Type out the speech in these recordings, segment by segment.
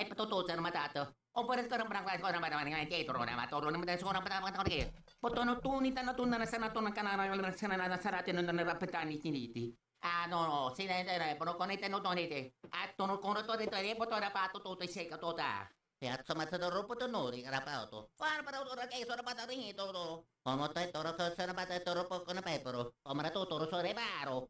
Patutusan matato. Oppure sto rambrang cosa ma dietro na ma torno mi da suona per che. Potono tuni tanto tunna na sana tonna canara la sana na sarate non ne rapetani tiniti. Ah no no, si ne dai però con te non tonete. Attono con to de te potore pato tutto i secca tota. Piazza mazza do ropo tonori rapato. Far para ora che sono patati todo. Como te toro che sono patati ropo con pepero. Come to toro sore baro.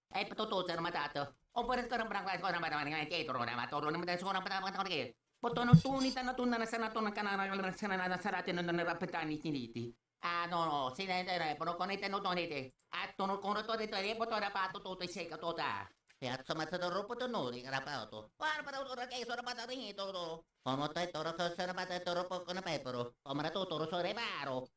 Patutusan matato. Oppure sto rambrang cosa ma dietro na ma torno mi da suona per che. Potono tuni tanto tunna na sana tonna canara la sana na sarate non ne rapetani tiniti. Ah no no, si ne dai però con te non tonete. Attono con to de te potore pato tutto i secca tota. Piazza mazza do ropo tonori rapato. Far para ora che sono patati todo. Como te toro che sono patati ropo con pepero. Come to toro sore baro.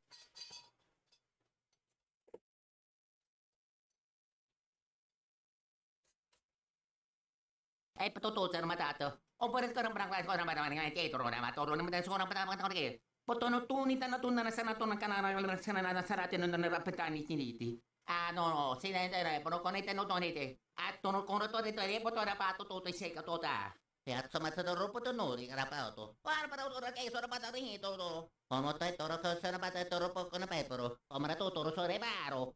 Patutusan matato. Oppure sto rambrang cosa ma dietro na ma torno mi da suona per che. Potono tuni tanto tunna na sana tonna canara la sana na sarate non ne rapetani tiniti. Ah no no, si ne dai però con te non tonete. Attono con to de te potore pato tutto i secca tota. Piazza mazza do ropo tonori rapato. Far para ora che sono patati todo. Como te toro che sono patati ropo con pepero. Come to toro sore baro.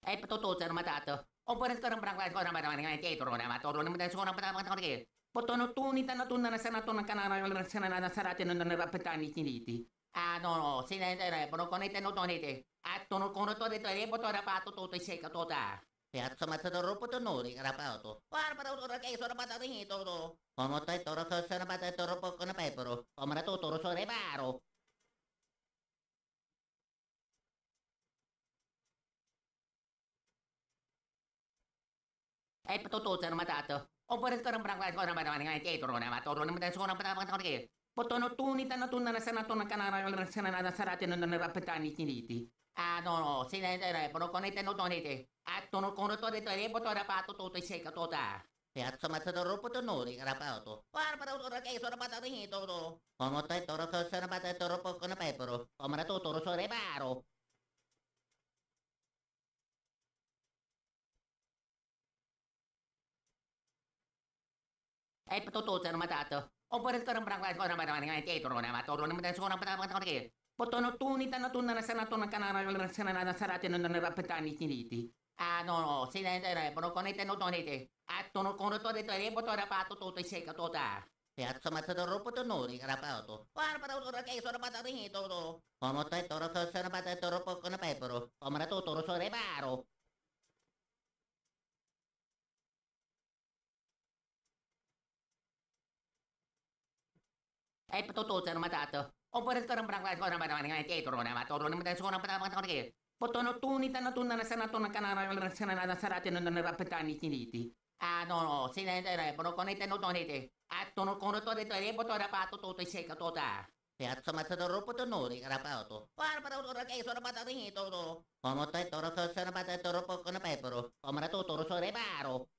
Patutusan matato. Oppure sto rambrang cosa ma dietro na ma torno mi da suona per che. Potono tuni tanto tunna na sana tonna canara la sana na sarate non ne rapetani tiniti. Ah no no, si ne dai però con te non tonete. Attono con to de te potore pato tutto i secca tota. Piazza mazza do ropo tonori rapato. Far para ora che sono patati todo. Como te toro che sono patati ropo con pepero. Come to toro sore baro. Patutusan matato. Oppure sto rambrang cosa ma dietro na ma torno mi da suona per che. Potono tuni tanto tunna na sana tonna canara la sana na sarate non ne rapetani tiniti. Ah no no, si ne dai però con te non tonete. Attono con to de te potore pato tutto i secca tota. Piazza mazza do ropo tonori rapato. Far para ora che sono patati todo. Como te toro che sono patati ropo con pepero. Come to toro sore baro. Patutusan matato. Oppure sto rambrang cosa ma dietro na ma torno mi da suona per che. Potono tuni tanto tunna na sana tonna canara la sana na sarate non ne rapetani tiniti. Ah no no, si ne dai però con te non tonete. Attono con to de te potore pato tutto i secca tota. Piazza mazza do ropo tonori rapato. Far para ora che sono patati todo. Como te toro che sono patati ropo con pepero. Come to toro sore baro. Patutusan matato. Oppure sto rambrang cosa ma dietro na ma torno mi da suona per che. Potono tuni tanto tunna na sana tonna canara la sana na sarate non ne rapetani tiniti. Ah no no, si ne dai però con te non tonete. Attono con to de te potore pato tutto i secca tota. Piazza mazza do ropo tonori rapato. Far para ora che sono patati todo. Como te toro che sono patati ropo con pepero. Come to toro sore baro.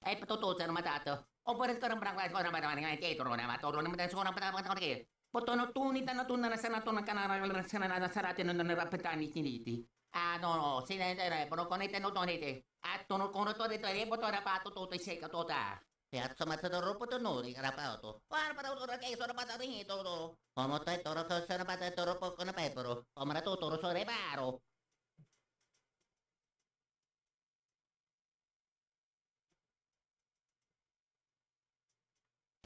Patutusan matato. Oppure sto rambrang cosa ma dietro na ma torno mi da suona per che. Potono tuni tanto tunna na sana tonna canara la sana na sarate non ne rapetani tiniti. Ah no no, si ne dai però con te non tonete. Attono con to de te potore pato tutto i secca tota. Piazza mazza do ropo tonori rapato. Far para ora che sono patati todo. Como te toro che sono patati ropo con pepero. Come to toro sore baro.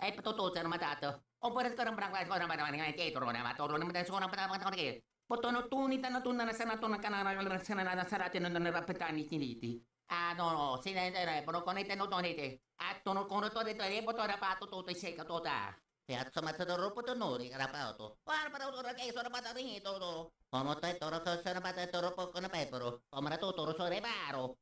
Patutusan matato. Oppure sto rambrang cosa ma dietro na ma torno mi da suona per che. Potono tuni tanto tunna na sana tonna canara la sana na sarate non ne rapetani tiniti. Ah no no, si ne dai però con te non tonete. Attono con to de te potore pato tutto i secca tota. Piazza mazza do ropo tonori rapato. Far para ora che sono patati todo. Como te toro che sono patati ropo con pepero. Come to toro sore baro.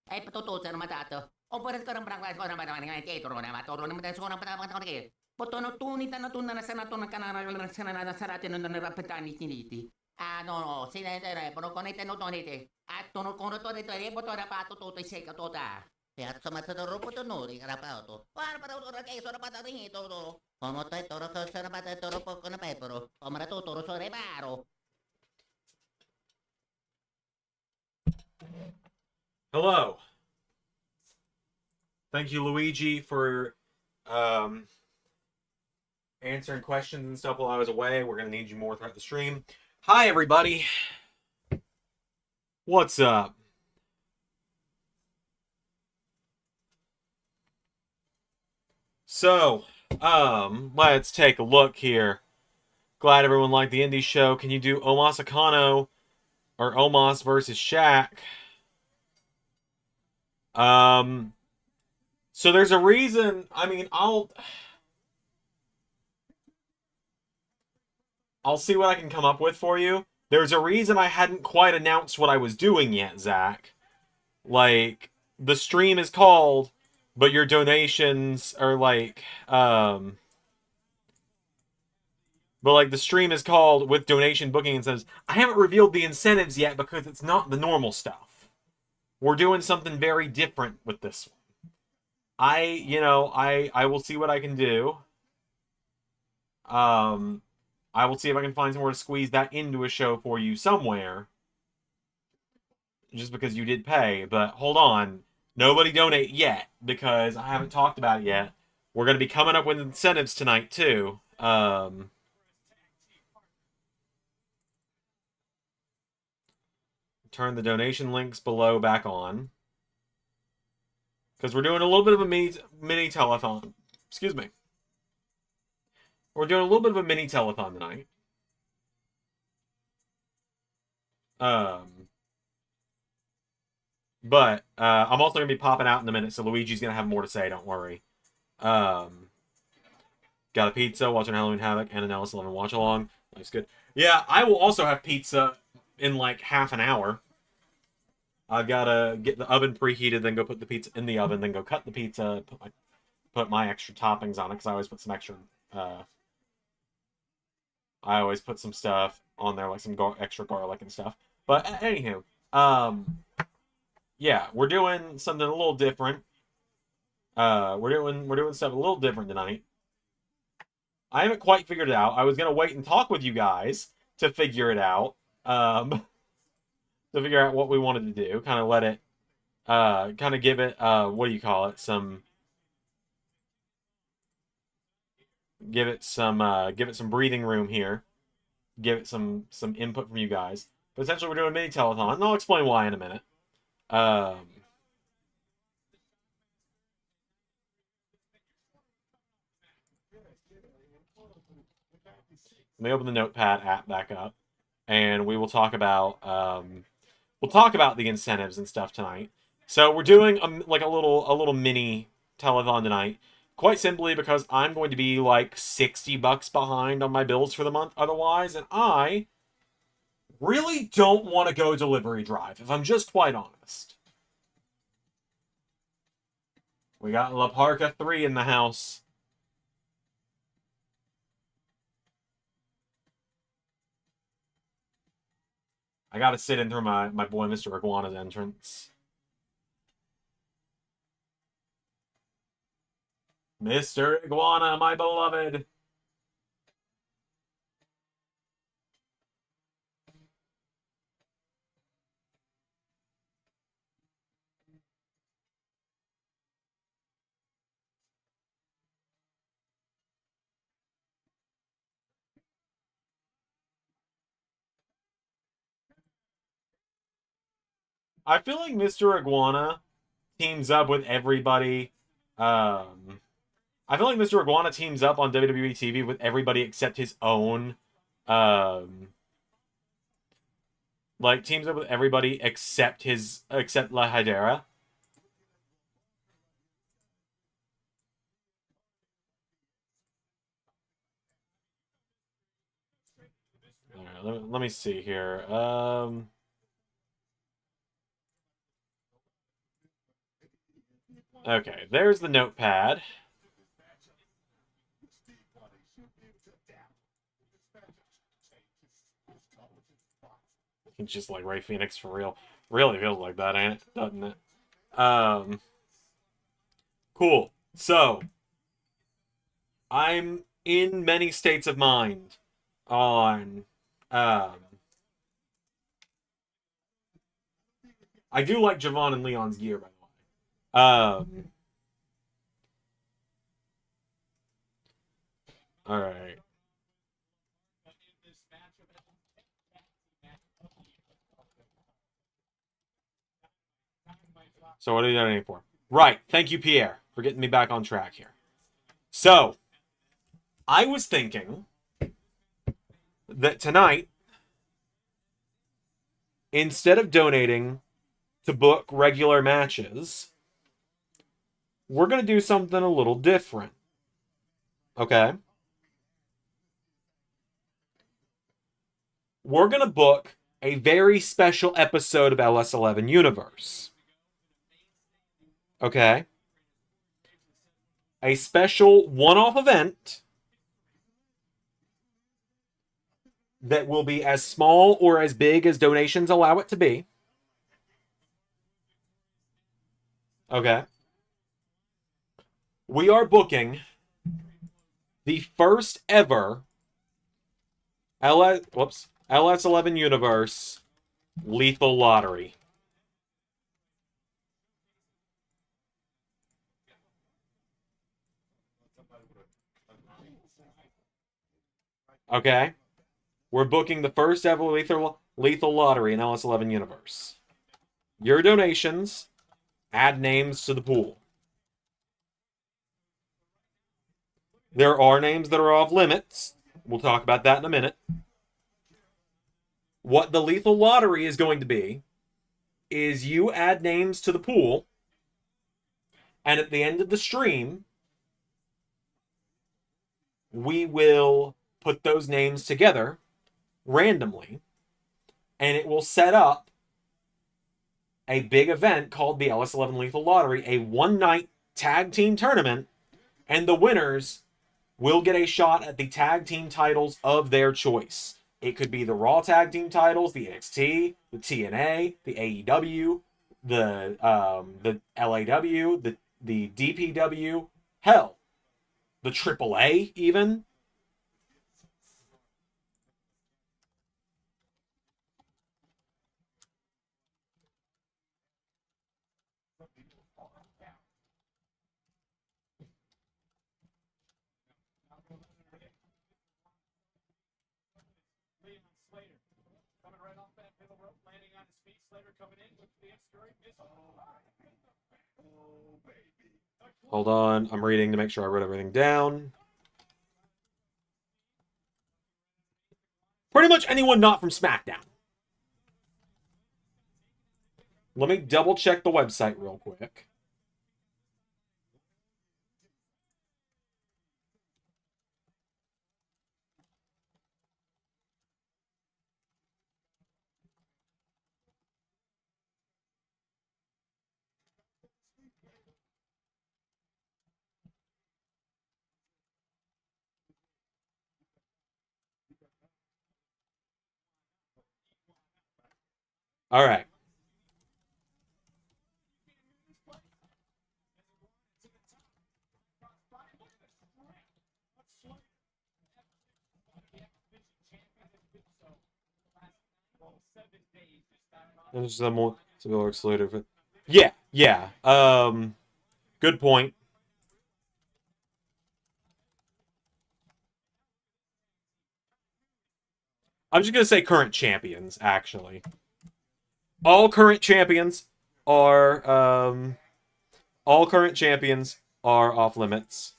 Patutusan matato. Oppure sto rambrang cosa ma dietro na ma torno mi da suona per che. Potono tunita na tunna na sana tunna kanana na sana na sarate no na rapetani tiniti. Ah no, sinete pono konete no tonete. Attono kono tonete e potora pato toto seka tota. Piazza Matadoro Potonori, Rapato. Guarda per autore che sono patatito. Come te toro che sono patatoro poco ne pepero. Come tu toro sono reparo. Hello. Thank you, Luigi, for answering questions and stuff while I was away. We're going to need you more throughout the stream. Hi, everybody. What's up? So, let's take a look here. Glad everyone liked the indie show. Can you do Omos Akano or Omos versus Shaq? So there's a reason. I mean, I'll see what I can come up with for you. There's a reason I hadn't quite announced what I was doing yet, Zach. Like, the stream is called, but your donations are like, but like the stream is called with donation booking incentives. I haven't revealed the incentives yet because it's not the normal stuff. We're doing something very different with this one. I will see what I can do. I will see if I can find somewhere to squeeze that into a show for you somewhere. Just because you did pay, but hold on. Nobody donate yet, because I haven't talked about it yet. We're going to be coming up with incentives tonight, too. Turn the donation links below back on. Because we're doing a little bit of a mini telethon. Excuse me. We're doing a little bit of a mini telethon tonight. But I'm also going to be popping out in a minute, so Luigi's going to have more to say, don't worry. Got a pizza, watching Halloween Havoc, and an LS11 watch along. Life's good. Yeah, I will also have pizza in like half an hour. I've got to get the oven preheated, then go put the pizza in the oven, then go cut the pizza, put my extra toppings on it, because I always put some extra... I always put some stuff on there, like some extra garlic and stuff. But anywho, yeah, we're doing something a little different. We're doing stuff a little different tonight. I haven't quite figured it out. I was gonna wait and talk with you guys to figure it out. To figure out what we wanted to do. Kind of let it kind of give it what do you call it? Give it some breathing room here. Give it some input from you guys. But essentially we're doing a mini telethon, and I'll explain why in a minute. Let me open the Notepad app back up, and we will talk about the incentives and stuff tonight. So we're doing like a little mini telethon tonight, quite simply because I'm going to be like $60 behind on my bills for the month otherwise, and I really don't want to go delivery drive, if I'm just quite honest. We got La Parka 3 in the house. I gotta sit in through my boy Mr. Iguana's entrance. Mr. Iguana, my beloved. I feel like Mr. Iguana teams up with everybody. I feel like Mr. Iguana teams up on WWE TV with everybody except his own. Like teams up with everybody except La Hydera. Alright, let me see here. Okay, there's the notepad. He's just like Ray Phoenix for real. Really feels like that, ain't it? Doesn't it? Cool. So, I'm in many states of mind on, I do like Javon and Leon's gear, by the way. Alright. So what are you doing for? Right. Thank you, Pierre, for getting me back on track here. So, I was thinking that tonight, instead of donating to book regular matches, we're going to do something a little different. Okay? We're going to book a very special episode of LS11 Universe. Okay? A special one-off event that will be as small or as big as donations allow it to be. Okay? We are booking the first ever LS11 Universe Lethal Lottery. Okay? We're booking the first ever Lethal Lottery in LS11 Universe. Your donations add names to the pool. There are names that are off limits. We'll talk about that in a minute. What the Lethal Lottery is going to be is you add names to the pool, and at the end of the stream, we will put those names together randomly, and it will set up a big event called the LS11 Lethal Lottery, a one-night tag team tournament, and the winners will get a shot at the tag team titles of their choice. It could be the Raw tag team titles, the NXT, the TNA, the AEW, the LAW, the DPW, hell, the AAA even. Hold on, I'm reading to make sure I wrote everything down. Pretty much anyone not from SmackDown. Let me double check the website real quick. All right. There's some more later. Yeah. Good point. I'm just gonna say current champions, actually. All current champions are off limits.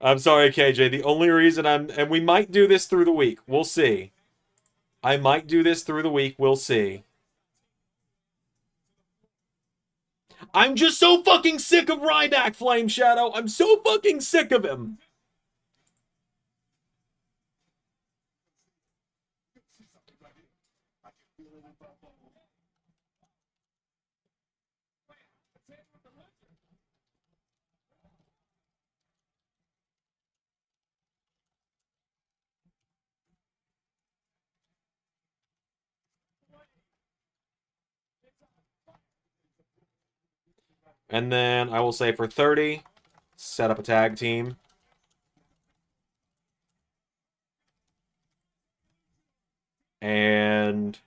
I'm sorry, KJ. The only reason and we might do this through the week. We'll see. I might do this through the week. We'll see. I'm just so fucking sick of Ryback, Flame Shadow. I'm so fucking sick of him. And then I will say for 30, set up a tag team. And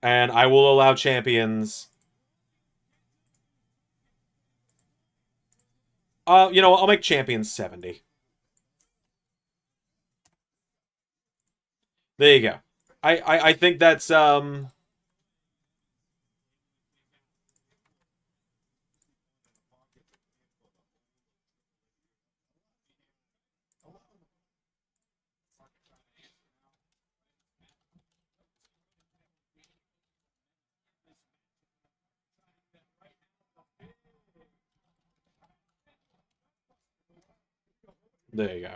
I will allow champions. You know, I'll make champions 70. There you go. I think that's there you go.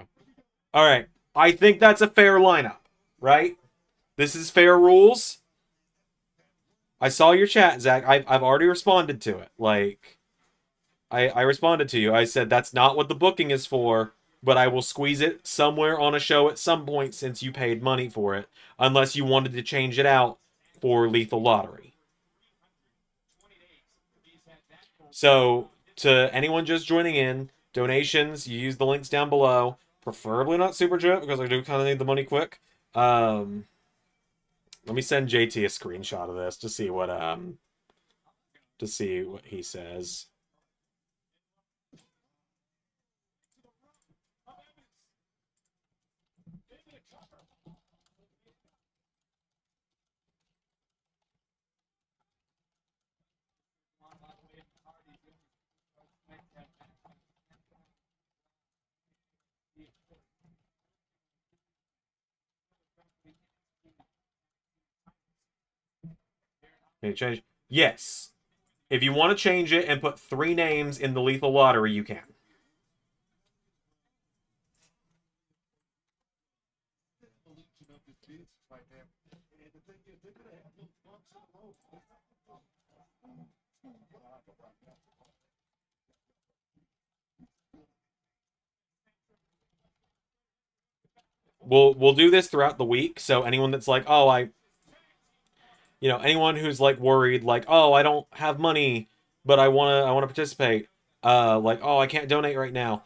All right. I think that's a fair lineup, right? This is fair rules. I saw your chat, Zach. I've already responded to it. Like, I responded to you. I said that's not what the booking is for, but I will squeeze it somewhere on a show at some point since you paid money for it, unless you wanted to change it out for Lethal Lottery. So, to anyone just joining in, donations, you use the links down below. Preferably not Super Jet, because I do kind of need the money quick. Let me send JT a screenshot of this to see what he says. Can you change? Yes. If you want to change it and put 3 names in the Lethal Lottery, you can. We'll do this throughout the week, so anyone that's like, oh, anyone who's like worried, like, oh, I don't have money, but I wanna participate, like, oh, I can't donate right now.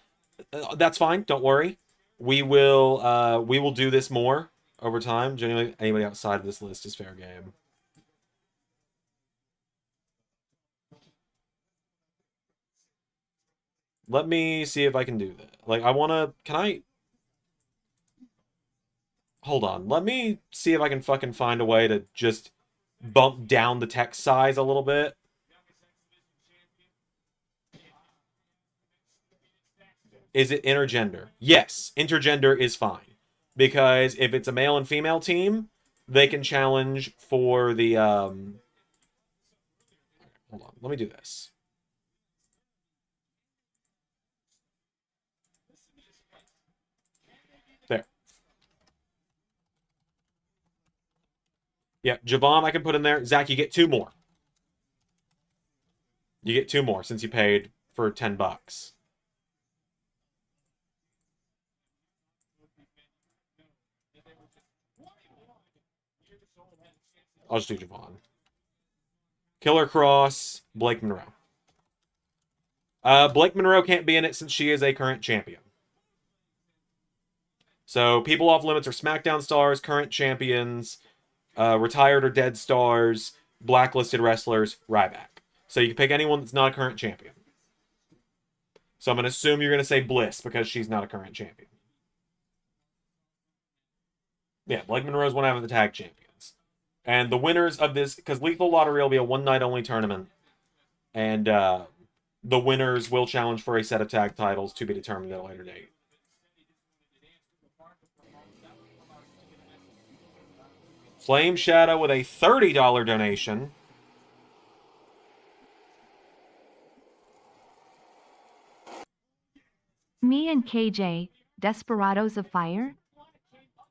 That's fine. Don't worry. We will do this more over time. Generally, anybody outside of this list is fair game. Let me see if I can do that. Like, can I? Hold on. Let me see if I can fucking find a way to just bump down the text size a little bit. Is it intergender? Yes, intergender is fine. Because if it's a male and female team, they can challenge for the hold on, let me do this. There. Yeah, Javon I can put in there. Zach, you get 2 more. You get 2 more since you paid for $10. I'll just do Javon. Killer Cross, Blake Monroe. Blake Monroe can't be in it since she is a current champion. So people off limits are SmackDown stars, current champions, retired or dead stars, blacklisted wrestlers, Ryback. So you can pick anyone that's not a current champion. So I'm going to assume you're going to say Bliss because she's not a current champion. Yeah, Blake Monroe's one out of the tag champions. And the winners of this, because Lethal Lottery will be a one-night-only tournament, and the winners will challenge for a set of tag titles to be determined at a later date. Flame Shadow with a $30 donation. Me and KJ, Desperados of Fire?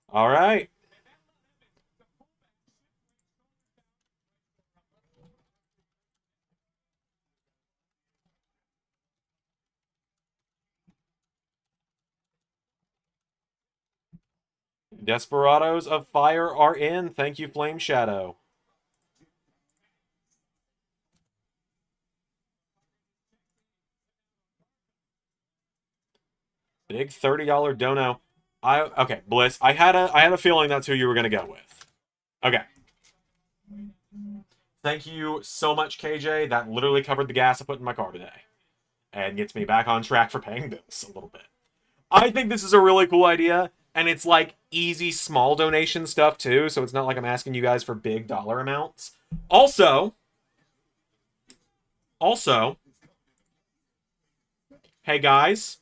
All right. Desperados of Fire are in. Thank you, Flame Shadow. Big $30 dono. Okay, Bliss. I had a feeling that's who you were gonna go with. Okay. Thank you so much, KJ. That literally covered the gas I put in my car today. And gets me back on track for paying bills a little bit. I think this is a really cool idea. And it's like easy, small donation stuff too. So it's not like I'm asking you guys for big dollar amounts. Also, hey guys.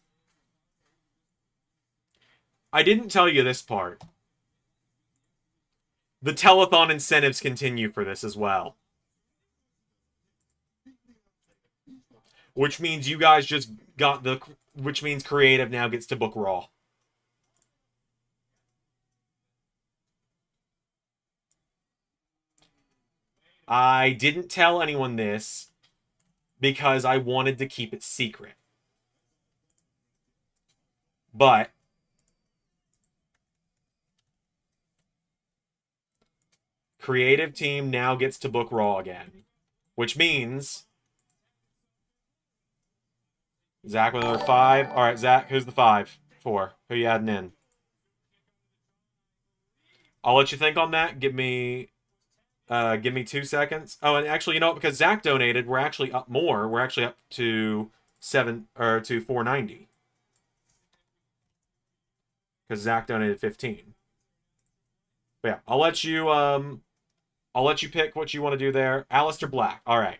I didn't tell you this part. The telethon incentives continue for this as well. Which means you guys just got the... Which means Creative now gets to book Raw. I didn't tell anyone this because I wanted to keep it secret. But... Creative team now gets to book Raw again. Which means... Zach with another 5. Alright, Zach, who's the 5? 4. Who you adding in? I'll let you think on that. Give me 2 seconds. Oh, and actually, you know what? Because Zach donated, we're actually up more. We're actually up to 490. Because Zach donated 15. But yeah, I'll let you pick what you want to do there. Alistair Black. All right.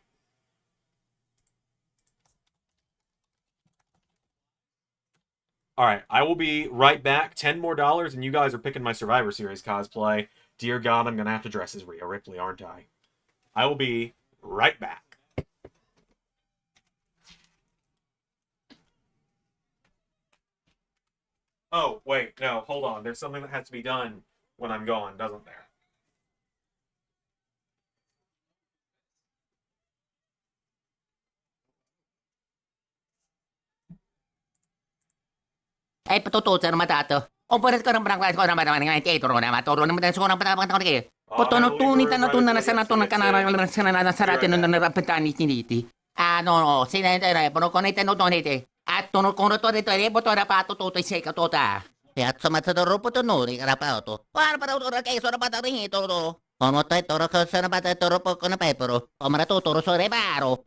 All right, I will be right back. $10 more, and you guys are picking my Survivor Series cosplay. Dear God, I'm gonna have to dress as Rhea Ripley, aren't I? I will be right back. Oh, wait, no, hold on. There's something that has to be done when I'm gone, doesn't there? Ay, patutusan matato. Operat ko ng barangay ko naman ng teatro naman. Toro naman tayo ng patapatang Potono tunita na tunna na sana tunna kanara na sarati non rapetani tiniti. No, sinendere, pono conete no donete. Attono con rotore to rebo to rapato to seka tota. Piazza matadoro potonori rapato. Para ora che sono patarini todo. Ono te toro che sono patatoro poco na pepero. Omra to toro so rebaro.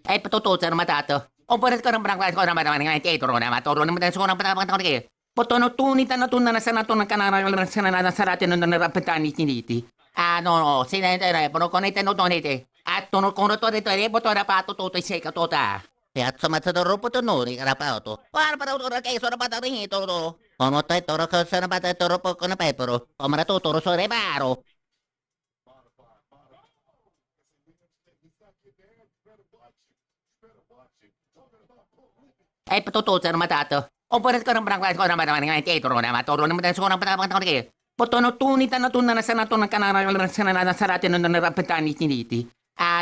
Ay, patutusan matato. Operat ko ng barangay ko naman ng teatro naman. Toro naman tayo ng patapatang Potono tunita na tunna na sana tunna kanara na sarati non rapetani tiniti. No, sinendere, pono conete no donete. Attono con rotore to rebo to rapato to seka tota. Piazza matadoro potonori rapato. Para ora che sono patarini todo. Ono te toro che sono patatoro poco na pepero. Omra to toro so rebaro. Ay, patutusan matato. Operat ko ng barangay ko naman ng teatro naman. Toro naman tayo ng patapatang Potono tunita na tunna na sana tunna kanara na sarati non rapetani tiniti.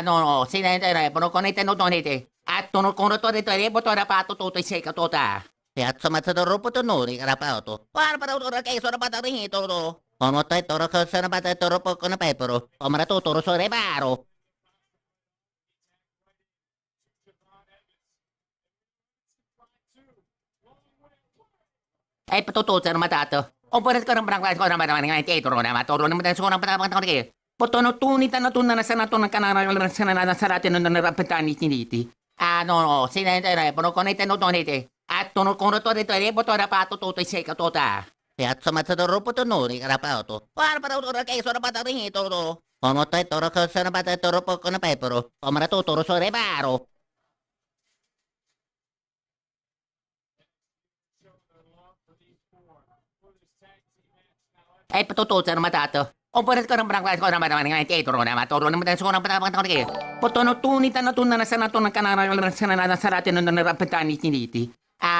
No, sinendere, pono conete no donete. Attono con rotore to rebo to rapato to seka tota. Piazza matadoro potonori rapato. Para ora che sono patarini todo. Ono te toro che sono patatoro poco na pepero. Omra to toro so rebaro. Ay, patutusan matato. Operat ko ng barangay ko naman ng teatro naman. Toro naman tayo ng patapatang Potono tunita na tunna na sana tunna kanara na sarati non rapetani tiniti. No, sinendere, pono conete no donete. Attono con rotore to rebo to rapato to seka tota. Piazza matadoro potonori rapato. Para ora che sono patarini todo. Ono te toro che sono patatoro poco na pepero. Omra to toro so rebaro. Ay, patutusan matato. Operat ko ng barangay ko naman ng teatro naman. Toro naman tayo ng patapatang Potono tunita na tunna na sana tunna kanara na sarati non rapetani tiniti.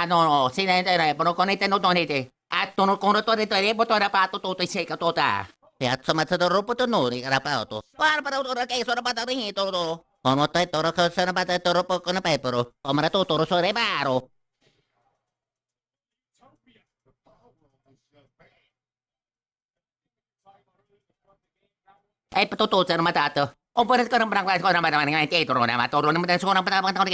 No, sinendere, pono conete no donete. Attono con rotore to rebo to rapato to seka tota. Piazza matadoro potonori rapato. Para ora che sono patarini todo. Omotai toro kosana bata toro pokona pepero. Omarato toro sore baro. Patutusan matato. Operat ko ng barangay ko naman ng teatro na maturo naman tayo sa unang patapang ko.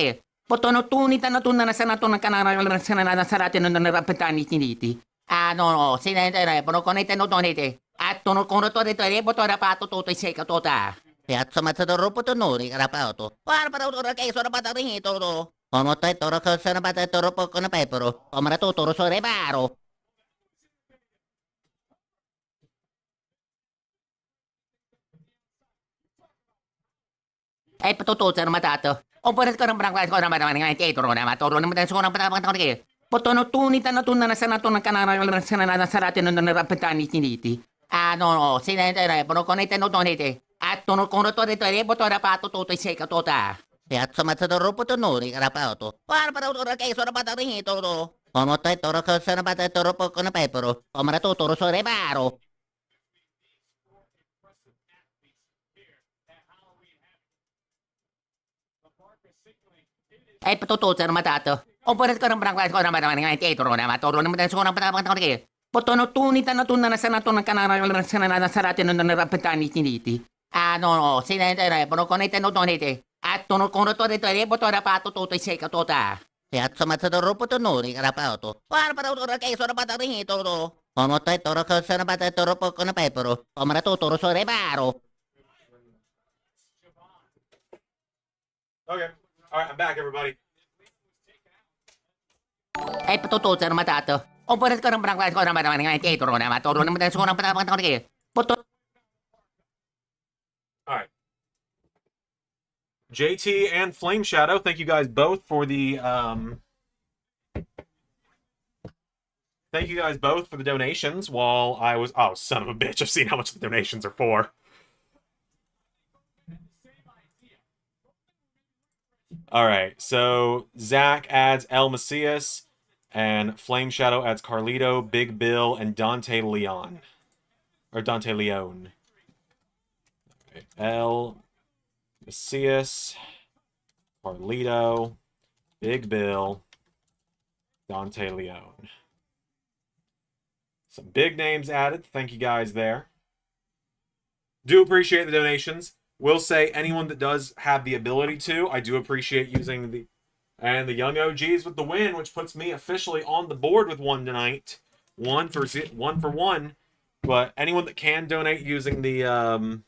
Potono tunit na tunna na sana tunang kanana na sa natin na narapatani tiniti. No, sinetera, pero konete no tonete. At tuno kono to dito, botora pato to say ka tota. Piazza Matadoro Potonori, Carapato. Para ora che sono patarini toro. Omotai toro kosana bata toro pokona pepero. Omarato toro sore baro. Patutusan matato. Operat ko ng barangay ko naman ng teatro na maturo naman tayo sa unang patapang ko. Potono tunit na tunna na sana tunang kanana sa natin na narapatani tiniti. No, sinetera, pero konete no tonete. At tuno kono to dito, botora pato to say ka tota. Piazza Matadoro Potonori, Carapato. Para ora che sono patarini toro. Omotai toro kosana bata toro pokona pepero. Omarato toro sore baro. Patutusan matato. Operat ko ng barangay ko naman ng teatro na maturo naman tayo sa unang patapang ko. Potono tunit na tunna na sana tunang kanana sa natin na narapatani tiniti. No, sinetera, pero konete no tonete. At tuno kono to dito, botora pato to say ka tota. Piazza Matadoro Potonori, Carapato. Para ora che sono patarini toro. Omotai toro kosana bata toro pokona pepero. Omarato toro sore baro. Okay. All right, I'm back, everybody. Patutusan matato. Operat ko ng barangay ko naman ng teatro na maturo naman tayo sa unang patapang ko. All right. JT and Flame Shadow, thank you guys both for the donations while I was son of a bitch, I've seen how much the donations are for. All right, so Zach adds El Macias, and Flame Shadow adds Carlito, Big Bill, and Dante Leon. Or Dante Leone. Okay. El Macias, Carlito, Big Bill, Dante Leone. Some big names added. Thank you guys there. Do appreciate the donations. Will say anyone that does have the ability to, I do appreciate using the Young OGs with the win, which puts me officially on the board with one tonight. One for one. But anyone that can donate using the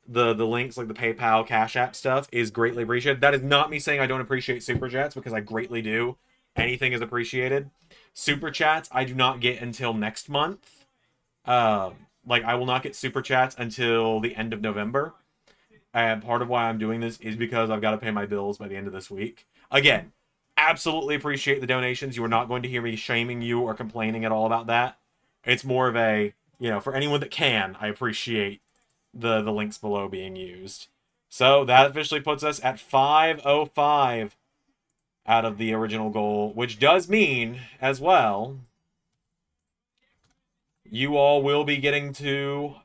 links like the PayPal, Cash App stuff is greatly appreciated. That is not me saying I don't appreciate Super Chats, because I greatly do. Anything is appreciated. Super Chats I do not get until next month. I will not get Super Chats until the end of November. And part of why I'm doing this is because I've got to pay my bills by the end of this week. Again, absolutely appreciate the donations. You are not going to hear me shaming you or complaining at all about that. It's more of a, for anyone that can, I appreciate the links below being used. So that officially puts us at 505 out of the original goal, which does mean, as well, you all will be getting to,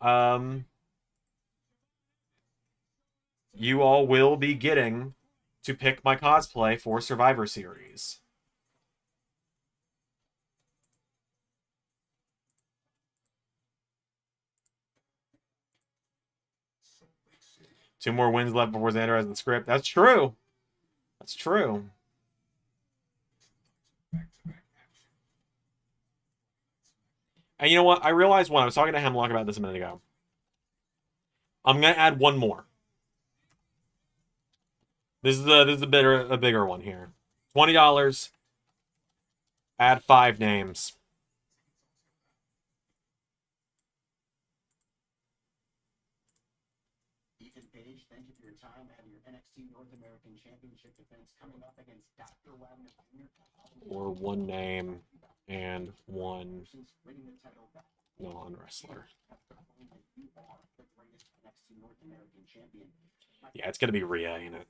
pick my cosplay for Survivor Series. Two more wins left before Zander has the script. That's true. That's true. And you know what? I realized when I was talking to Hemlock about this a minute ago. I'm gonna add one more. This is a bigger one here. $20. Add 5 names. Ethan Page, thank you for your time and your NXT North American Championship defense coming up against Dr. Wagner Jr. Or one name and one non-wrestler. Yeah, it's gonna be Rhea, ain't it?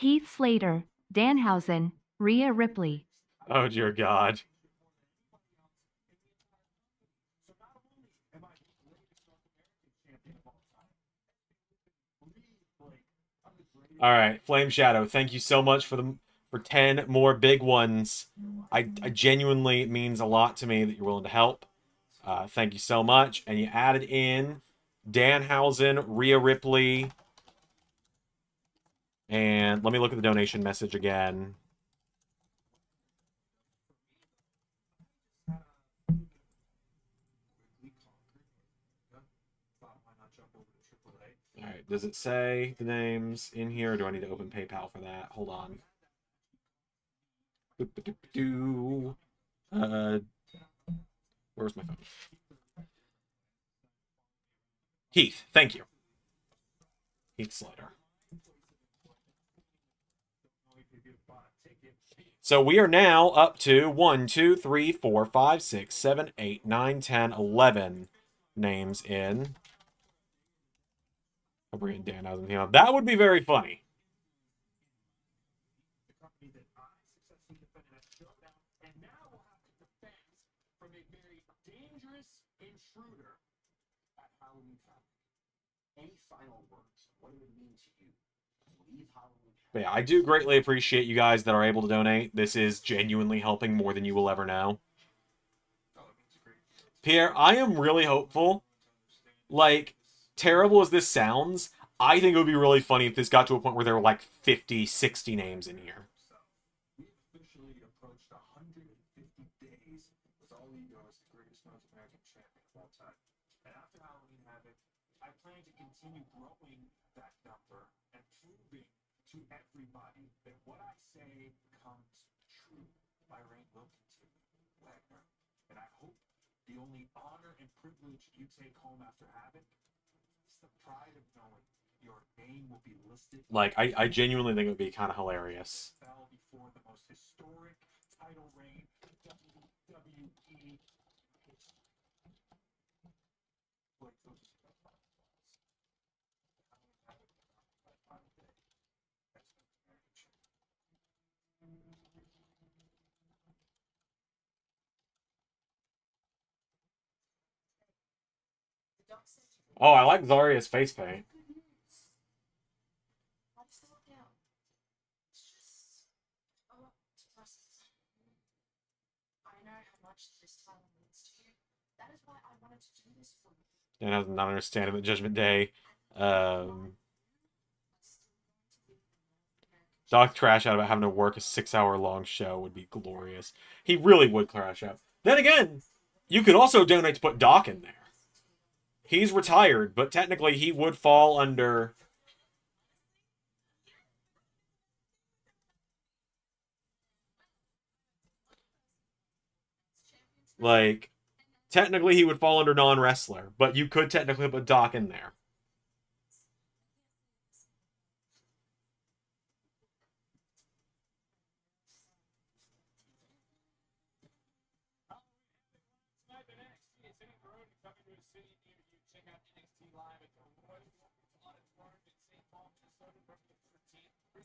Heath Slater, Danhausen, Rhea Ripley. Oh, dear God. All right, Flame Shadow, thank you so much for 10 more big ones. I genuinely means a lot to me that you're willing to help. Thank you so much. And you added in Danhausen, Rhea Ripley, and let me look at the donation message again. All right, does it say the names in here, or do I need to open PayPal for that? Hold on. Where's my phone? Heath, thank you. Heath Slater. So we are now up to 1, 2, 3, 4, 5, 6, 7, 8, 9, 10, 11 names in. I'll bring in Danhausen here. That would be very funny. And now we'll have to defend from a very dangerous intruder at Halloween Havoc. Any final words? What do it mean to you? Leave Halloween Havoc. But yeah, I do greatly appreciate you guys that are able to donate. This is genuinely helping more than you will ever know. Pierre, I am really hopeful. Like, terrible as this sounds, I think it would be really funny if this got to a point where there were like 50, 60 names in here. We've officially approached 150 days with All Ego as the greatest North American champion of all time. And after Halloween Havoc, I plan to continue growing that number and proving to everybody that what I say comes true. My reign will continue, Wagner. And I hope the only honor and privilege you take home after Havoc is the pride of knowing your name will be listed. Like, I genuinely think it would be kind of hilarious. Fell before the most historic title reign WWE history. Oh, I like Zarya's face paint. And I'm not understanding the Judgment Day. Doc crash out about having to work a 6-hour-long show would be glorious. He really would crash out. Then again, you could also donate to put Doc in there. He's retired, but technically he would fall under... Like, technically he would fall under non-wrestler, but you could technically put Doc in there.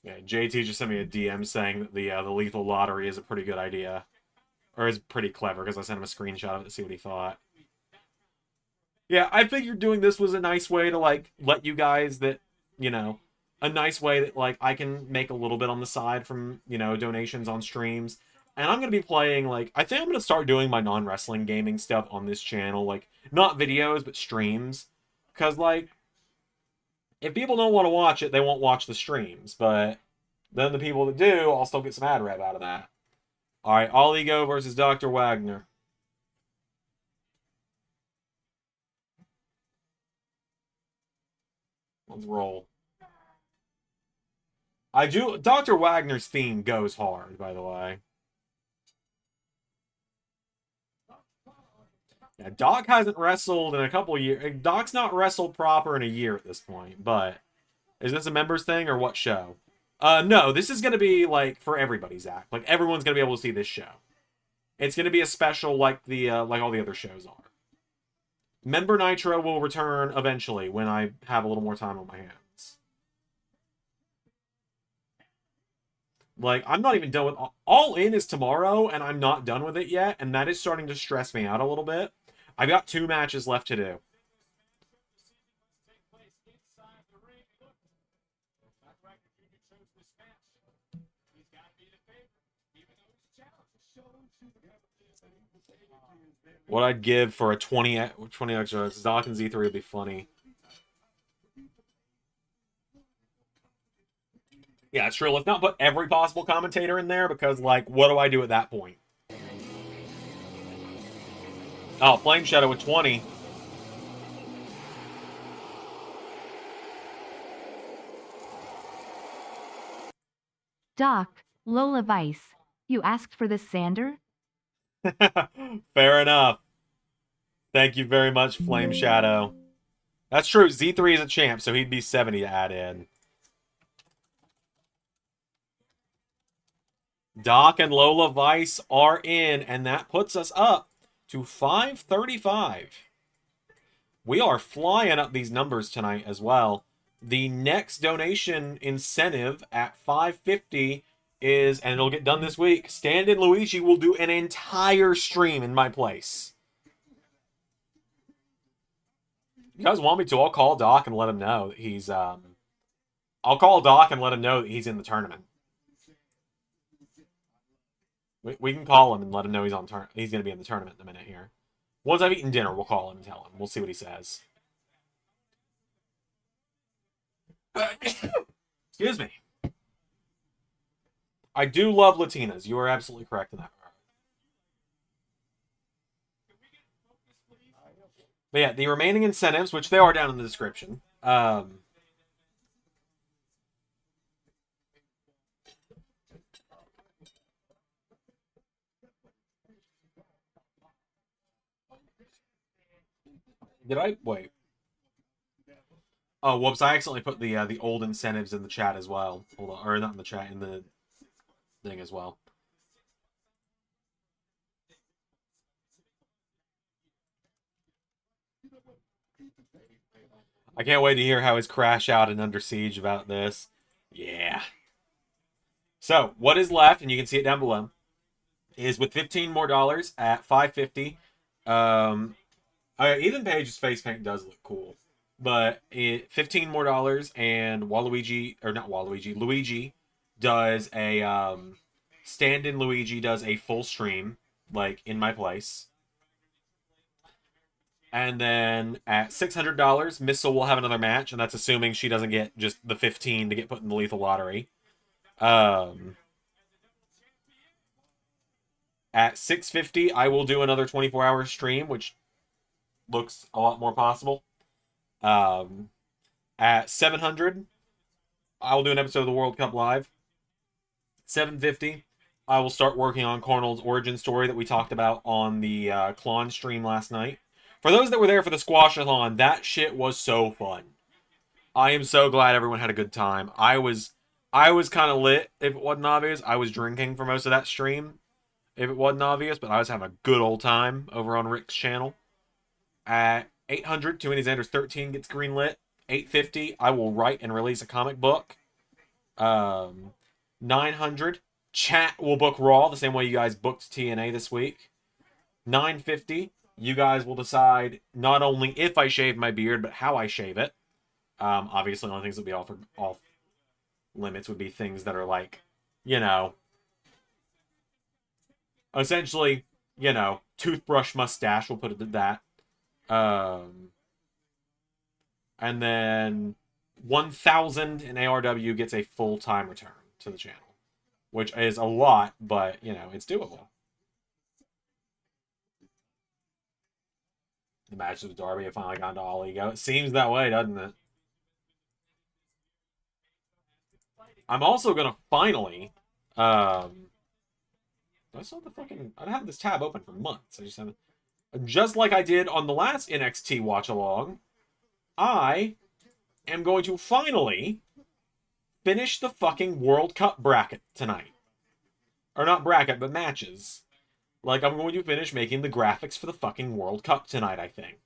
Yeah, JT just sent me a DM saying that the lethal lottery is a pretty good idea. Or is pretty clever, because I sent him a screenshot of it to see what he thought. Yeah, I figured doing this was a nice way to, like, let you guys that, you know, a nice way that, like, I can make a little bit on the side from, you know, donations on streams. And I'm going to be playing, like, I think I'm going to start doing my non-wrestling gaming stuff on this channel. Like, not videos, but streams. Because, like, if people don't want to watch it, they won't watch the streams. But then the people that do, I'll still get some ad rev out of that. All right, All Ego versus Dr. Wagner. Let's roll. Dr. Wagner's theme goes hard, by the way. Yeah, Doc hasn't wrestled in a couple years. Doc's not wrestled proper in a year at this point, but is this a members thing or what show? No, this is going to be, like, for everybody, Zach. Like, everyone's going to be able to see this show. It's going to be a special like like all the other shows are. Member Nitro will return eventually when I have a little more time on my hands. Like, I'm not even done with... All In is tomorrow, and I'm not done with it yet, and that is starting to stress me out a little bit. I've got 2 matches left to do. What I'd give for a 20 extra Zoc and Z3 would be funny. Yeah, it's true. Let's not put every possible commentator in there because, like, what do I do at that point? Oh, Flame Shadow with 20. Doc, Lola Vice, you asked for this Zander? Fair enough. Thank you very much, Flame Shadow. That's true. Z3 is a champ, so he'd be 70 to add in. Doc and Lola Vice are in, and that puts us up to 535. We are flying up these numbers tonight as well. The next donation incentive at 550 is, and it'll get done this week, Stand-in Luigi will do an entire stream in my place. You guys want me to? I'll call Doc and let him know that he's, I'll call Doc and let him know that he's in the tournament. We can call him and let him know he's he's going to be in the tournament in a minute here. Once I've eaten dinner, we'll call him and tell him. We'll see what he says. Excuse me. I do love Latinas. You are absolutely correct in that. But yeah, the remaining incentives, which they are down in the description. Did I? Wait. Oh, whoops. I accidentally put the old incentives in the chat as well. Hold on. Or not in the chat, in the thing as well. I can't wait to hear how his crash out and Under Siege about this. Yeah. So, what is left, and you can see it down below, is with $15 more at $550. Ethan Page's face paint does look cool. But $15 more, and Waluigi, or not Waluigi, Luigi does a, stand-in Luigi does a full stream, like, in my place. And then at $600, Missile will have another match, and that's assuming she doesn't get just the 15 to get put in the lethal lottery. At $650, I will do another 24-hour stream, which looks a lot more possible. At $700, I will do an episode of the World Cup Live. $750, I will start working on Carnold's origin story that we talked about on the Klon stream last night. For those that were there for the Squashathon, that shit was so fun. I am so glad everyone had a good time. I was kind of lit, if it wasn't obvious. I was drinking for most of that stream, if it wasn't obvious, but I was having a good old time over on Rick's channel. At $800, Too Many Zanders 13 gets greenlit. $850, I will write and release a comic book. $900, chat will book Raw the same way you guys booked TNA this week. $950, you guys will decide not only if I shave my beard, but how I shave it. Obviously, the only things that would be off limits would be things that are like, you know, essentially, you know, toothbrush mustache, we'll put it at that. And then 1,000 in ARW gets a full-time return to the channel, which is a lot, but, you know, it's doable. The matches with Darby have finally gone to All Ego. It seems that way, doesn't it? I'm also going to finally... I saw the fucking... I've had this tab open for months. I just haven't... Just like I did on the last NXT watch-along, I am going to finally finish the fucking World Cup bracket tonight. Or not bracket, but matches. Like, I'm going to finish making the graphics for the fucking World Cup tonight, I think.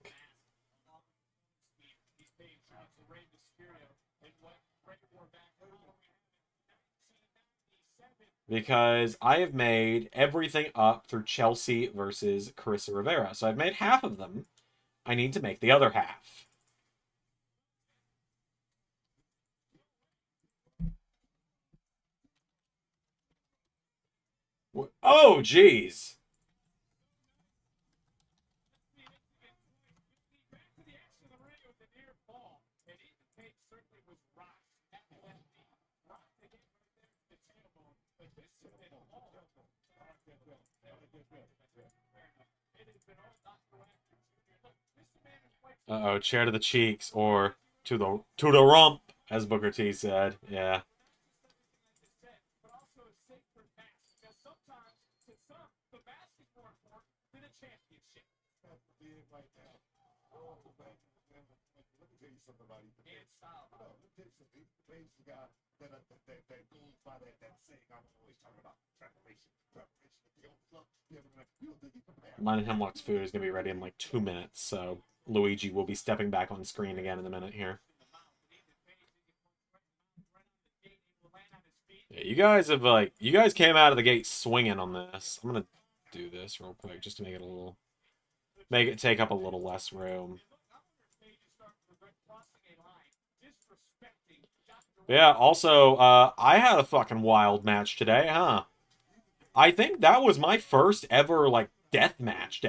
because I have made everything up through Chelsea versus Carissa Rivera. So I've made half of them. I need to make the other half. Oh, jeez. Uh-oh, chair to the cheeks, or to the rump, as Booker T said. Yeah. Mine and Hemlock's food is going to be ready in like 2 minutes, so Luigi will be stepping back on screen again in a minute here. Yeah, you guys came out of the gate swinging on this. I'm going to do this real quick just to make it take up a little less room. Yeah, also, I had a fucking wild match today, huh? I think that was my first ever, like, death match.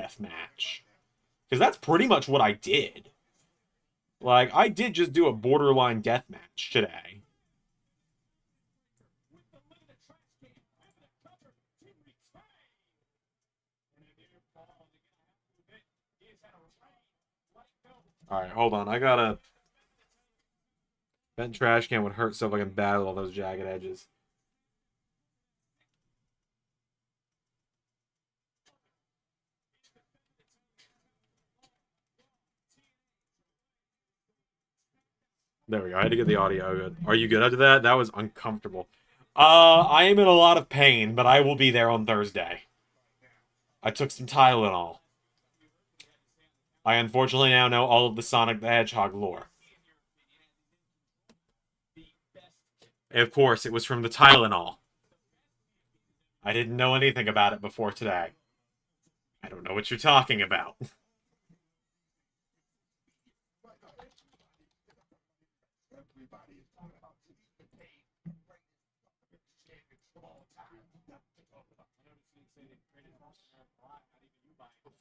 Because that's pretty much what I did. Like, I did just do a borderline death match today. Alright, hold on. I gotta... Bent trash can would hurt so if I can battle all those jagged edges. There we go. I had to get the audio good. Are you good after that? That was uncomfortable. I am in a lot of pain, but I will be there on Thursday. I took some Tylenol. I unfortunately now know all of the Sonic the Hedgehog lore. Of course, it was from the Tylenol. I didn't know anything about it before today. I don't know what you're talking about.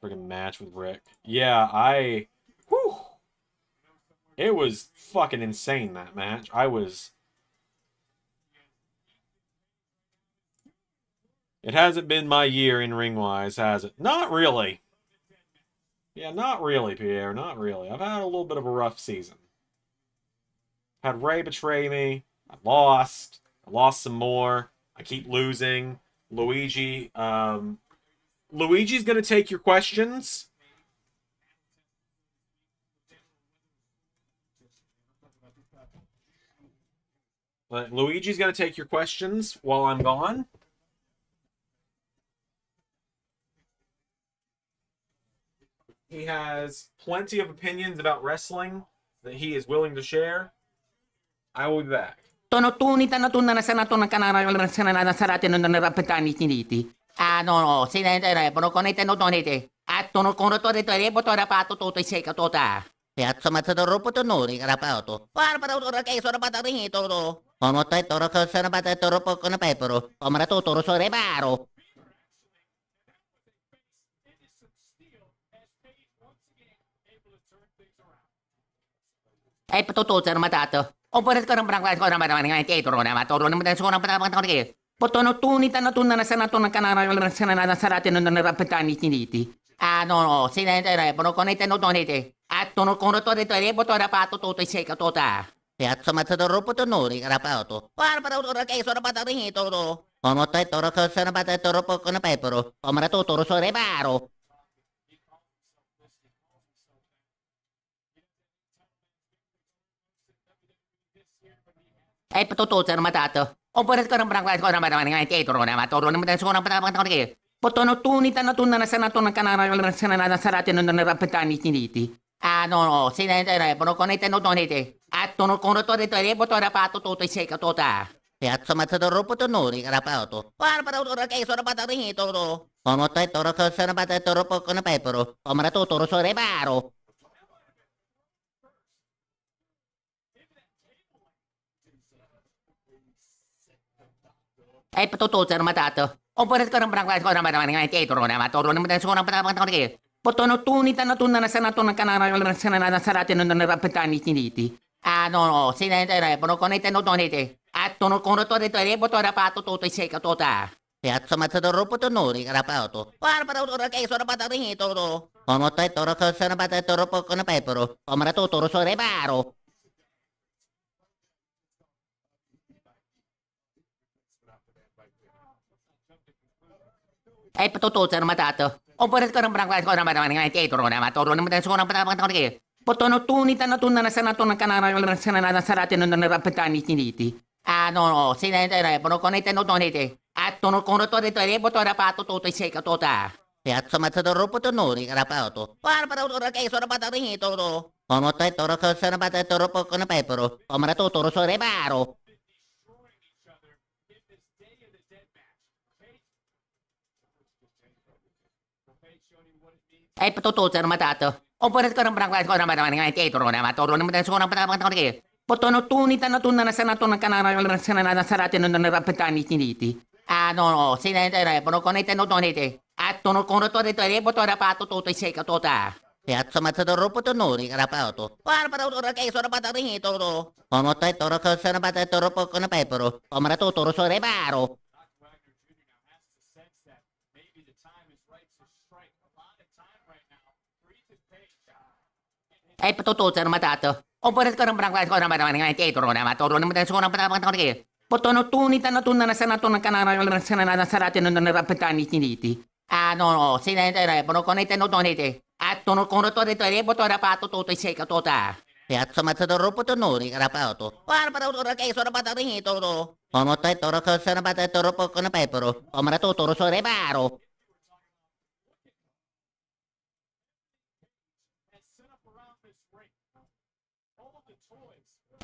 Friggin' match with Rick. Yeah, whew. It was fucking insane, that match. It hasn't been my year in ring-wise, has it? Not really. Yeah, not really, Pierre. Not really. I've had a little bit of a rough season. Had Ray betray me. I lost. I lost some more. I keep losing. Luigi, Luigi's gonna take your questions. But Luigi's gonna take your questions while I'm gone. He has plenty of opinions about wrestling that he is willing to share. I will be back. No, telefono con i tenodoniti. Attono con rotore telepo to rapato tutto i secca tota. Piazza mazzato ropo nori rapato. Barbara ora che sono patarito to. Ono te toro che sono patarito ropo con pepero. Omra tutto ro sore baro. E tutto c'era matato. Oppure che non brava cosa ma non dietro, ma toro non mi sono patato che. Potono tunita na tunna sana tunna canara sana sarate non rapetani tiniti. No, telefono con i tenodoniti. Attono con rotore telepo to rapato tutto i secca tota. Piazza mazzato ropo nori rapato. Barbara ora che sono patarito to. Ono te toro che sono patarito ropo con pepero. Omra tutto ro sore baro. E tutto c'era matato. Oppure che non brava cosa ma non dietro, ma toro non mi sono patato che. Potono tunita na tunna sana tunna canara sana sarate non rapetani tiniti. No, telefono con i tenodoniti. Attono con rotore telepo to rapato tutto i secca tota. Piazza Matador Potonori, Carapato. Barbara, che sono patarito. Come tetto, che sono patetto, con pepero. Come tutto, sore baro. E tutto c'è matato. Oppure che non brava cosa ma dietro, ma torno non sono che. Potono tunita na tunna na sanato na canara na sarate non ne rapetani finiti. Ah no, si ne telefono con te non donete. Attono con rotore telefono rapato tutto i secca tota. Piazza Matador Potonori, Carapato. Barbara, che sono patarito. Come tetto, che sono patetto, con pepero. Come tutto, sore baro. E tutto c'è matato. Oppure che non brava cosa ma dietro, ma torno non sono che. Potono tunita na tunna na sanato na canara na sarate non ne rapetani finiti. Ah no, si ne telefono con te non donete. Attono con rotore telefono rapato tutto i secca tota. Piazza Matador Potonori, Carapato. Barbara, che sono patarito. Come tetto, che sono patetto, con pepero. Come tutto, sore baro. E tutto c'è matato. Oppure che non brava cosa ma dietro, ma torno non sono che. Potono tunita na tunna na sanato na canara na sarate non ne rapetani finiti. Ah no, si ne telefono con te non donete. Attono con rotore telefono rapato tutto i secca tota. Piazza Matador Potonori, Carapato. Barbara, che sono patarito. Come tetto, che sono patetto, con pepero. Come tutto, sore baro. E tutto c'è matato. Oppure che non brava cosa ma dietro, ma torno non sono che. Potono tunita na tunna na sanato na canara na sarate non ne rapetani finiti. Ah no, si ne telefono con te non donete. Attono con rotore telefono rapato tutto i secca tota. Piazza Matador Potonori, Carapato. Barbara, che sono patarito. Come tetto, che sono patetto, con pepero. Come tutto, sore baro.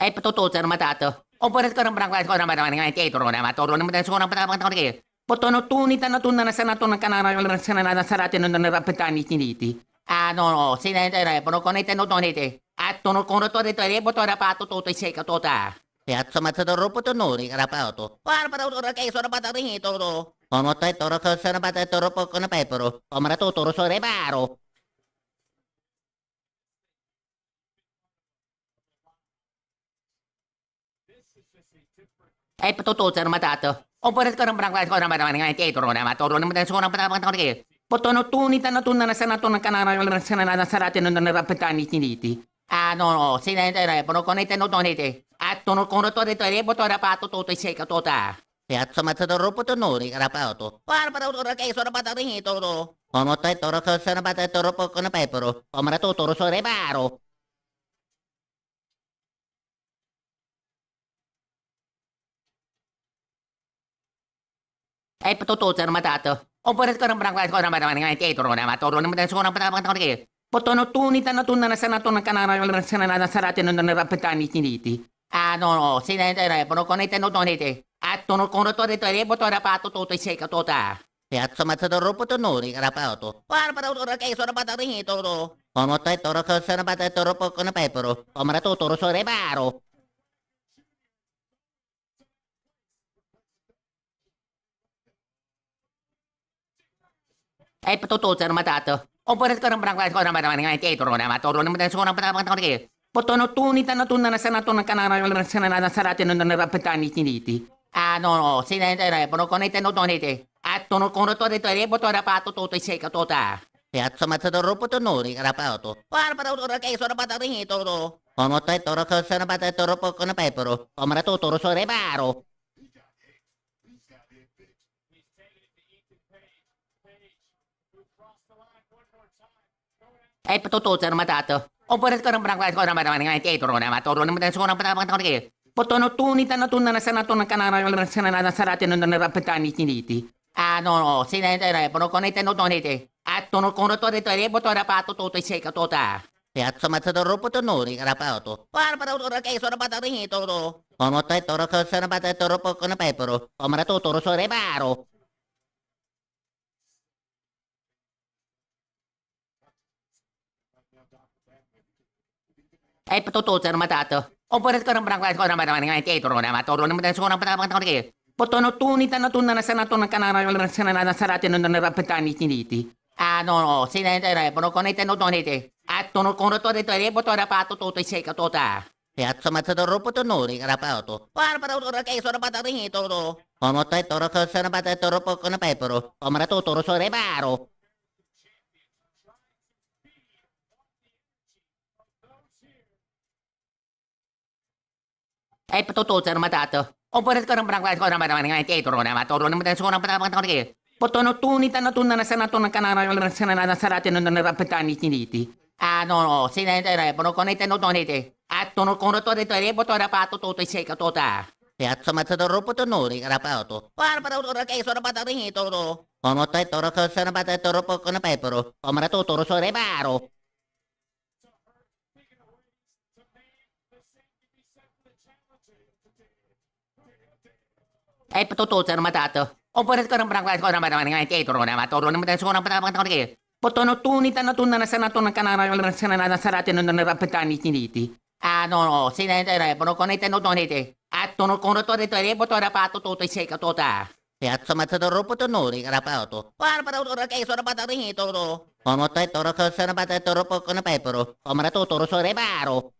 E tutto c'è matato. Oppure che non brava cosa ma dietro, ma torno non sono che. Potono tunita na tunna na sanato na canara na sarate non ne rapetani finiti. Ah no, si ne telefono con te non donete. Attono con rotore telefono rapato tutto i secca tota. Piazza Matador Potonori, Carapato. Barbara, che sono patarito. Come tetto, che sono patetto, con pepero. Come tutto, sore baro. E tutto c'è matato. Oppure che non brava cosa ma dietro, ma torno non sono che. Potono tunita na tunna na sanato na canara na sarate non ne rapetani finiti. Ah no, si ne telefono con te non donete. Attono con rotore telefono rapato tutto i secca tota. Piazza Matador Potonori, Carapato. Barbara, che sono patarito. Come tetto, che sono patetto, con pepero. Come tutto, sore baro. E tutto c'è matato. Oppure che non brava cosa ma dietro, ma torno non sono che. Potono tunita na tunna na sanato na canara na sarate non ne rapetani finiti. Ah no, si ne telefono con te non donete. Attono con rotore telefono rapato tutto i secca tota. Piazza Matador Potonori, Carapato. Barbara, che sono patarito. Come tetto, che sono patetto, con pepero. Come tutto, sore baro. E tutto c'è matato. Oppure che non brava cosa ma dietro, ma torno non sono che. Potono tunita na tunna na sanato na canara na sarate non ne rapetani finiti. Ah no, si ne telefono con te non donete. Attono con rotore telefono rapato tutto i secca tota. Piazza Matador Potonori, Carapato. Barbara, che sono patarito. Come tetto, che sono patetto, con pepero. Come tutto, sore baro. E tutto c'è matato. Oppure che non brava cosa ma dietro, ma torno non sono che. Potono tunita na tunna na sanato na canara na sarate non ne rapetani finiti. Ah no, si ne telefono con te non donete. Attono con rotore telefono rapato tutto i secca tota. Piazza Matador Potonori, Carapato. Barbara, che sono patarito. Omotai toro kasana bata toro poko na pepero. Omarato toro sore baro. Ay patutusan matato. Operat ko ng barangay ko naman ng titro na maturo naman tayo sa mga pagkakataon. Potono tunita na tunna na sa nato ng kanara sa nanasarate nung narapatani tiniti. No, sinetera, pero konete no tonete. At tuno kono to dito, boto rapato toto sei katota. Piazza Matadoro Potonori, Rapato. Para ora che sono patarini todo. Omotai toro kasana bata toro poko na pepero. Omarato toro sore baro. Ay patutusan matato. Operat ko ng barangay ko naman ng titro na maturo naman tayo sa mga pagkakataon. Potono tunita na tunna na sa nato ng kanara sa nanasarate nung narapatani tiniti. No, sinetera, pero konete no tonete. At tuno kono to dito, boto rapato toto sei katota. Piazza Matadoro Potonori, Rapato. Para ora che sono patarini todo. Omotai toro kasana bata toro poko na pepero. Omarato toro sore baro. Ay patutusan matato. Operat ko ng barangay ko naman ng titro na maturo naman tayo sa mga pagkakataon. Potono tunita na tunna na sa nato ng kanara sa nanasarate nung narapatani tiniti. No, sinetera, pero konete no tonete. At tuno kono to dito, boto rapato toto sei katota. Piazza Matadoro Potonori, Rapato. Para ora che sono patarini todo. Omotai toro kasana bata toro poko na pepero. Omarato toro sore baro.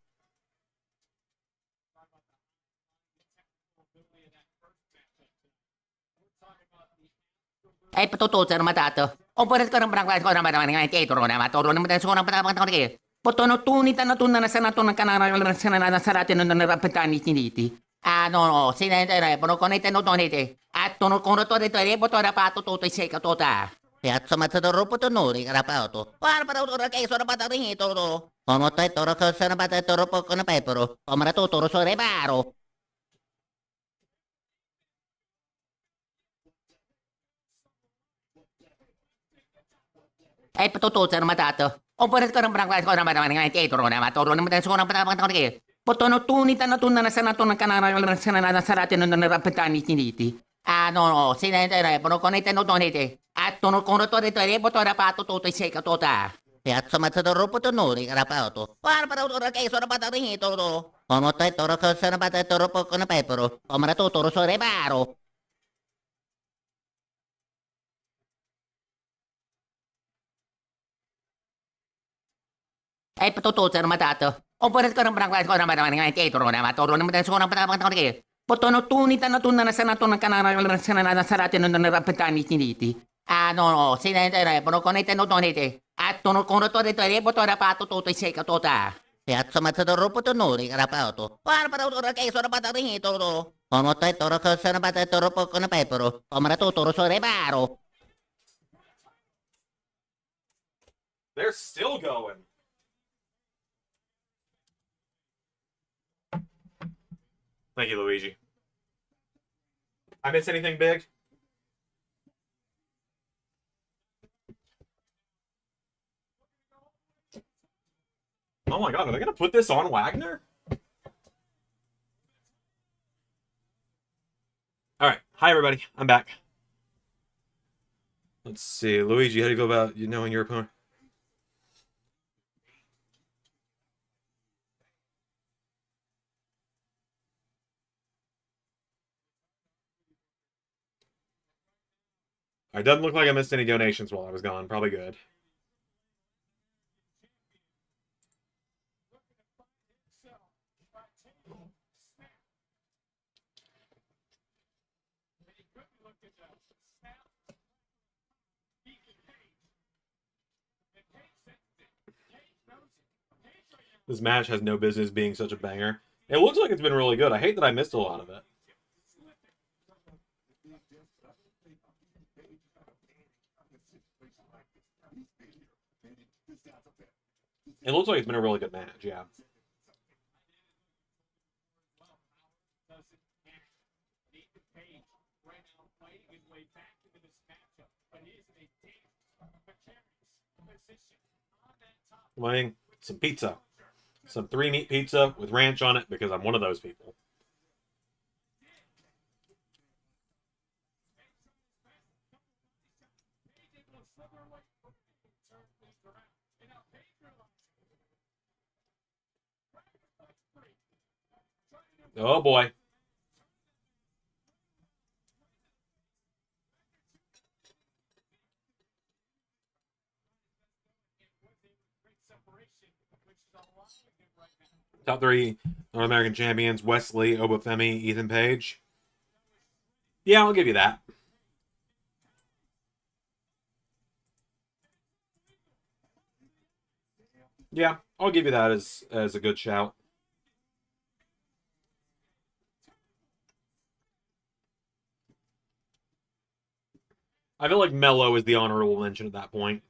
Ay patutusan matato. Operat ko ng barangay ko naman ng titro na maturo naman tayo sa mga pagkakataon. Potono tunita na tunna na sa nato ng kanara sa nanasarate nung narapatani tiniti. No, sinetera, pero konete no tonete. At tuno kono to dito, boto rapato toto sei katota. Piazza Matadoro Potonori, Rapato. Para ora che sono patarini todo. Omotai toro kasana bata toro poko na pepero. Omarato toro sore baro. Ay patutusan matato. Operat ko ng barangay ko naman ng titro na maturo naman tayo sa mga pagkakataon. Potono tunita na tunna na sa nato ng kanara sa nanasarate nung narapatani tiniti. No, sinetera, pero konete no tonete. At tuno kono to dito, boto rapato toto sei katota. Piazza Matadoro Potonori, Rapato. Para ora che sono patarini todo. Omotai toro kasana bata toro poko na pepero. Omarato toro sore baro. Ay patutusan matato. Operat ko ng barangay ko naman ng titro na maturo naman tayo sa mga pagkakataon. Potono tunita na tunna na sa nato ng kanara sa nanasarate nung narapatani tiniti. No, sinetera, pero konete no tonete. At tuno kono to dito, boto rapato toto sei katota. Piazza Matadoro Potonori, Rapato. Para ora che sono patarini todo. Omotai toro kasana bata toro poko na pepero. Omarato toro sore baro. They're still going. Thank you, Luigi. I miss anything big? Oh my god, are they gonna put this on Wagner? Alright, hi everybody, I'm back. Let's see, Luigi, how do you go about knowing your opponent? It doesn't look like I missed any donations while I was gone. Probably good. This match has no business being such a banger. It looks like it's been really good. I hate that I missed a lot of it. It looks like it's been a really good match, yeah. I'm some pizza. Some 3-meat pizza with ranch on it because I'm one of those people. Oh boy. Top 3 North American champions: Wesley, Obafemi, Ethan Page. Yeah, I'll give you that. Yeah, I'll give you that as a good shout. I feel like Mello is the honorable mention at that point.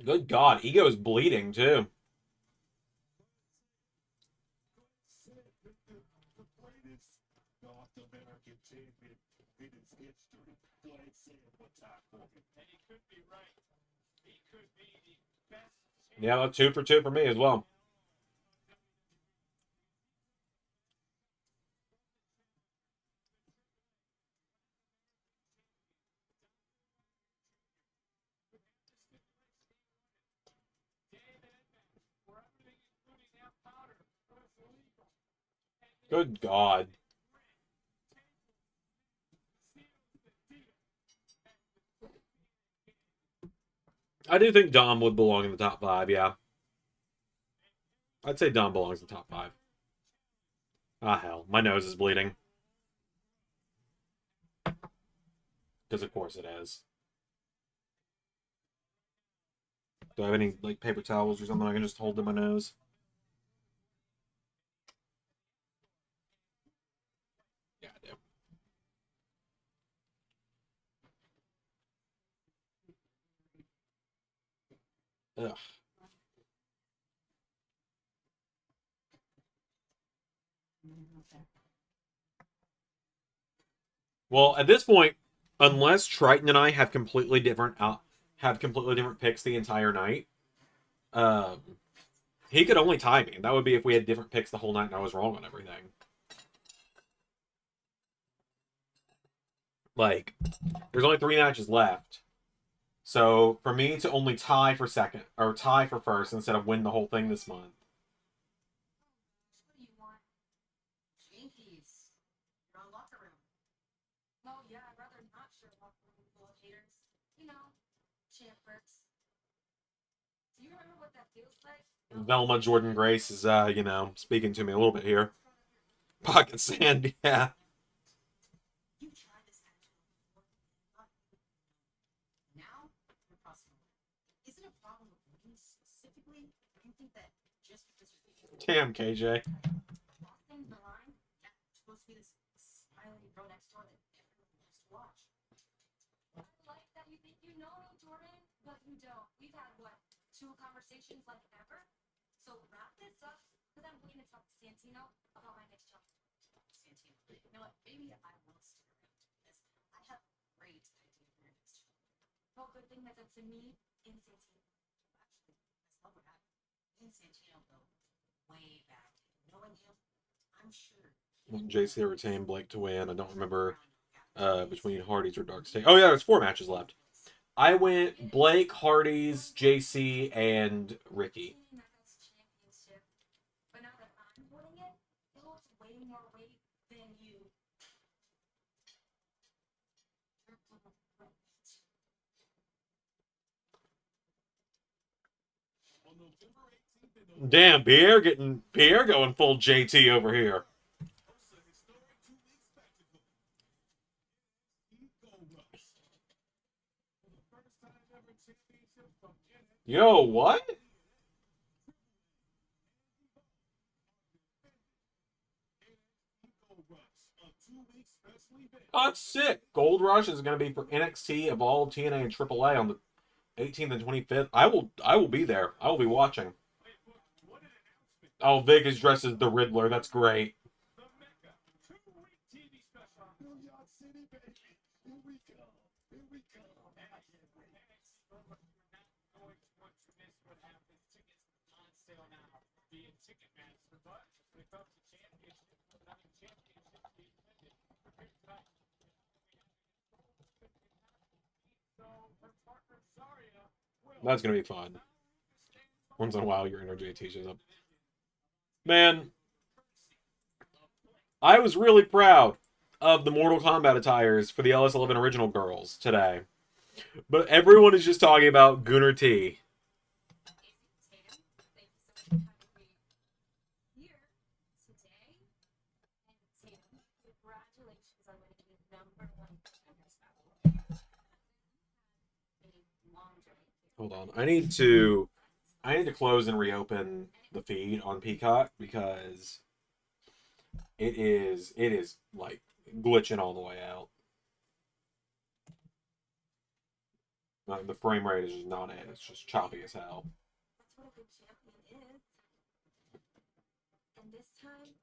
Good God, Ego is bleeding too. Yeah, 2 for 2 for me as well. Good God. I do think Dom would belong in the top 5, yeah. I'd say Dom belongs in the top 5. Ah, hell. My nose is bleeding. Because of course it is. Do I have any, like, paper towels or something I can just hold to my nose? Yeah, I do. Ugh. Well, at this point, unless Triton and I have completely different picks the entire night, he could only tie me. That would be if we had different picks the whole night and I was wrong on everything. Like, there's only 3 matches left. So, for me to only tie for second, or tie for first instead of win the whole thing this month. What do you want? Jinkies. Your own locker room. No, yeah, I'd rather not share a locker room full of haters. You know, champ perks. Do you remember what that feels like? Velma Jordan Grace is, you know, speaking to me a little bit here. Pocket sand, yeah. You tried this attitude before. Now, you're crossing the line. Is it a problem with me specifically? Or do you think that just because you're Damn, KJ. crossing the line, yeah, you're supposed to be this smiling girl next door that everyone wants to watch? I like that you think you know me, Jordan, but you don't. We've had, what, 2 conversations like ever? So wrap this up, because I'm waiting to talk to Santino about my next job. Santino, you know what? Maybe I will stick around, because I have a great idea for your next job. Oh, good thing that's up to me and Santino. Actually, that's love what happened. Me and Santino go way back. Knowing him, I'm sure. JC retained Blake to win. I don't remember between Hardy's or Dark State. Oh, yeah, there's 4 matches left. I went Blake, Hardy's, JC, and Ricky. But now that I'm winning it, it holds way more weight than you. Damn, Pierre going full JT over here. Yo, what? Oh, that's sick. Gold Rush is going to be for NXT, Evolve, TNA, and AAA on the 18th and 25th. I will be there. I will be watching. Oh, Vic is dressed as the Riddler. That's great. Here we go. Next, you're not going to want to miss what happens. Tickets on sale now via Ticketmaster. But when it comes to championships, another championship being defended. So her partner Zarya will. That's gonna be fun. Once in a while, your inner JT shows up. Man, I was really proud of the Mortal Kombat attires for the LS11 original girls today. But everyone is just talking about Gunnar T. Hold on. I need to close and reopen the feed on Peacock because it is like glitching all the way out. Like, the frame rate is just not it. It's just choppy as hell. That's what a good champion is. And this time,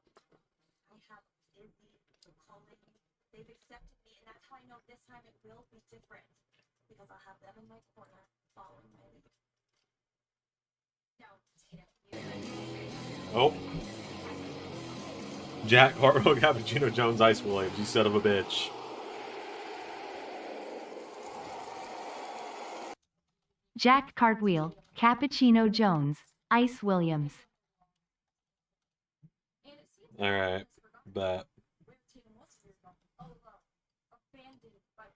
I have Izzy, Colin. They've accepted me, and that's how I know this time it will be different. Because I'll have them in my corner, following my lead. No, Tina, Oh. Jack Hartwell, Cappuccino Jones, Ice Williams, you son of a bitch. Jack Cartwheel, Cappuccino Jones, Ice Williams. Alright, but...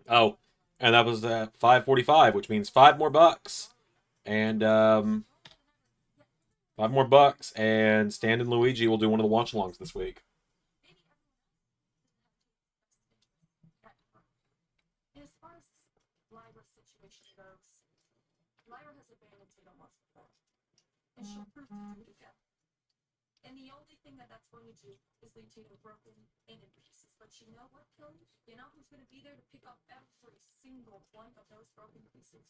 Oh, and that was at 5:45, which means $5 more. And, $5 more, and Stan and Luigi will do one of the watch-alongs this week. And as far as Lyra's situation goes, Lyra has abandoned Tatum once before, and she'll prove to do it again. And the only thing that's going to do is leave Tatum broken and in pieces. But you know what, Kelly? You know who's going to be there to pick up every single one of those broken pieces?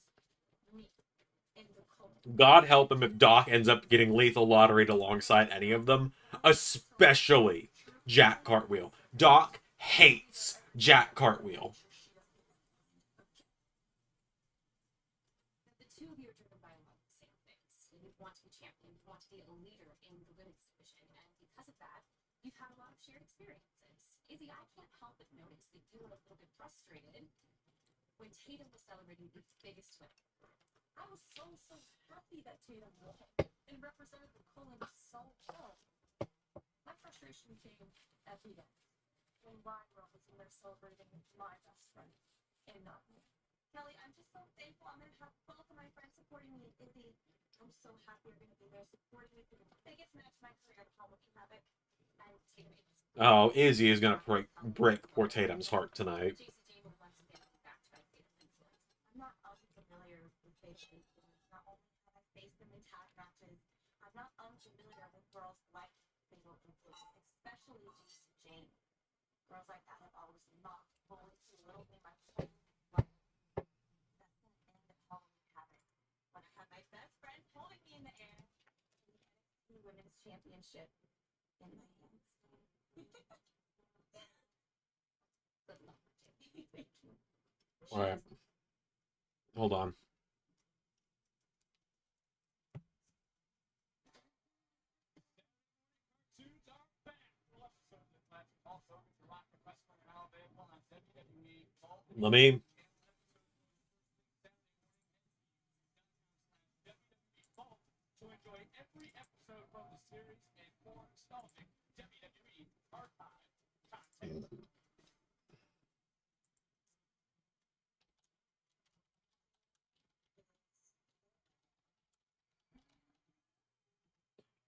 Me. And the Colin. God help him if Doc ends up getting lethal lotteried alongside any of them, especially Jack Cartwheel. Doc hates Jack Cartwheel. The two of you are driven by a lot of the same things. You want to be champion, you want to be a leader in the women's division, and because of that, you've had a lot of shared experiences. Izzy, I can't help but notice that you were a little bit frustrated when Tatum was celebrating the biggest win. I was so happy that Tatum won and represented the Colin so well. My frustration came at the end when Lyra was in there celebrating my best friend and not me. Kelly, I'm just so thankful. I'm going to have both of my friends supporting me. Izzy, I'm so happy you're going to be there supporting me through the biggest match of my career at Havoc and Havoc. And Tatum is. Oh, Izzy is going to break poor Tatum's heart tonight. JCJ will once again be back to my Tatum influence. I'm not unfamiliar with Tatum's influence. Not only have I faced them in tag matches, I'm not unfamiliar with girls like Fatal Influence, especially JC Jane. Girls like that have always mocked, bullied, belittled me my whole life. That's going to end at Halloween Havoc when I have my best friend holding me in the air and the NXT Women's Championship in my hands. Good luck, Jimmy. Thank you. All right. Hold on. Let me... To enjoy every episode from the series and more nostalgic WWE archive content.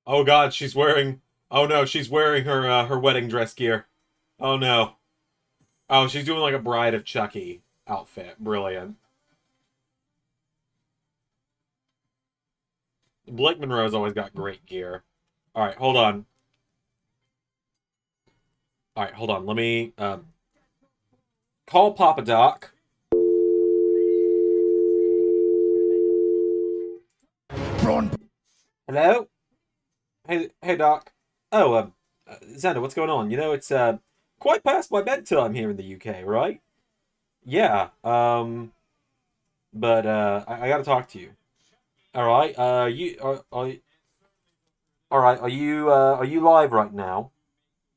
Oh God, she's wearing... Oh no, she's wearing her her wedding dress gear. Oh no. Oh, she's doing like a Bride of Chucky outfit. Brilliant. Blake Monroe's always got great gear. Alright, hold on. Alright, hold on. Let me call Papa Doc. Hello? Hey Doc. Oh, Zander, what's going on? You know, it's quite past my bedtime here in the UK, right? Yeah. But I gotta talk to you. All right. All right. Are you live right now?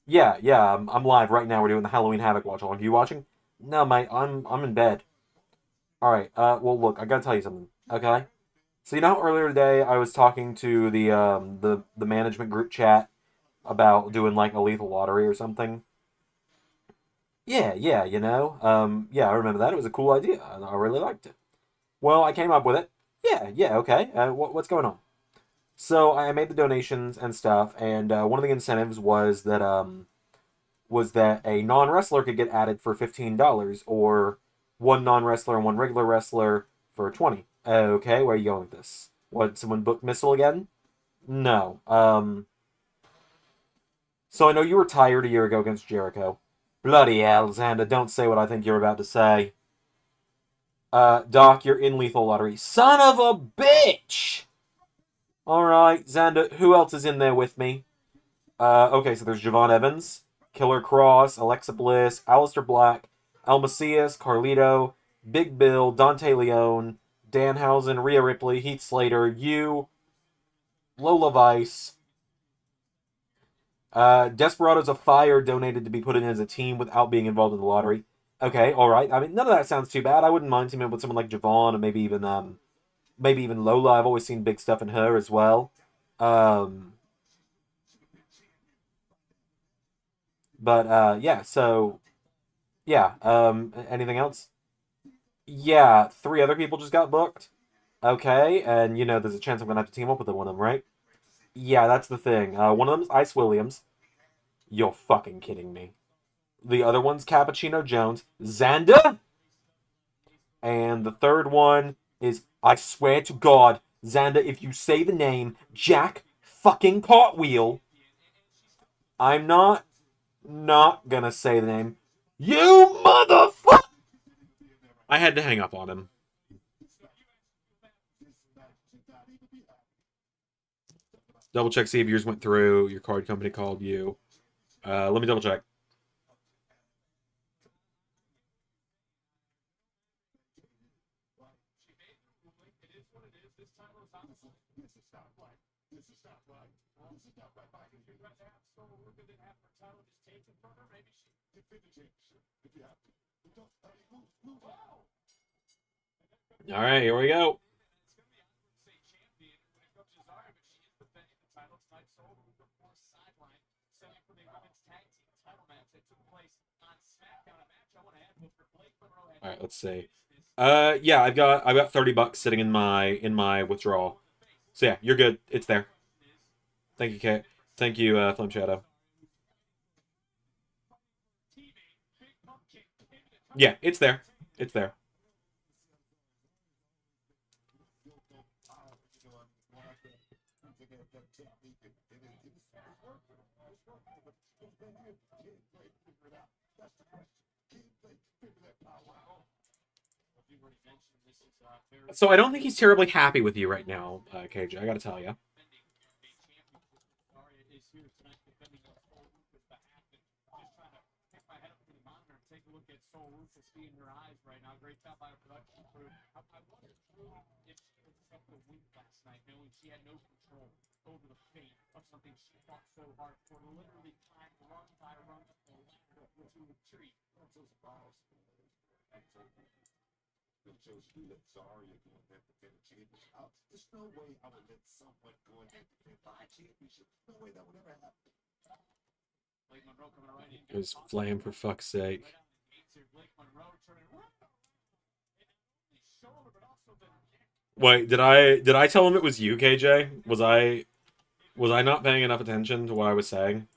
Yeah, yeah. I'm live right now. We're doing the Halloween Havoc watch along. You watching? No, mate. I'm in bed. All right. Well, look. I gotta tell you something. Okay. So you know how earlier today I was talking to the management group chat about doing like a lethal lottery or something. Yeah, yeah. Yeah. I remember that. It was a cool idea. I really liked it. Well, I came up with it. Yeah, yeah. Okay. What's going on? So I made the donations and stuff, and one of the incentives was that a non wrestler could get added for $15, or one non wrestler and one regular wrestler for 20. Okay, where are you going with this? What? Someone booked Missile again? No. So I know you were tired a year ago against Jericho. Bloody hell, Xander! Don't say what I think you're about to say. Doc, you're in lethal lottery. Son of a bitch! All right, Xander. Who else is in there with me? Okay, so there's Javon Evans, Killer Cross, Alexa Bliss, Aleister Black, El Macias, Carlito, Big Bill, Dante Leone, Danhausen, Rhea Ripley, Heath Slater, you, Lola Vice. Desperados of Fire donated to be put in as a team without being involved in the lottery. Okay, all right. I mean, none of that sounds too bad. I wouldn't mind teaming up with someone like Javon, and maybe even Lola. I've always seen big stuff in her as well. Um, yeah. So yeah. Anything else? Yeah, three other people just got booked. Okay, and there's a chance I'm gonna have to team up with one of them, right? Yeah, that's the thing. One of them's Ice Williams. You're fucking kidding me. The other one's Cappuccino Jones. Zander? And the third one is, I swear to God, Xander, if you say the name Jack fucking Cartwheel, I'm not gonna say the name. You motherfucker! I had to hang up on him. Double check, see if yours went through. Your card company called you. Let me double check. All right, here we go. All right, let's see. Yeah, I've got $30 sitting in my withdrawal. So yeah, you're good. It's there. Thank you, Kate. Thank you, Flame Shadow. Yeah, it's there. It's there. So I don't think he's terribly happy with you right now, KJ. I gotta tell you. It was Flame, for fuck's sake. Wait, did I tell him it was you, KJ? Was I not paying enough attention to what I was saying?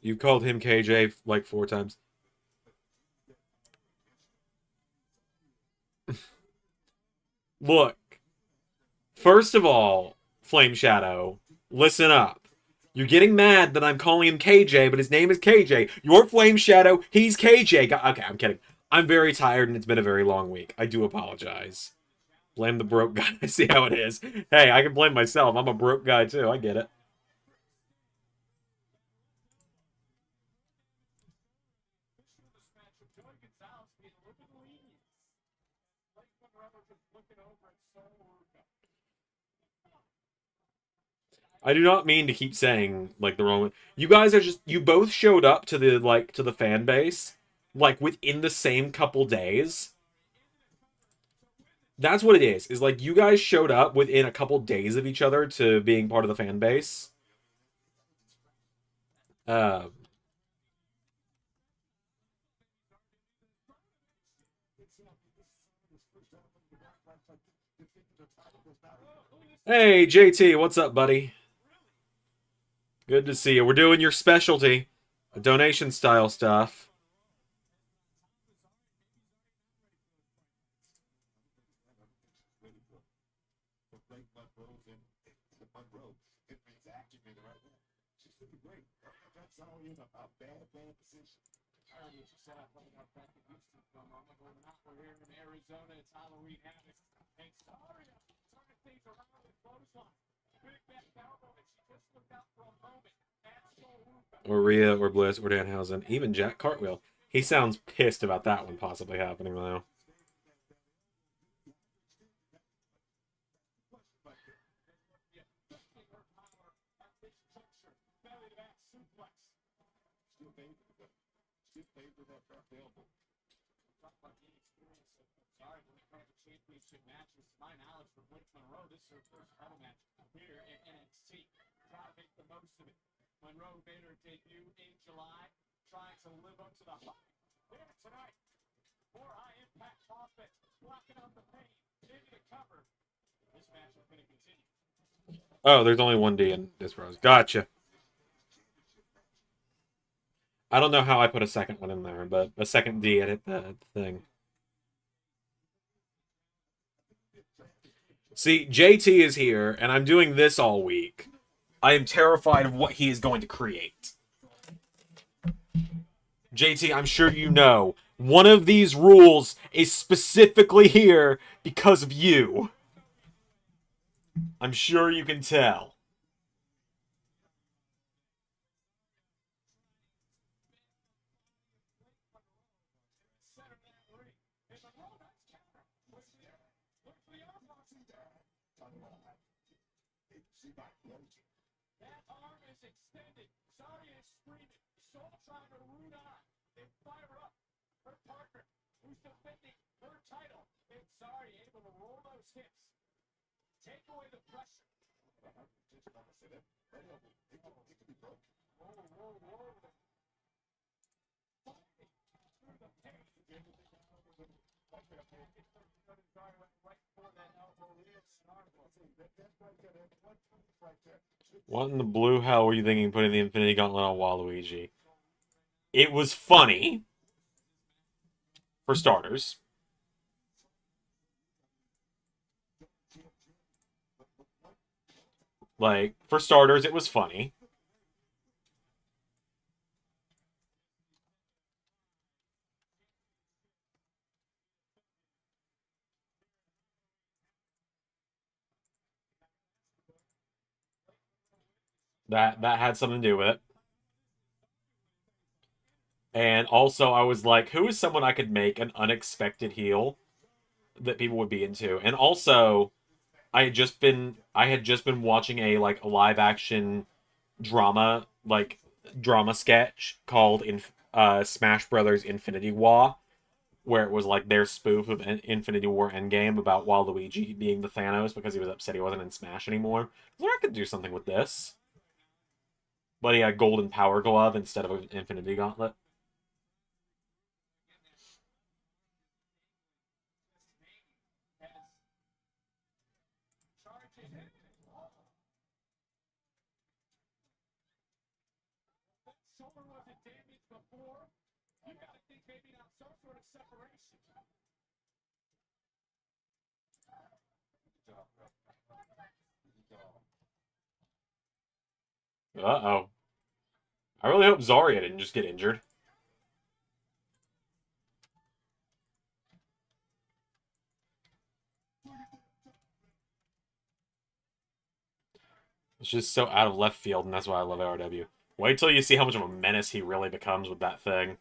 You called him KJ like 4 times. Look, first of all, Flame Shadow, listen up. You're getting mad that I'm calling him KJ, but his name is KJ. You're Flame Shadow, he's KJ. Okay, I'm kidding. I'm very tired and it's been a very long week. I do apologize. Blame the broke guy. I see how it is. Hey, I can blame myself. I'm a broke guy too. I get it. I do not mean to keep saying like the wrong. You guys are just, you both showed up to the fan base like within the same couple days. That's what it is. Is like you guys showed up within a couple days of each other to being part of the fan base. Uh, hey JT, what's up, buddy? Good to see you. We're doing your specialty, donation style stuff. Or Rhea, or Bliss, or Danhausen. Even Jack Cartwheel. He sounds pissed about that one possibly happening, though. Championship matches, to my knowledge, from Blake Monroe. This is her first title match here in NXT. Try to make the most of it. Monroe made her debut in July, trying to live up to the hype. Here tonight, more high-impact offense, blocking out the pain, into the cover. This match is going to continue. Oh, there's only one D in this rose. Gotcha. I don't know how I put a second one in there, but a second D edit the thing. See, JT is here, and I'm doing this all week. I am terrified of what he is going to create. JT, I'm sure you know, one of these rules is specifically here because of you. I'm sure you can tell. That arm is extended. Sorry is screaming. Soul trying to root on. They fire up her partner, who's defending her title. And Sorry able to roll those hips. Take away the pressure. What in the blue hell were you thinking putting the Infinity Gauntlet on Waluigi? It was funny. For starters. Like, for starters, it was funny. That had something to do with it. And also, I was like, who is someone I could make an unexpected heel that people would be into? And also, I had just been watching a live action drama sketch called Smash Brothers Infinity War, where it was like their spoof of Infinity War Endgame about Waluigi being the Thanos because he was upset he wasn't in Smash anymore. So I could do something with this. But he had Golden Power Glove instead of an Infinity Gauntlet. Shoulder wasn't damaged before. You gotta think maybe not some sort of separation. Uh-oh. I really hope Zarya didn't just get injured. It's just so out of left field, and that's why I love ARW. Wait till you see how much of a menace he really becomes with that thing.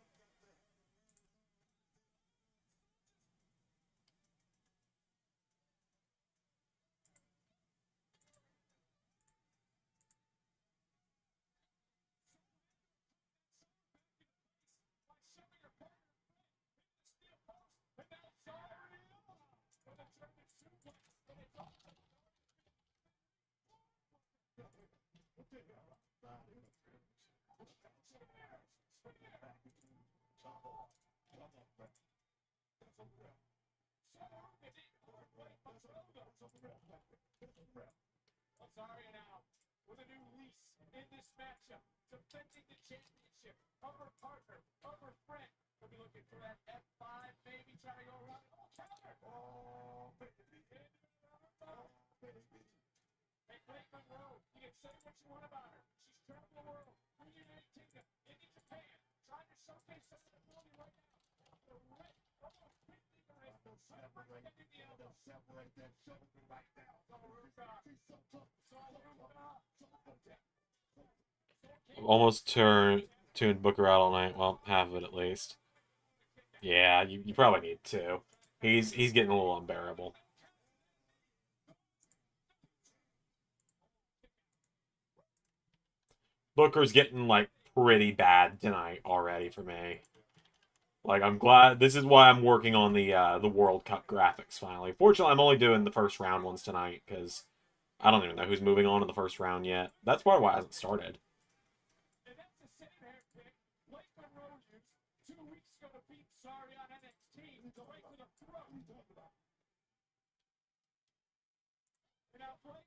Kazarian now with a new lease in this matchup, defending the championship over partner, over friend. We'll be looking for that F5, maybe try to go around. Oh, counter! Oh, baby. Hey, Blake Monroe, you can say what you want about her. She's traveled the world, through the United Kingdom, into Japan, trying to showcase some ability right now. The red, almost 50 guys, separate the elbow. Separate that shoulder right now. Almost tuned Booker out all night. Well, half of it at least. Yeah, you probably need to. He's getting a little unbearable. Booker's getting, like, pretty bad tonight already for me. Like, I'm glad. This is why I'm working on the World Cup graphics finally. Fortunately, I'm only doing the first round ones tonight, because I don't even know who's moving on to the first round yet. That's part of why it hasn't started. And that's the same hair pick Blake Monroe used 2 weeks ago to beat Sorry on NXT. The right to the throat. And now Blake.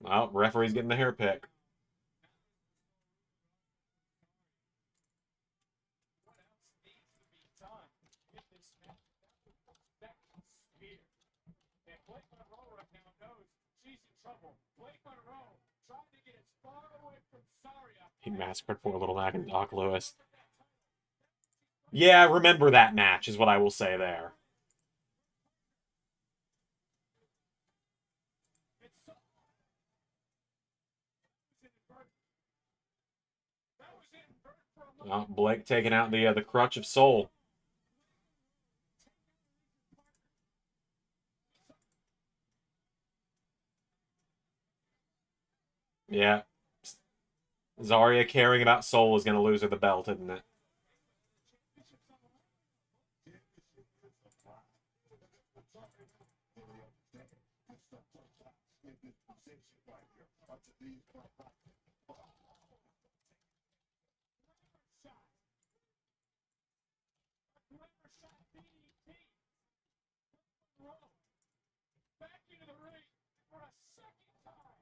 Well, referee's getting the hair pick. What else needs to be done in this match? That spear. And Blake Monroe right now knows she's in trouble. Blake Monroe trying to get as far away from Saria. He massacred poor little Mac and Doc Lewis. Yeah, remember that match is what I will say there. Oh, Blake taking out the crutch of soul. Yeah. Zarya caring about soul is going to lose her the belt, isn't it? Back into the ring for a second time.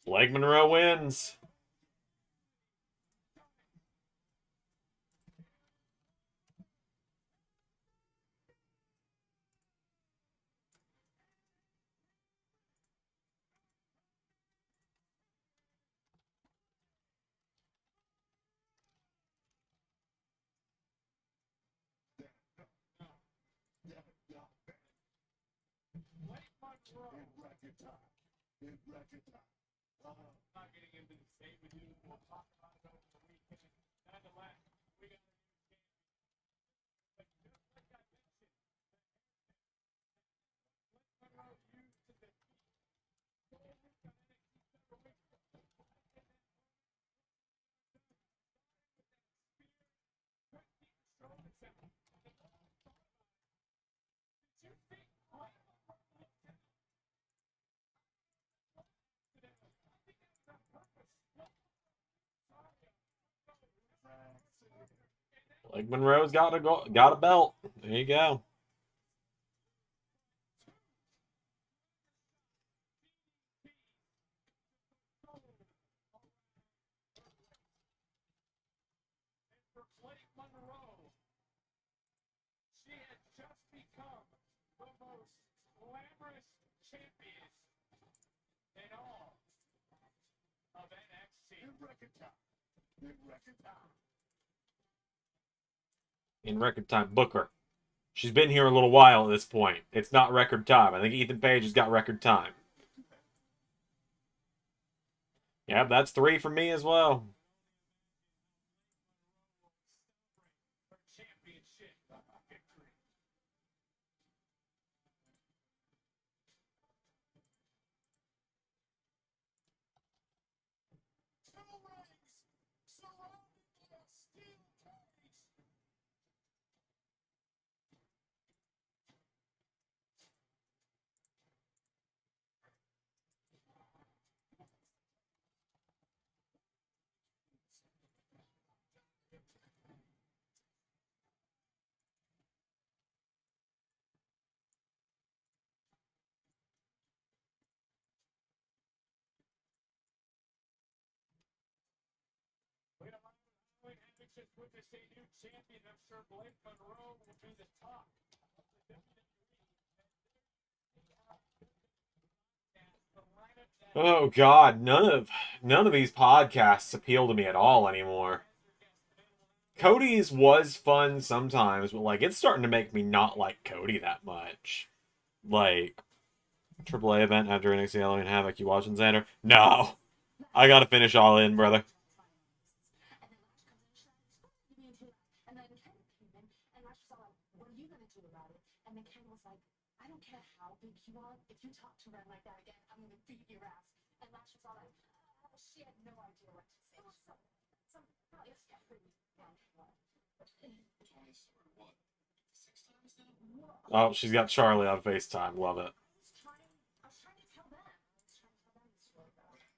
Blake Monroe wins. Not getting into the state with you. We'll talk about it over the weekend. Nonetheless, we got but just like I mentioned, Monroe used to defeat Blake Monroe's got a belt. There you go. Blake Monroe. She had just become the most glamorous champion in all of NXT. In record time. In record time. In record time, Booker. She's been here a little while at this point. It's not record time. I think Ethan Page has got record time. Yeah, that's 3 for me as well. Her championship victory. Two rings surrounding the steel cage. Wait a minute. Havoc just witnessed a new champion. I'm sure Blake Monroe will be the top of the WWE. Oh God, none of these podcasts appeal to me at all anymore. Cody's was fun sometimes, but like it's starting to make me not like Cody that much. Like AAA event after NXT Halloween Havoc, you watching Zander? No, I gotta finish All In, brother. And then Ken came in, and Lash was all like, what are you going to do about it? And then Ken was like, I don't care how big you are. If you talk to Ren like that again, I'm going to beat your ass. And Lash was all like, she had no idea what to say. It was some probably a pretty bad one. Oh, she's got Charlie on FaceTime. Love it. I was trying to tell them. I was trying to tell them the story about it.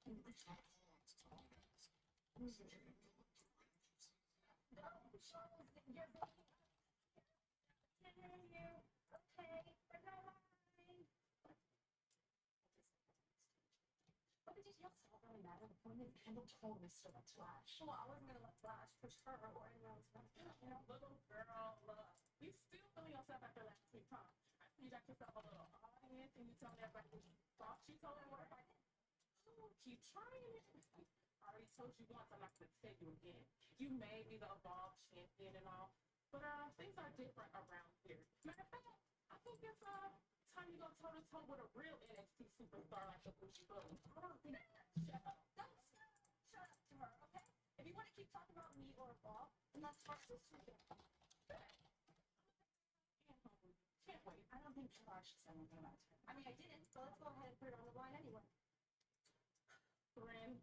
And no, Charles, you're okay, but no line. But the details don't really matter. The point is, Kendall totally stood up to Flash. Well, I wasn't gonna let Flash push her or anyone else. You know, little girl, look. You still feeling yourself after last week, huh? I see you got yourself a little audience, and you telling everybody what you thought you told them what I did. Keep trying it. I already told you once. I'm not gonna tell you again. You may be the evolved champion and all, but things are different around here. Matter of fact, I think it's time you go toe to toe with a real NXT superstar like the Luigi Bully. I don't think. Shut up. Don't shut up to her, okay? If you want to keep talking about me or Evolve, then let's talk this weekend. Can't wait. I don't think Gerard should say anything about it. I mean, I didn't, so let's go ahead and put it on the line anyway. Ren,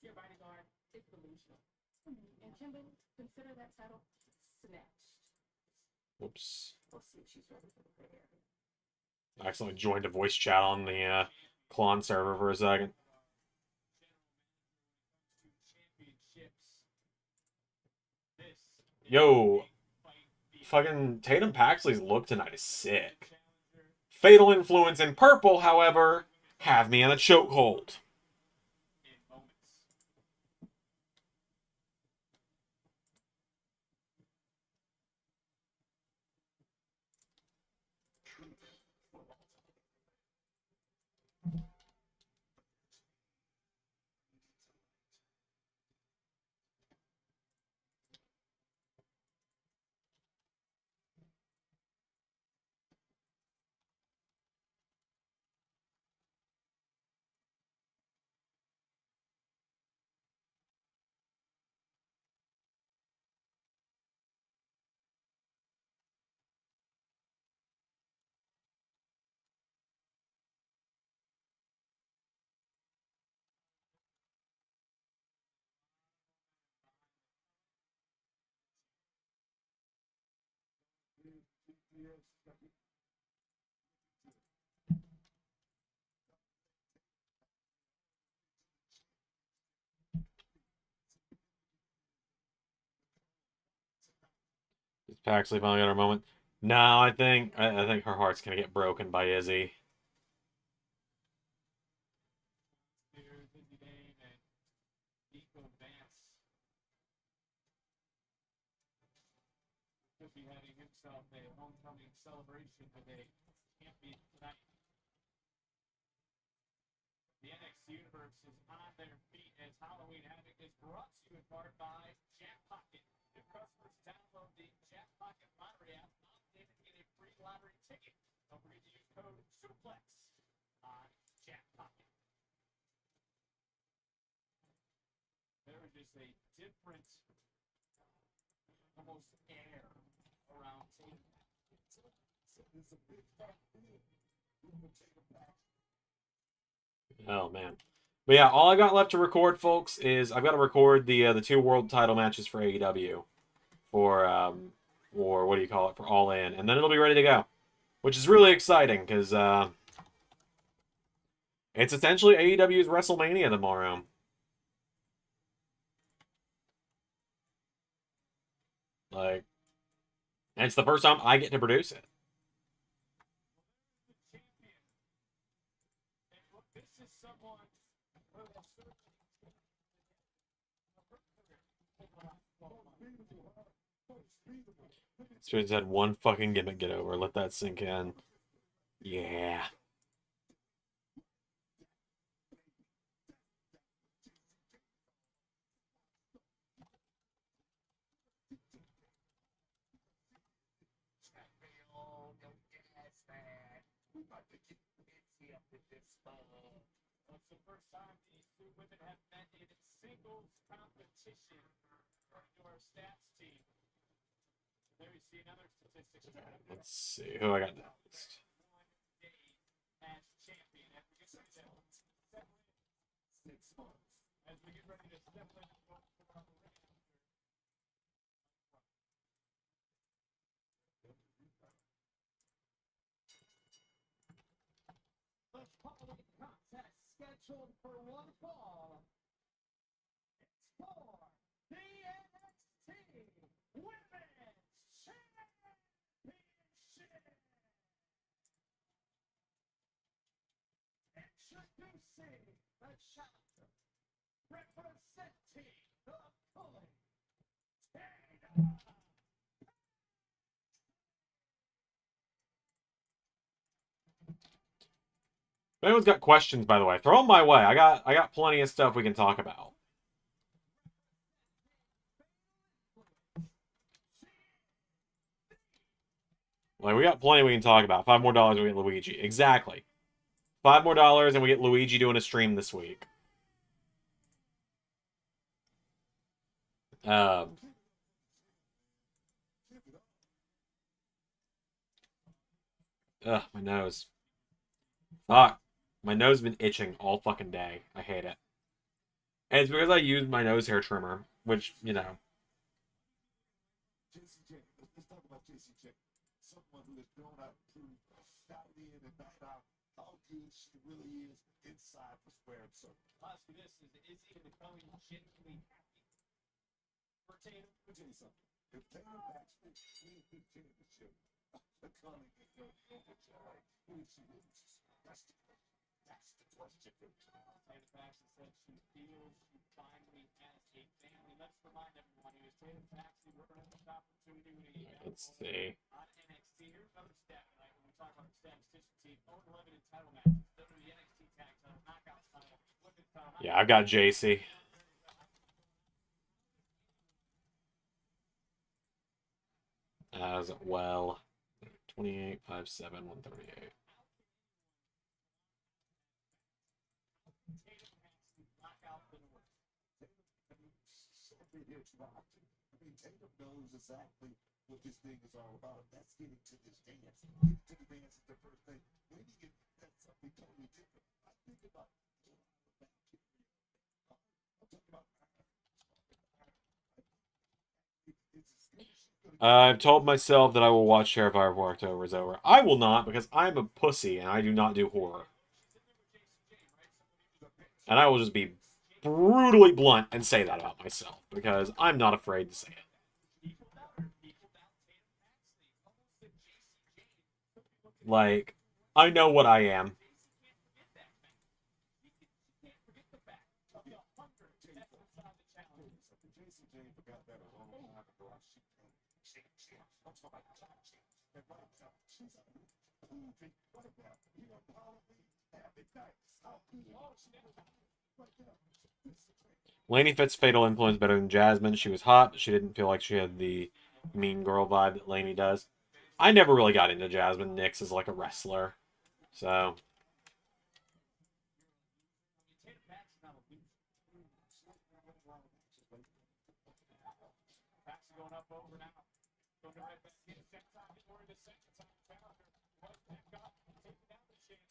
your bodyguard is delusional. And Kimberly, consider that title snatched. Whoops. We'll see if she's ready for the gray area. I accidentally joined a voice chat on the Klon server for a second. Yo, fucking Tatum Paxley's look tonight is sick. Fatal Influence in purple, however, have me in a chokehold. Is Paxley finally got her moment? No, I think her heart's gonna get broken by Izzy. will be having himself a homecoming celebration today. Champion tonight. The NXT universe is on their feet as Halloween Havoc is brought to you in part by Jack Pocket. If customers download the Jack Pocket lottery app, they can get a free lottery ticket. Don't forget to use code SUPLEX on Jack Pocket. There is just a different, almost air around Tatum. It's a big fat thing. Oh man. But yeah, all I got left to record, folks, is I've got to record the 2 world title matches for AEW for what do you call it, for All In, and then it'll be ready to go, which is really exciting because it's essentially AEW's WrestleMania tomorrow. Like, and it's the first time I get to produce it. Spins had one fucking gimmick get over. Let that sink in. Yeah. It's the first time these two women have met in singles competition according to our stats team. There you see another statistic. Let's see who I got next. As champion, as we get ready to step in 6 months, as we get ready to step in and go for our the following contest scheduled for one fall. It's for the NXT Women's Championship. Introducing the challenger, representing the pulling, Tatum. If anyone's got questions, by the way, throw them my way. I got plenty of stuff we can talk about. Like, we got plenty we can talk about. $5 more, we get Luigi. Exactly. $5 more, and we get Luigi doing a stream this week. My nose. Fuck. My nose has been itching all fucking day. I hate it. And it's because I used my nose hair trimmer, which, you know. JCJ, let's talk about JCJ. Someone who has grown up through night in and night out, how good she really is inside the square circle. I'll ask you this, is he becoming genuinely happy for Tatum? Let me tell you something. If Tatum actually wins the championship, the Connie can go right. Who is she loses? That's the question. Tatum Paxton said she feels she finally has a family. Let's remind everyone, he was Tatum Paxton working at this opportunity when he Let's see. on NXT. Here's another stat tonight when we talk about the statistician team. Own limited title matches. WWE NXT tag title, knockouts title, women's title. Yeah, I've got JC. As well. 28, 5, 7, 138. Tatum knows exactly what this thing is all about. That's getting to this dance. Getting to the dance is the first thing. When you get that's something totally different. I think about I'm talking about I've told myself that I will watch Terrifier before October is over. I will not, because I'm a pussy and I do not do horror. And I will just be brutally blunt and say that about myself, because I'm not afraid to say it. Like, I know what I am. Laney fits Fatal Influence better than Jasmine. She was hot, but she didn't feel like she had the mean girl vibe that Laney does. I never really got into Jasmine Nix as like a wrestler. So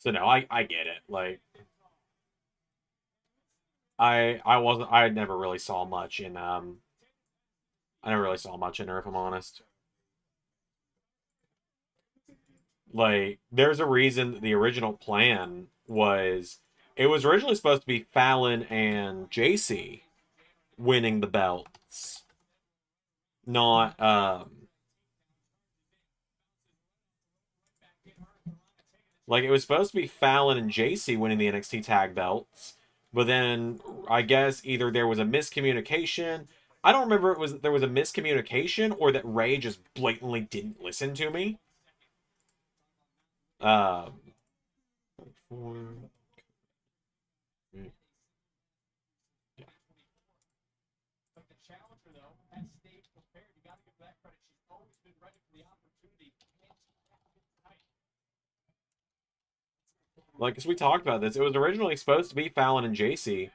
no, I get it. Like I never really saw much in I never really saw much in her, if I'm honest. Like, there's a reason that the original plan was it was originally supposed to be Fallon and JC winning the belts. Not like it was supposed to be Fallon and JC winning the NXT tag belts. But then I guess either there was a miscommunication. I don't remember if there was a miscommunication or that Ray just blatantly didn't listen to me. Um, like, as we talked about this, it was originally supposed to be Fallon and JC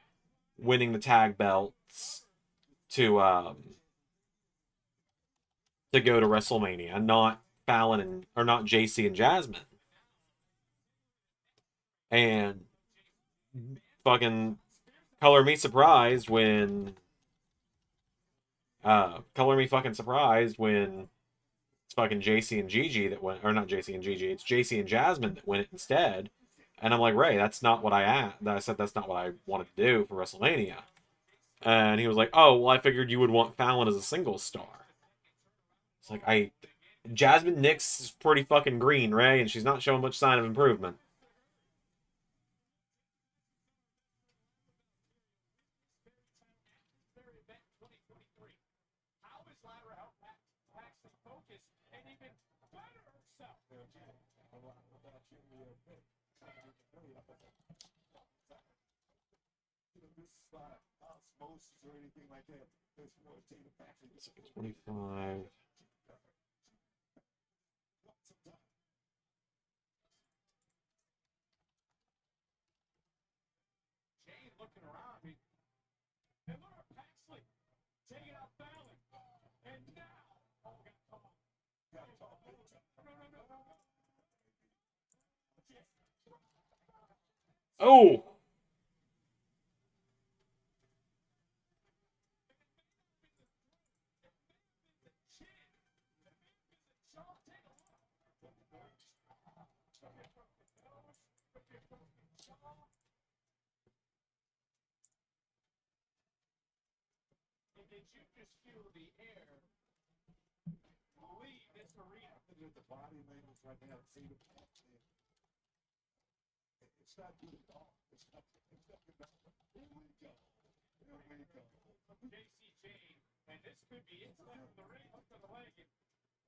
winning the tag belts to go to WrestleMania, not Fallon and or not JC and Jasmine. And fucking color me surprised when it's fucking JC and Gigi that went, or not JC and Gigi, it's JC and Jasmine that went it instead. And I'm like, Ray, that's not what I said that's not what I wanted to do for WrestleMania. And he was like, oh, well, I figured you would want Fallon as a single star. It's like, Jasmine Nix is pretty fucking green, Ray, and she's not showing much sign of improvement. Or anything like that. There's more data factory. 25. Jane looking around. And look at Paxley taking out Fallon. And now, oh, come on. Oh! Did you just feel the air leave this arena? With the body language right now, see the it's not good at all. It's not good at all. Here we go. JC Jane, and this could be it. Left the ring, up to the leg, and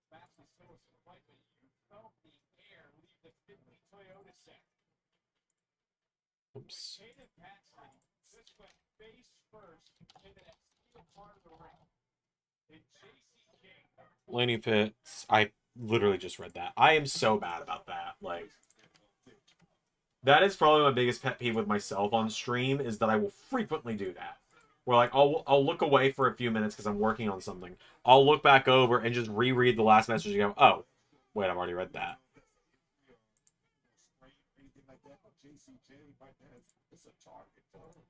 Paxley still was in the fight, but you felt the air leave the Finley Toyota set. Oops. Jane and Paxley just went face first into that steel part of the ring. And JC Jane. Laney Pitts, I literally just read that. I am so bad about that. Like, that is probably my biggest pet peeve with myself on stream, is that I will frequently do that. Where, like, I'll look away for a few minutes because I'm working on something. I'll look back over and just reread the last message and go, oh, wait, I've already read that. It's a target for him.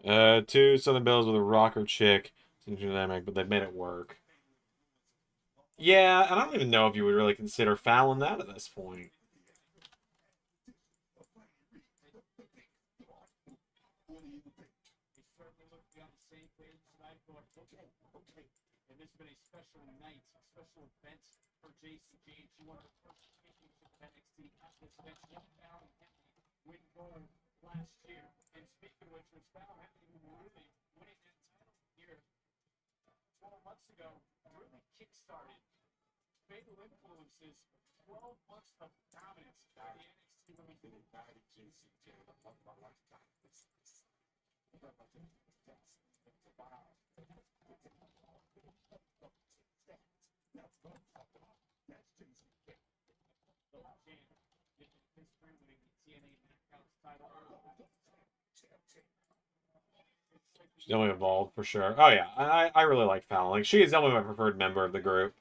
Oh, Two Southern Bells with a rocker chick. It's dynamic, but they made it work. Yeah, and I don't even know if you would really consider fouling that at this point. They certainly look to be on the same page tonight, but okay. And this has been a special night, a special event for JC Jane. She won her first championship of NXT at this event. She won Fallon Henley win gold last year. And speaking of which, was Fallon Henley who really winning that title here 12 months ago really kick-started Fatal Influences 12 months of dominance in the NXT Women's Division. History winning the TNA Knockouts title. She's definitely evolved for sure. Oh yeah, I really like Fallon. Like she is definitely my preferred member of the group.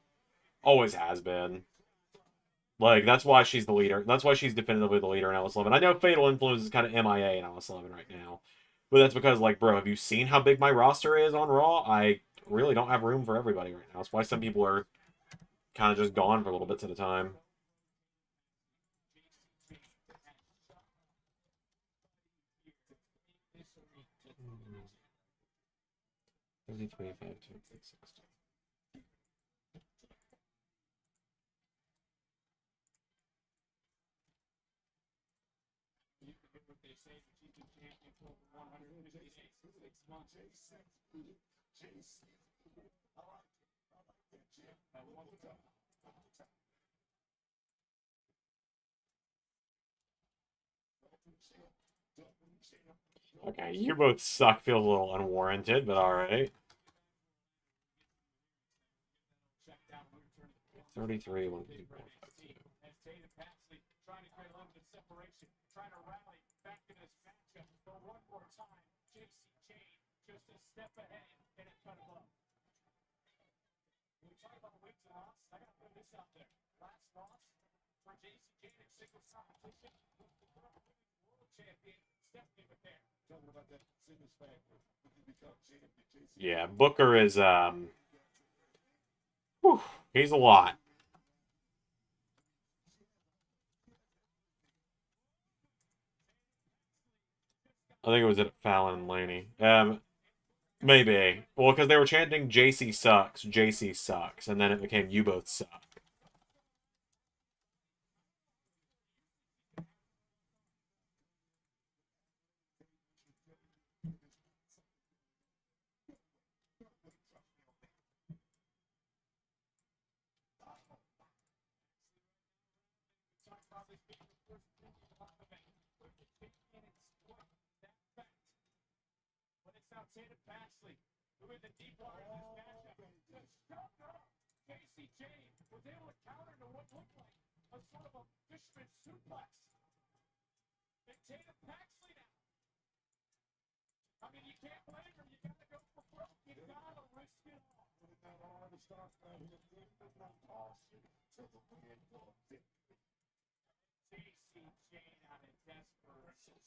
Always has been. Like that's why she's the leader. That's why she's definitively the leader in LS11. I know Fatal Influence is kind of MIA in LS11 right now, but that's because like, bro, have you seen how big my roster is on Raw? I really don't have room for everybody right now. That's why some people are kind of just gone for little bits at a time. They say that she's been champion for over 156 months. Okay, you both suck feels a little unwarranted, but alright. 33, 1, 2, 4, 5, 2. As Tatum Paxley trying to create a little bit of separation, trying to rally back in this matchup for one more time. JC Jane just a step ahead and a cut above. When we talk about wins and losses, I got to put this out there. Last loss for JC Jane in singles competition with the current world champion Stephanie McMahon. Talking about that singles factor. Yeah, Booker is whew, he's a lot. I think it was at Fallon and Laney. Maybe. Well, because they were chanting JC sucks, and then it became you both suck. Tatum Paxley, who in the deep water of this matchup, just shoved up. JC Jane was able to counter to what looked like a sort of a fisherman suplex. And Tatum Paxley now. I mean, you can't blame her. You gotta go for broke. You gotta risk it all. Putting that all the stars down here, good enough caution to the win for victory. JC Jane out of desperation.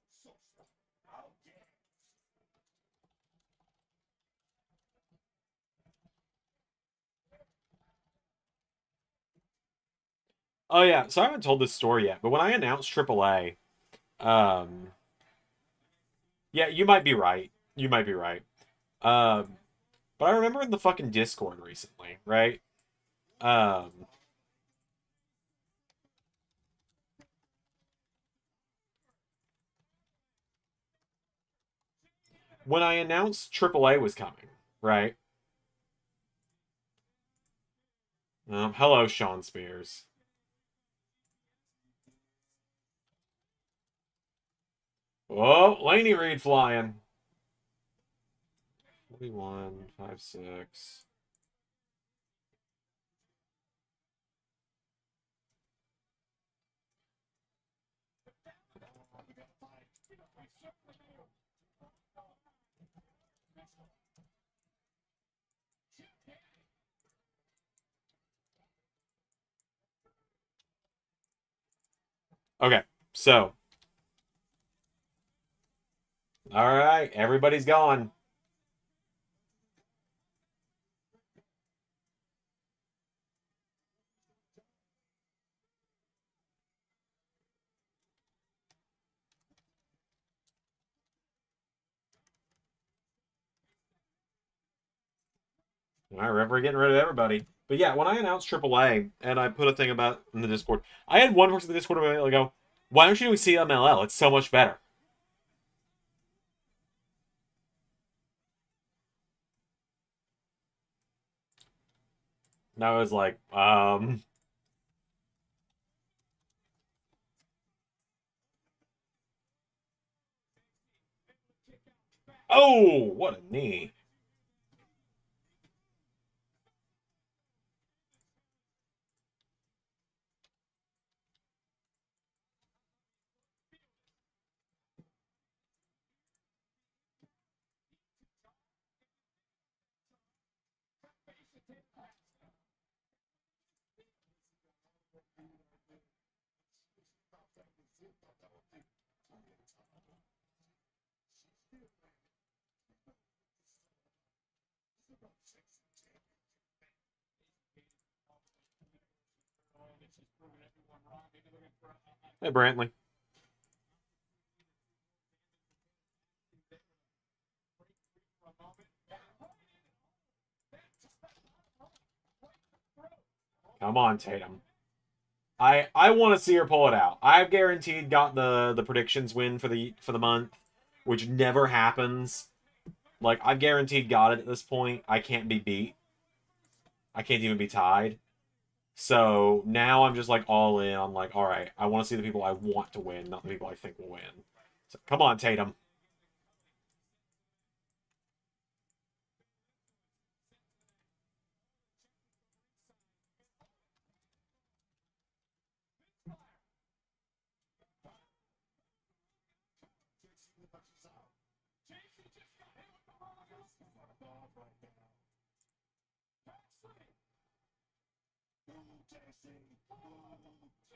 So stuck. Out there. Oh yeah, so I haven't told this story yet, but when I announced AAA, yeah, you might be right. You might be right. But I remember in the fucking Discord recently, right? When I announced AAA was coming, right? Hello, Sean Spears. Oh, Laney Reed flying. 41, 5, 6. Okay, so. All right, everybody's gone. All right, referee getting rid of everybody. But yeah, when I announced AAA and I put a thing about in the Discord, I had one person in the Discord go, "Why don't you do CMLL? It's so much better." And I was like, oh, what a knee. Hey, Brantley. Come on, Tatum. I want to see her pull it out. I've guaranteed got the predictions win for the month, which never happens. Like, I've guaranteed got it at this point. I can't be beat. I can't even be tied. So now I'm just like all in. I'm like, all right, I want to see the people I want to win, not the people I think will win. So come on, Tatum.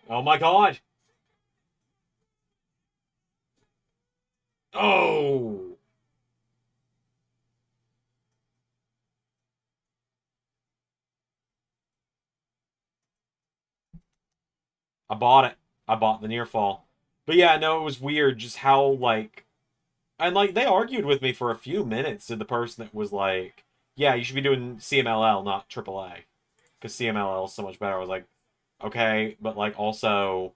Oh my god. Oh. I bought it. I bought the near fall. But yeah, no, it was weird just how like and like they argued with me for a few minutes to the person that was like, yeah, you should be doing CMLL, not AAA. Because CMLL is so much better. I was like, okay, but like also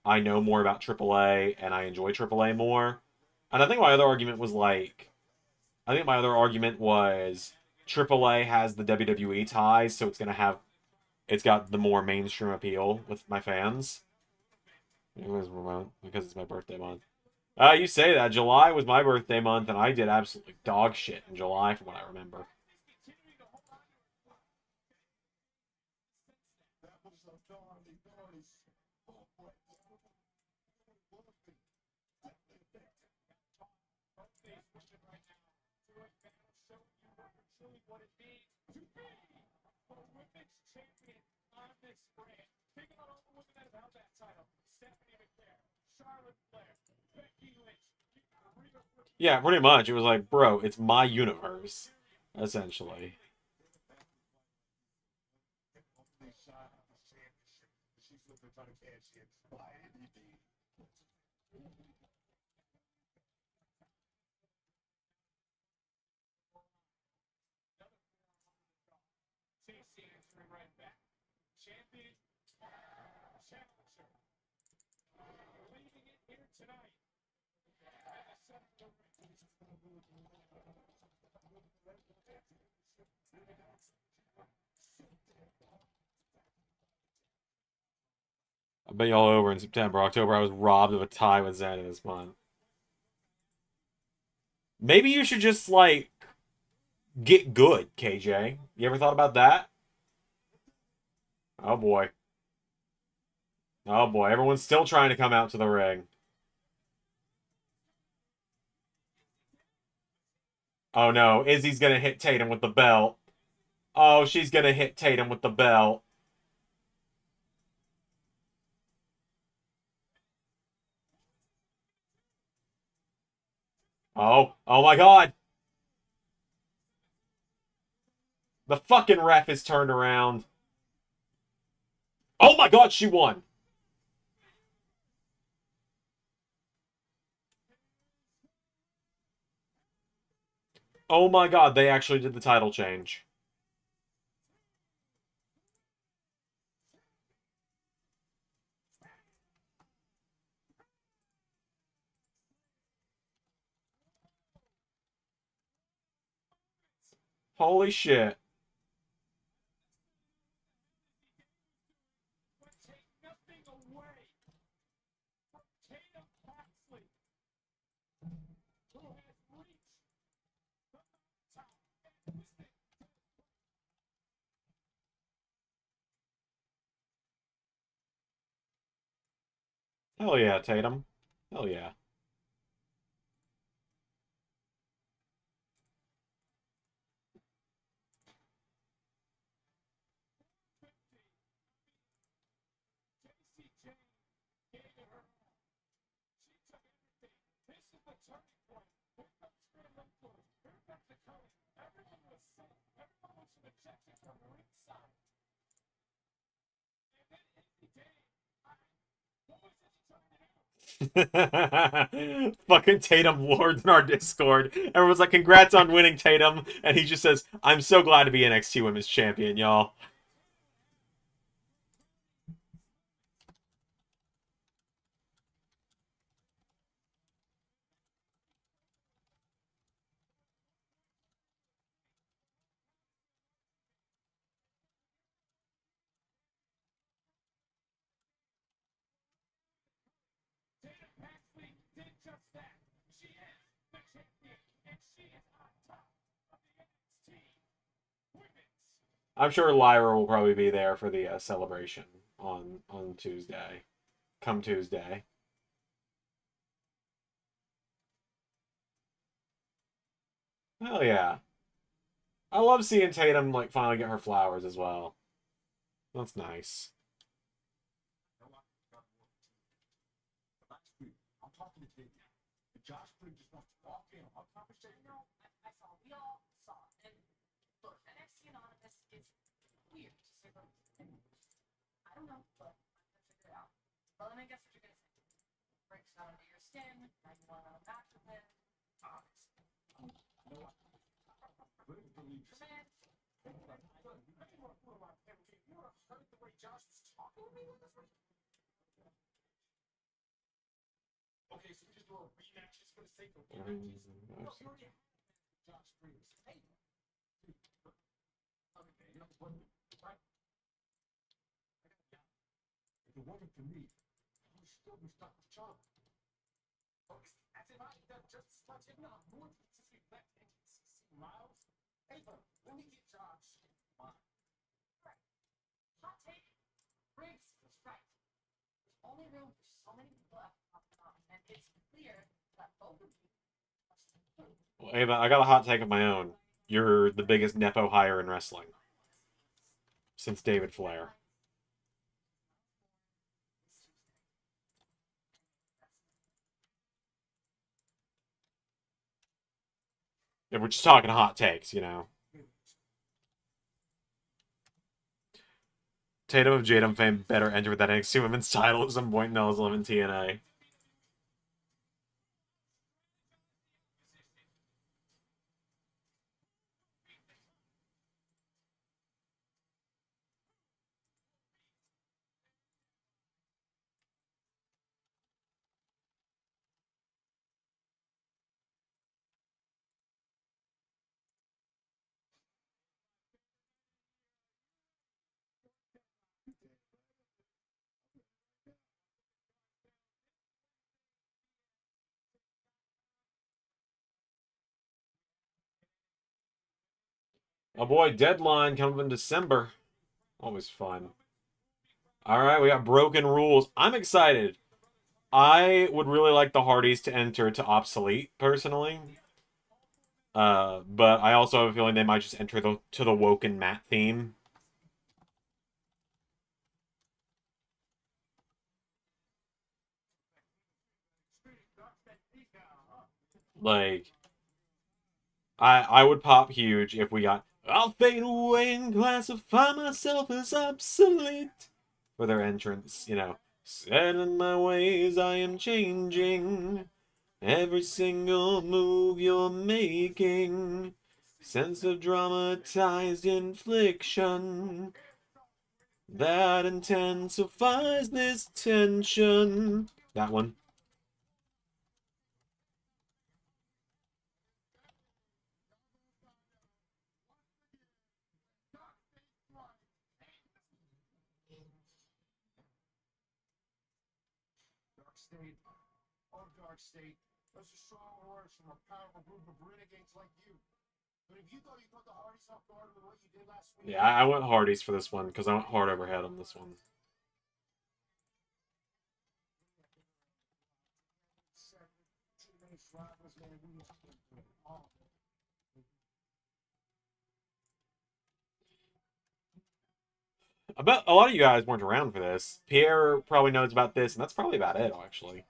I know more about AAA and I enjoy AAA more. And I think my other argument was like AAA has the WWE ties, so it's got the more mainstream appeal with my fans. It was remote because it's my birthday month. You say that. July was my birthday month, and I did absolutely dog shit in July from what I remember. Yeah, pretty much. It was like, bro, it's my universe, essentially. I bet y'all over in September, October. I was robbed of a tie with Zander this month. Maybe you should just like get good, KJ. You ever thought about that? Oh boy. Oh boy. Everyone's still trying to come out to the ring. Oh no. Izzy's gonna hit Tatum with the belt. Oh, she's gonna hit Tatum with the belt. Oh. Oh my god. The fucking ref is turned around. Oh my god, she won. Oh my god, they actually did the title change. Holy shit. But take nothing away from Tatum Paxley, who has reached the top and twisted. Hell yeah, Tatum. Hell yeah. JC Jane gave it her all. She took everything. This is the turning point. Here comes Greenlit. Here comes the current. Everyone was sick. Everyone was rejected from ringside. And then Izzy Jane. What was Izzy trying to do? Fucking Tatum Lord in our Discord. Everyone's like, congrats on winning, Tatum. And he just says, I'm so glad to be NXT Women's Champion, y'all. Tatum Paxley did just that. She is the champion, and she is on top of the NXT Women's. I'm sure Lyra will probably be there for the celebration on Tuesday. Come Tuesday. Hell yeah. I love seeing Tatum like finally get her flowers as well. That's nice. Last week, I'm talking to Dave. And Josh Green just wants to walk in on conversation. No, I saw. We all saw. And look, NXT Anonymous is weird to say the least. I don't know, but I'm gonna figure it out. Well, let me guess what you're gonna say. Breaks out under your skin. Now you want to have a match with him. You know what? Really believe Come in. I didn't want to put him on camera. You would have heard the way Josh was talking to me with this one. Okay, so we just do a rematch just for the sake of rematches. No, you already had Josh Green. Hey, dude, look. Okay, you know what? Right? if it wasn't for me, I would still be stuck with Charlie. Okay, as if I done just as much, if not more, since we left NXT Miles. Hey, look, let me get Josh. Mine. Right. Hot take. Briggs was right. There's only room for so many people at the top, and it's clear that both of you are still. Well, Ava, I got a hot take of my own. You're the biggest Nepo hire in wrestling. Since David Flair. If we're just talking hot takes, you know. Tatum of Jadam fame better enter with that NXT Women's title at some point in LS11 TNA. Oh boy, Deadline coming in December. Always fun. Alright, we got Broken Rules. I'm excited. I would really like the Hardys to enter to Obsolete, personally. But I also have a feeling they might just enter to the Woken Matt theme. Like, I would pop huge if we got I'll fade away and classify myself as obsolete for their entrance, you know. Set in my ways I am changing. Every single move you're making. Sense of dramatized infliction that intensifies this tension. That one. State. Oh, Dark State. Those are strong words from a powerful group of renegades like you. But if you thought you put the Hardys off guard with what you did last week... Yeah, I went Hardys for this one because I went hard overhead on this one. I bet a lot of you guys weren't around for this. Pierre probably knows about this, and that's probably about it, actually.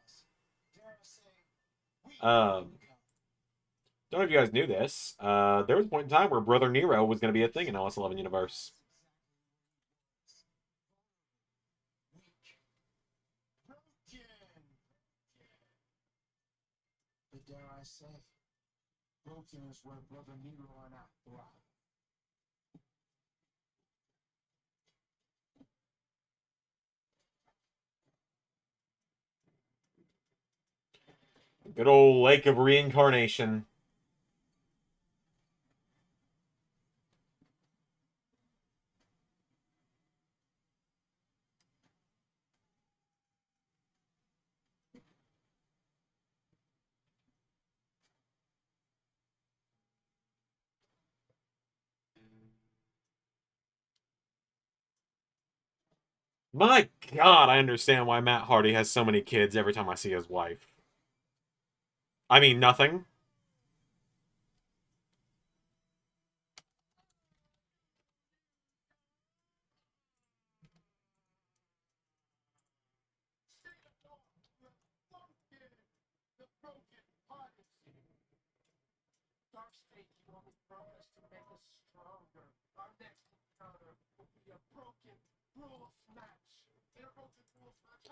Don't know if you guys knew this. There was a point in time where Brother Nero was going to be a thing in LS11 universe. But dare I say, broken is where Brother Nero and I thrive. Good old Lake of Reincarnation. My God, I understand why Matt Hardy has so many kids every time I see his wife. I mean, nothing. Dark State, you only promised to make us stronger. Our next encounter will be a broken rules match. In a broken rules match,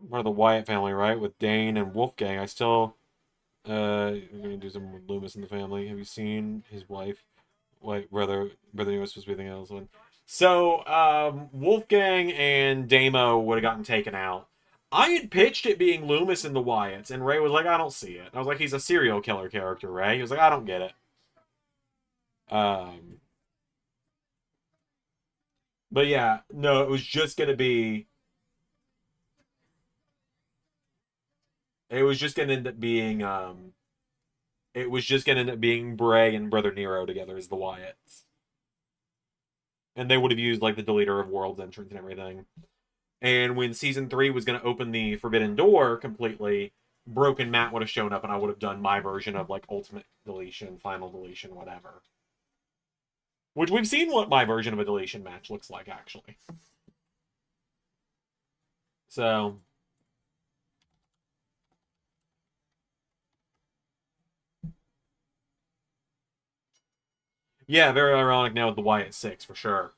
We're the Wyatt family, right? With Dane and Wolfgang. I still... we're gonna do some with Loomis in the family. Have you seen his wife? Wait, brother Nero was supposed to be the else one. So, Wolfgang and Damo would have gotten taken out. I had pitched it being Loomis and the Wyatts, and Ray was like, I don't see it. I was like, he's a serial killer character, Ray. He was like, I don't get it. But yeah, no, it was just gonna be... It was just gonna end up being, It was just gonna end up being Bray and Brother Nero together as the Wyatts. And they would have used, like, the Deleter of Worlds entrance and everything. And when Season 3 was going to open the Forbidden Door completely, Broken Matt would have shown up and I would have done my version of, like, Ultimate Deletion, Final Deletion, whatever. Which we've seen what my version of a deletion match looks like, actually. So... yeah, very ironic now with the Wyatt 6, for sure.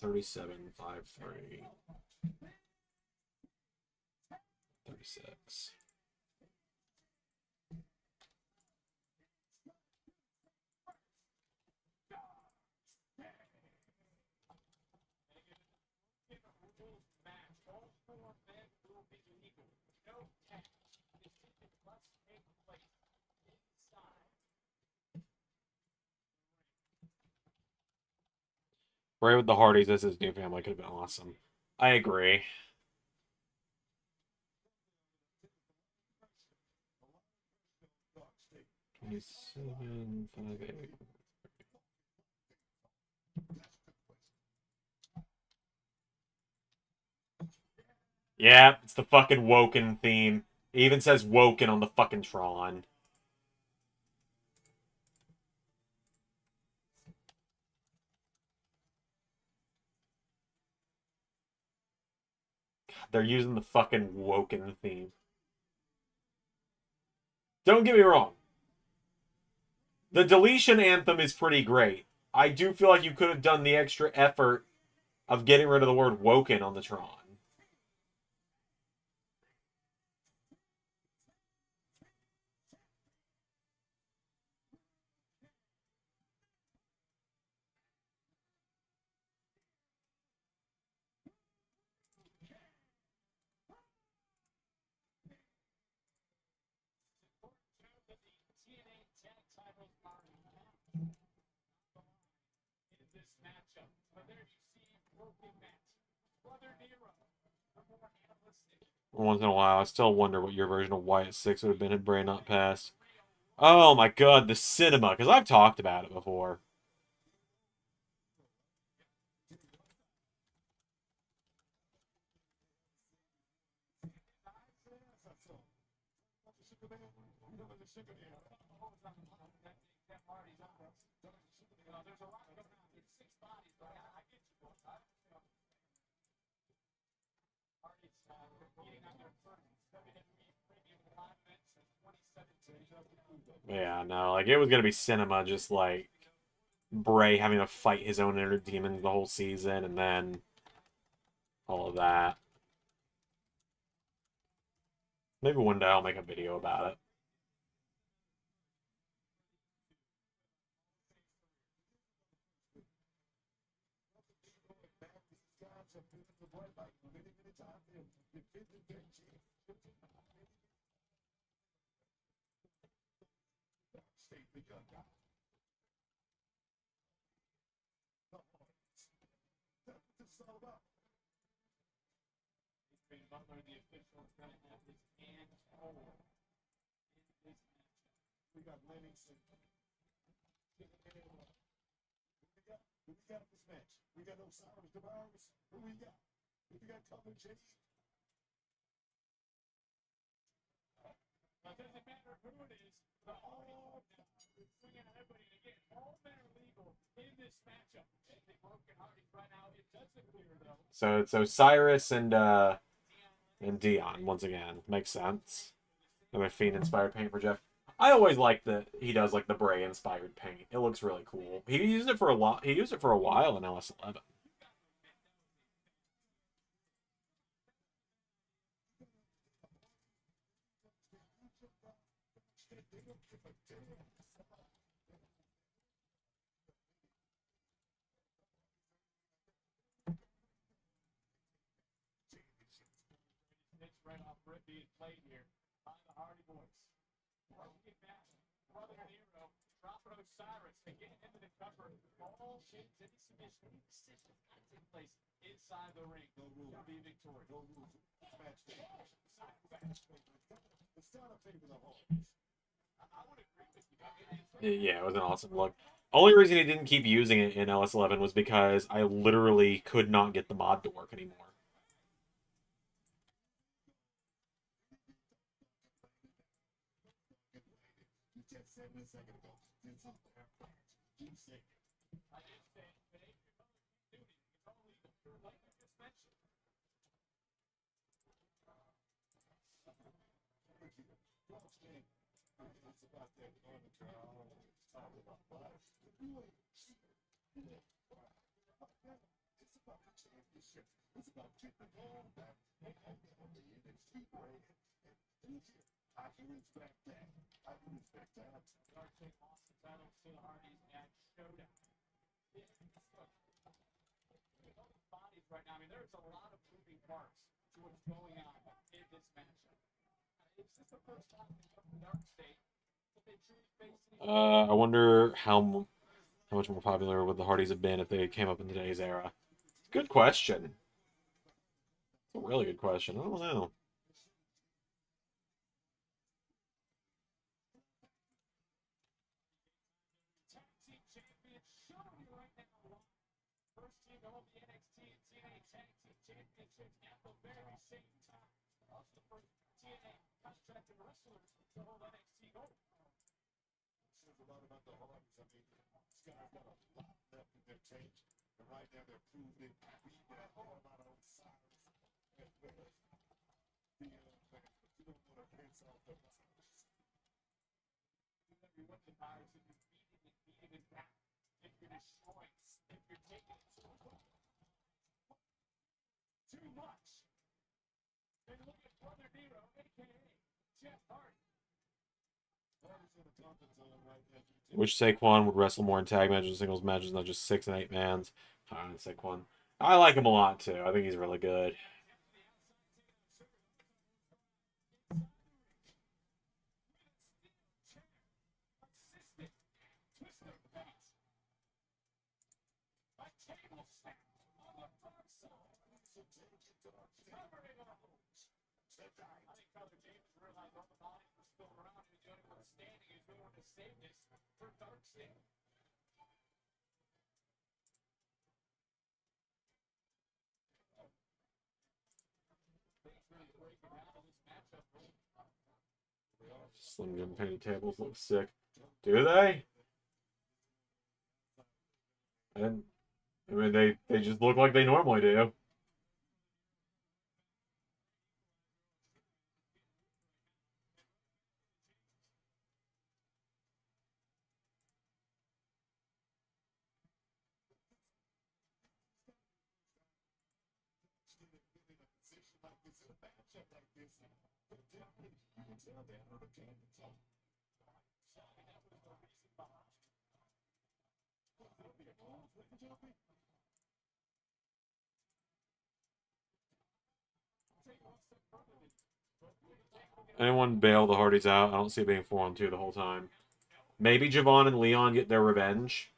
37-5-3. 36. Bray with the Hardys as his new family could have been awesome. I agree. Seven, 5, 8. Yeah, it's the fucking Woken theme. It even says Woken on the fucking Tron. God, they're using the fucking Woken theme. Don't get me wrong. The deletion anthem is pretty great. I do feel like you could have done the extra effort of getting rid of the word Woken on the Tron. in this matchup. But there you see Broken Matt, Brother Nero, Once in a while, I still wonder what your version of Wyatt 6 would have been had Bray not passed. Oh my god, the cinema, because I've talked about it before. Yeah, no, like, it was gonna be cinema, just like Bray having to fight his own inner demons the whole season, and then all of that. Maybe one day I'll make a video about it. We got Lennox and who we got this match? We got Osiris, the virus. Who we got? We got Colin Chase. It doesn't matter who it is, they're all bringing everybody. And again, all men are legal in this matchup. They broken Hardy's right now. It doesn't clear though. So it's Osiris and Dion once again. Makes sense. And a Fiend inspired paint for Jeff. I always like that he does like the Bray inspired paint. It looks really cool. He used it for a lot. He used it for a while in LS11. It's right off Britt being played here by the Hardy Boys. Broken match. Brother Nero dropping Osiris and getting into the cover. All shapes, any submission, any decision got to take place inside the ring. No rules. To be victorious. No rules. Match finish. It's not a favor of Hardy's. I would agree with you. Yeah, it was an awesome look. Only reason he didn't keep using it in LS11 was because I literally could not get the mod to work anymore. You just said a second ago. This is their match. You said it. I did say, but if you're going to do it, it's all legal. Like you just mentioned. It's about that monitor. It's all about life. You ain't cheating. It's about the championship. It's about getting the ball back and on the NXT brand. I can respect that. I can respect that. Darcy lost the title to the Hardys at Showdown. With all the bodies right now, I mean, there's a lot of moving parts to what's going on in this matchup. Is this the first time they come to Dark State that they truly face any I wonder how much more popular would the Hardys have been if they came up in today's era? Good question. It's a really good question. I don't know. tag team champions showing you right now. First team to hold the NXT and TNA tag team championships at the very same time. Also the first TNA contracted wrestlers to hold NXT gold. Says a lot about the Hardys. I mean, this guy's got a lot left in their tank. And right now they're proving it. We got all about Osiris as well as the fans. But you don't want to rinse off the virus. You want the virus if you're beating it back, if you're destroying, if you're taking it too much. And look at Brother Nero, a.k.a. Jeff Hardy. Hardy's in the comfort zone right now. Which Saquon would wrestle more in tag matches and singles matches, not just 6 and 8 mans. Saquon. I like him a lot too. I think he's really good. Slim Jim painted tables look sick. Do they? And I mean, they just look like they normally do. Anyone bail the Hardys out? I don't see it being 4-on-2 the whole time. Maybe Javon and Leon get their revenge.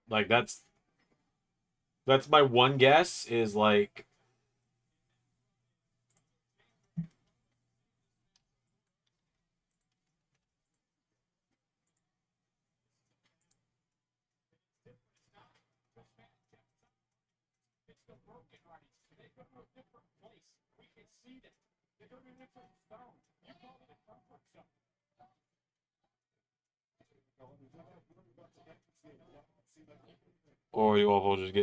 Like that's my one guess is like or you all will just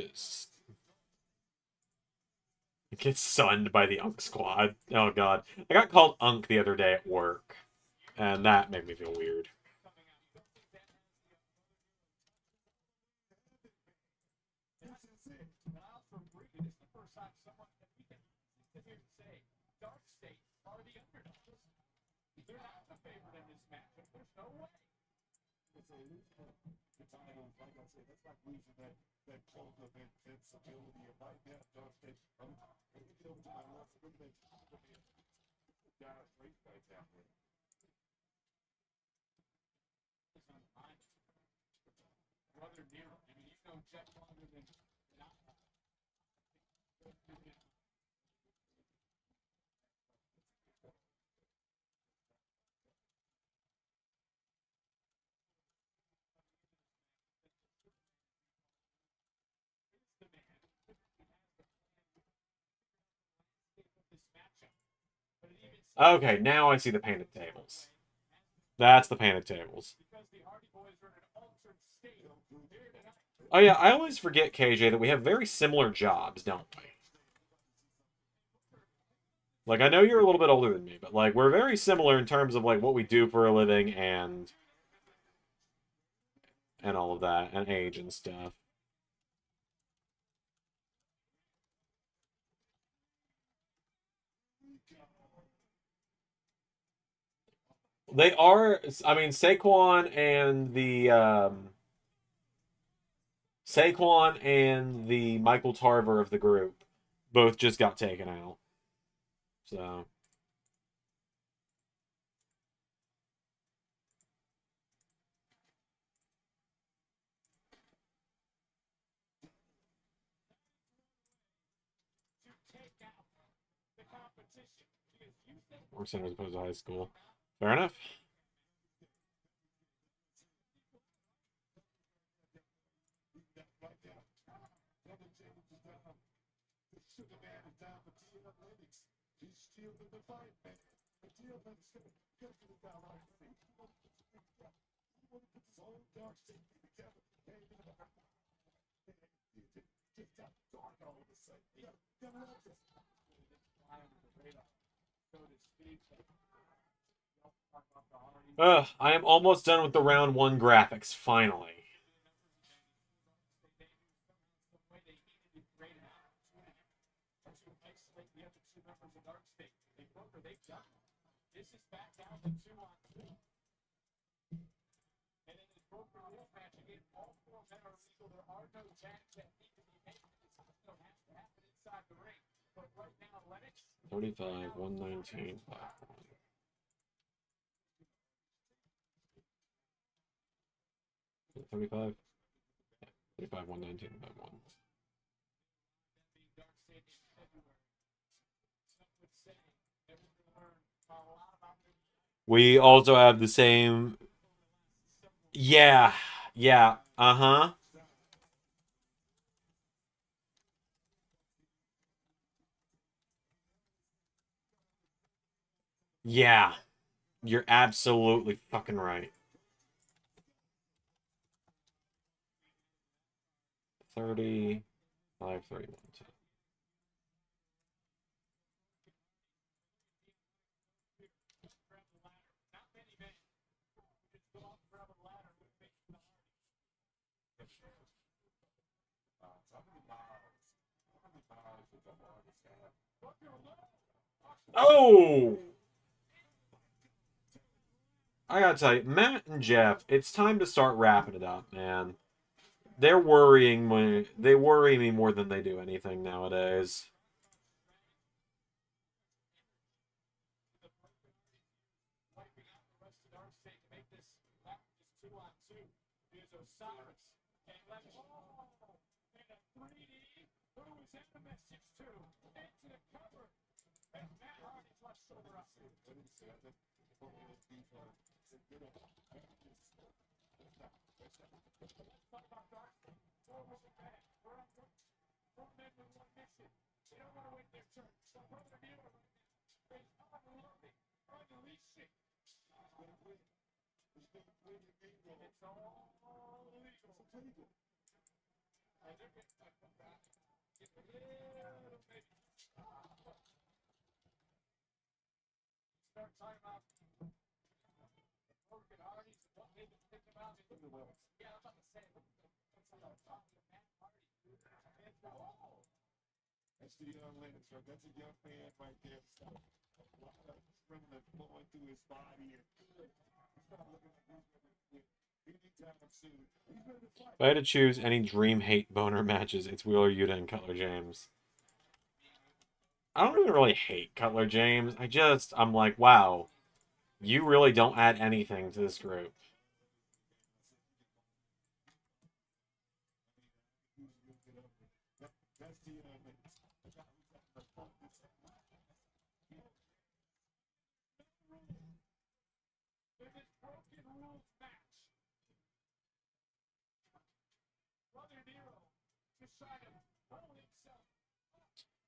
get sunned by the Unk Squad. Oh god. I got called Unk the other day at work. And that made me feel weird. Okay, now I see the painted tables. That's the painted tables. Oh yeah, I always forget, KJ, that we have very similar jobs, don't we? Like, I know you're a little bit older than me, but, like, we're very similar in terms of, like, what we do for a living and all of that, and age and stuff. They are, I mean, Saquon and the Michael Tarver of the group both just got taken out. So. Or center as opposed to high school. Fair enough. I am almost done with the round 1 graphics, finally. 35, 119, 35, 35, 119, 1. We also have the same. Yeah, yeah, uh-huh. Yeah, you're absolutely fucking right. 30, 5, 31. Oh! I gotta tell you, Matt and Jeff, it's time to start wrapping it up, man. They're worrying me. They worry me more than they do anything nowadays. That's the young ladies, right? That's a young man right there. A lot of adrenaline flowing through his body, and he's not looking like he's going to win anytime soon. He's ready to fight. If I had to choose any dream hate boner matches, it's Wheeler Yuta and Cutler James. I don't even really hate Cutler James. I'm like, wow, you really don't add anything to this group.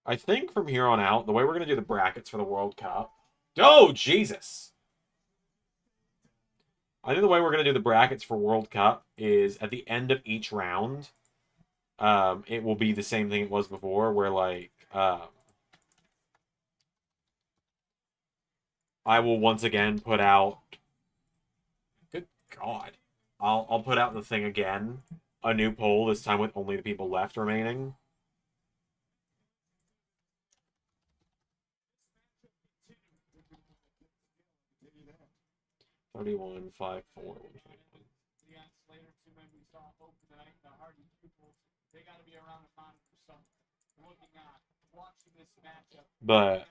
I think from here on out, the way we're going to do the brackets for the World Cup... Oh, Jesus! I think the way we're going to do the brackets for World Cup is at the end of each round, it will be the same thing it was before, where, like, I will once again put out... Good God. I'll put out the thing again. A new poll, this time with only the people left remaining. $31, 5, 4, 121. But,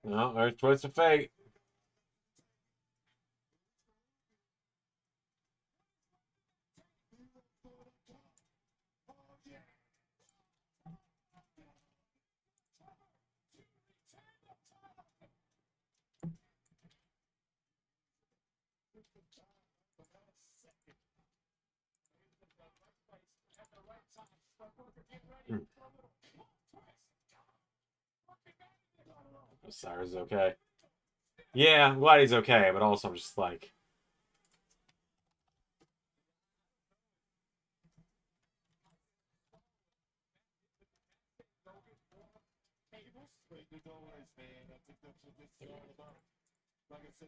no, there's Twist of Fate. Cyrus is okay. Yeah, I'm glad he's okay, but also I'm just like... Like I said,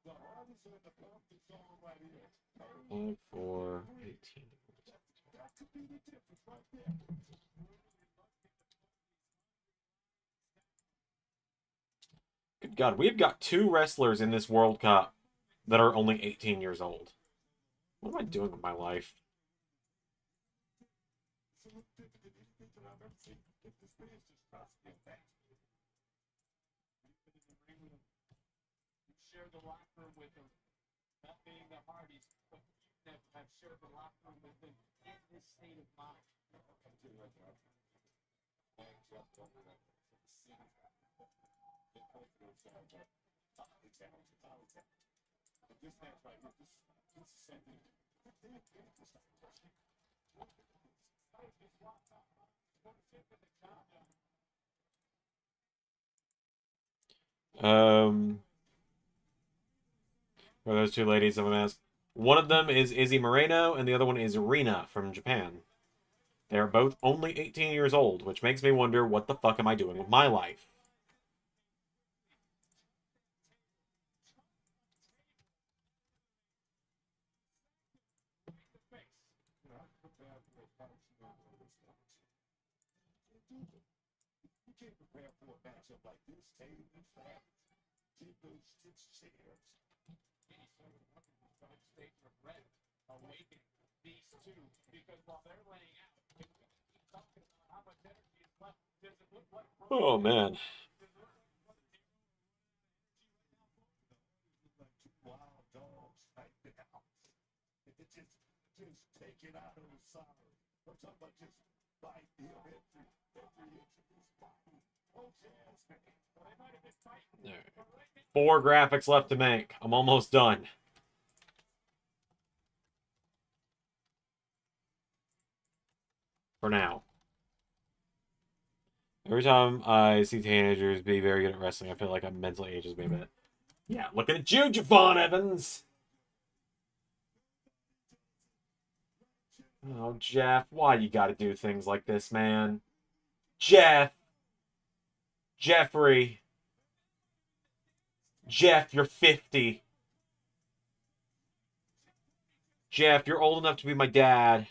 the hardest in the comfort zone right here. 5, 4, 18. That could be the difference right there. God, we've got 2 wrestlers in this World Cup that are only 18 years old. What am I doing with my life? Share the locker room with him, not being the Hardys, but you have shared the locker room with him in this state of mind. This match right here, this is something. For those 2 ladies, I'm gonna ask. One of them is Izzy Moreno, and the other one is Rina from Japan. They're both only 18 years old, which makes me wonder what the fuck am I doing with my life? You can't prepare for a matchup like this. Table and fat. Keep those sticks chairs. Awaken these two because while they're laying out, if we keep talking about how much energy is left, does it look like Oh, man. like 2 wild dogs right now? Just take it out on the side. I'm talking about just bite him every inch of his body. Oh, yes, man. Well, they might have been fighting. Right. 4 graphics left to make. I'm almost done. For now. Every time I see teenagers be very good at wrestling, I feel like I'm mentally ages me a bit. Yeah, looking at you, Javon Evans! Oh, Jeff, why you gotta do things like this, man? Jeff! Jeffrey! Jeff, you're 50. Jeff, you're old enough to be my dad.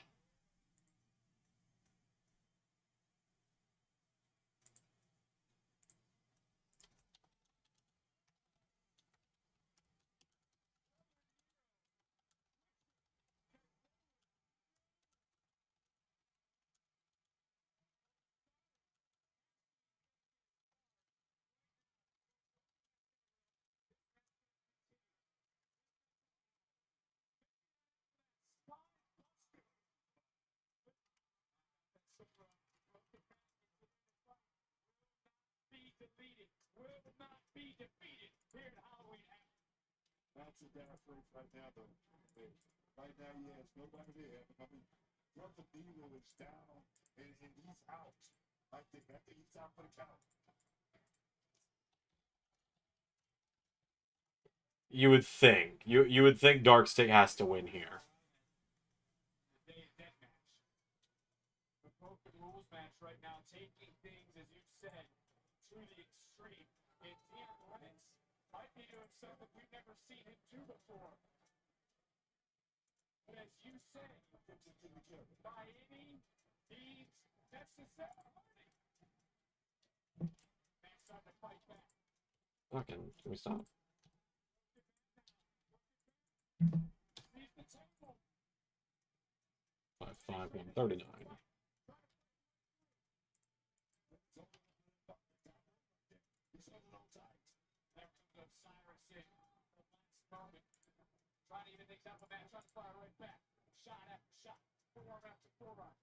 That's a dire phrase right now, though. Right now, yes, nobody there. I mean, Brother D'Lo is down and he's out. I think he's out for the count. You would think. You would think Dark State has to win here. The broken rules match right now, taking things, as you said, to the extreme. And DMX might be doing something we've never seen him do before. But as you said, by any means necessary. Max on the fight back. Fucking, can we stop? Leave the table. 5-139. There comes Osiris in the last moment. Trying to even things out the match, trying to fire right back. Shot after shot, forearm after forearm.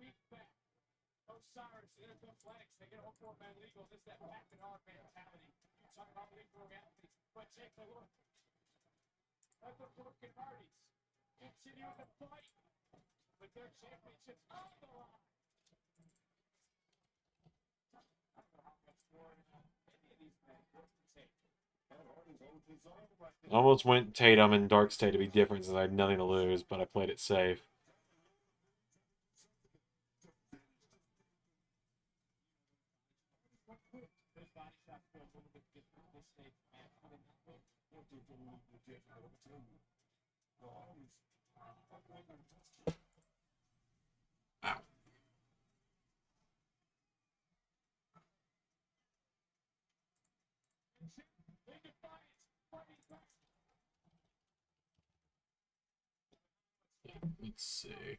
Beat back. Osiris in a good legs. They get a 4-man legal. This is that back and hard mentality. You talk about legal athletes, but take a look at the broken Hardys. Continue the fight with their championships on the line. I don't know how much more any of these men worth to take. Almost went Tatum and Dark State to be different since I had nothing to lose, but I played it safe. Those body shots feel a little bit different this stage, man. Ow. Let's see.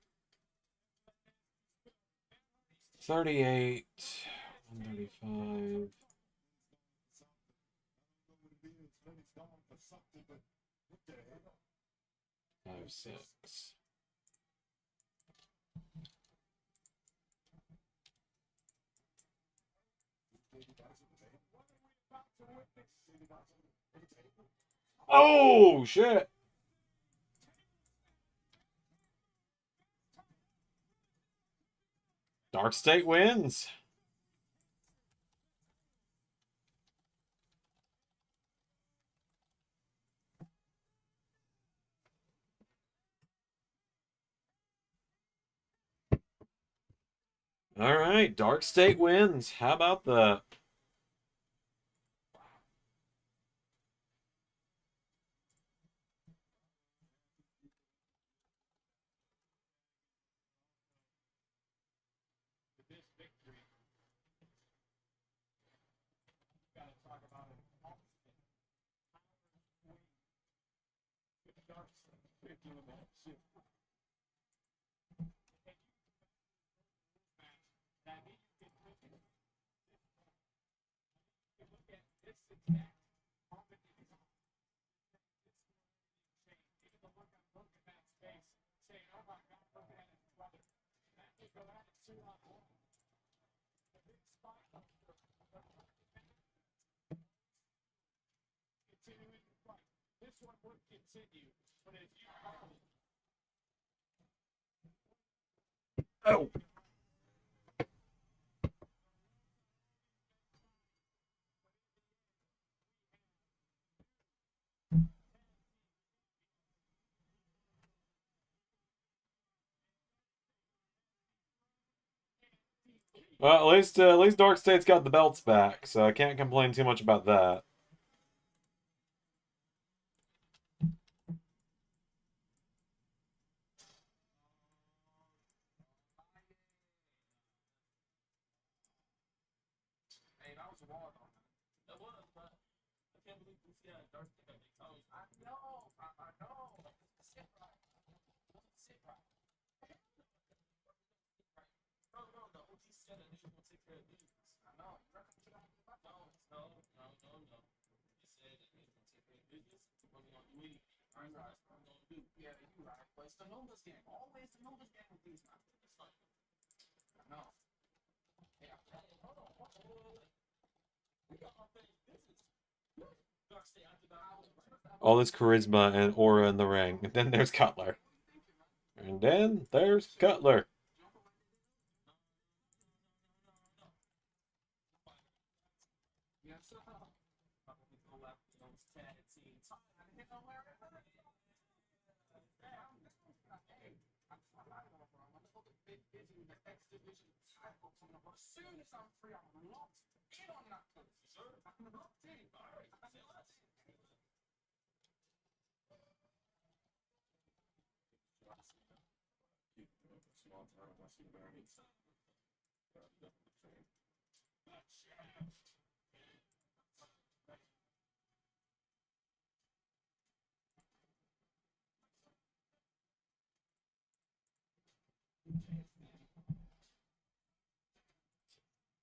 38, 135. 5, 6. Oh shit! Dark State wins. All right, Dark State wins. How about the... Oh! Well, at least Dark State's got the belts back, so I can't complain too much about that. All this charisma and aura in the ring. And then there's Cutler. And then there's Cutler.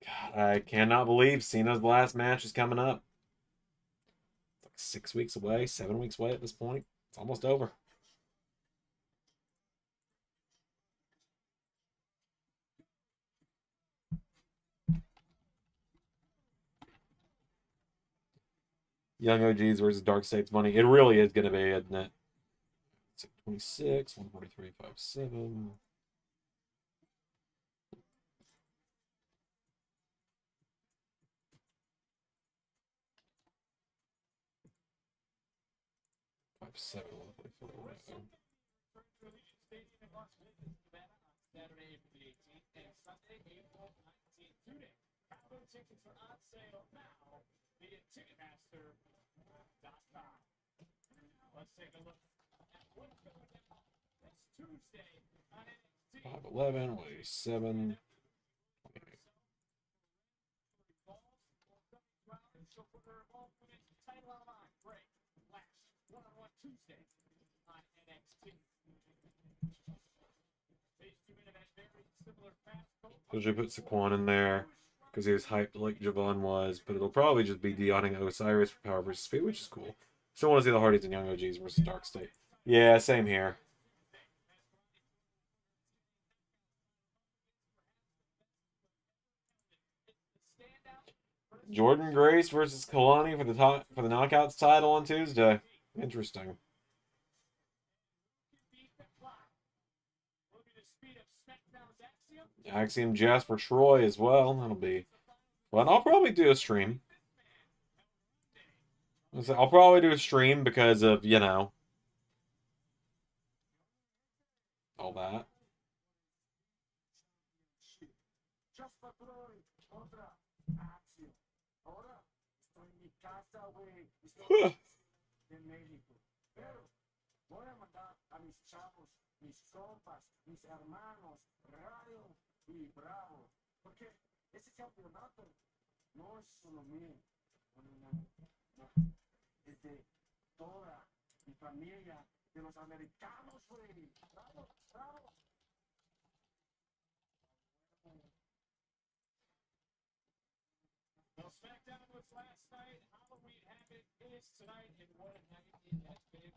God, I cannot believe Cena's last match is coming up. It's like 6 weeks away, 7 weeks away at this point. It's almost over. Young OGs versus Dark State's money. It really is going to be, isn't it? 626, 143, 57. Saturday, April 18th, and Sunday, April 19th. Travel tickets are on sale now via Ticketmaster.com. Let's take a look at what's going on this Tuesday on NXT. 5'11", weighs 7. Tuesday on NXT. So she put Saquon in there because he was hyped like Javon was, but it'll probably just be Deoning Osiris for Power versus Speed, which is cool. Still want to see the Hardys and Young OGs versus Dark State. Yeah, same here. Jordan Grace versus Kalani for the Knockouts title on Tuesday. Interesting. Axiom Jasper Troy as well. That'll be fun. I'll probably do a stream. I'll probably do a stream because of, you know, all that. En México. Pero voy a mandar a mis chavos, mis compas, mis hermanos, Radio y Bravo. Porque ese campeonato no es solo mío. No. Es de toda mi familia, de los americanos, güey. Bravo, bravo. Well, SmackDown was last night. Halloween Havoc is tonight, and what a night it has been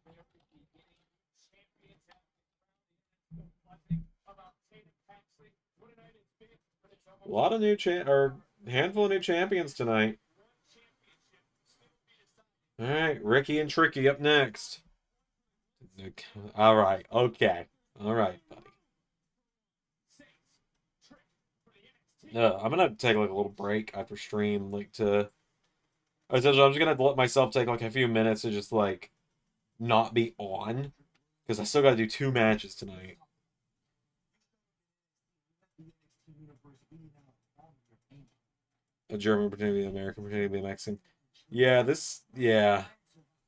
from the very beginning. Champions have been crowned. One thing about Tatum Paxley, what a night it's been. But it's almost A lot of new handful of new champions tonight. All right, Ricky and Tricky up next. All right, okay, all right, buddy. I'm gonna take like a little break after stream, like to. I'm just gonna let myself take like a few minutes to just like not be on, because I still gotta do 2 matches tonight. A German pretending to be American, pretending to be Mexican. Yeah.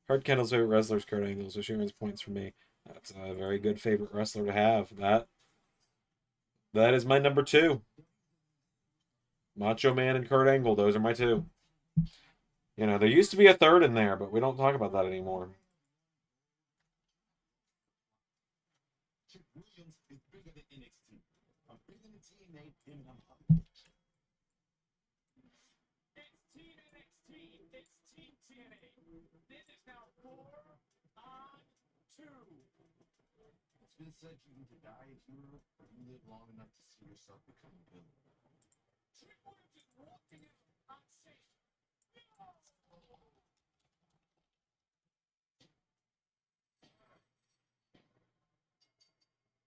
Hard Kendall's favorite wrestler is Kurt Angle, so Sharon's points for me. That's a very good favorite wrestler to have. That is my number 2. Macho Man and Kurt Angle, those are my 2. You know, there used to be a third in there, but we don't talk about that anymore. Chick Williams is bigger than NXT. I'm bigger than TNA, and I'm hungry. It's Team NXT, it's Team TNA. This is now 4 on 2. It's been said you either die a hero or you live long enough to see yourself become a villain. Trick Williams is walking in on stage.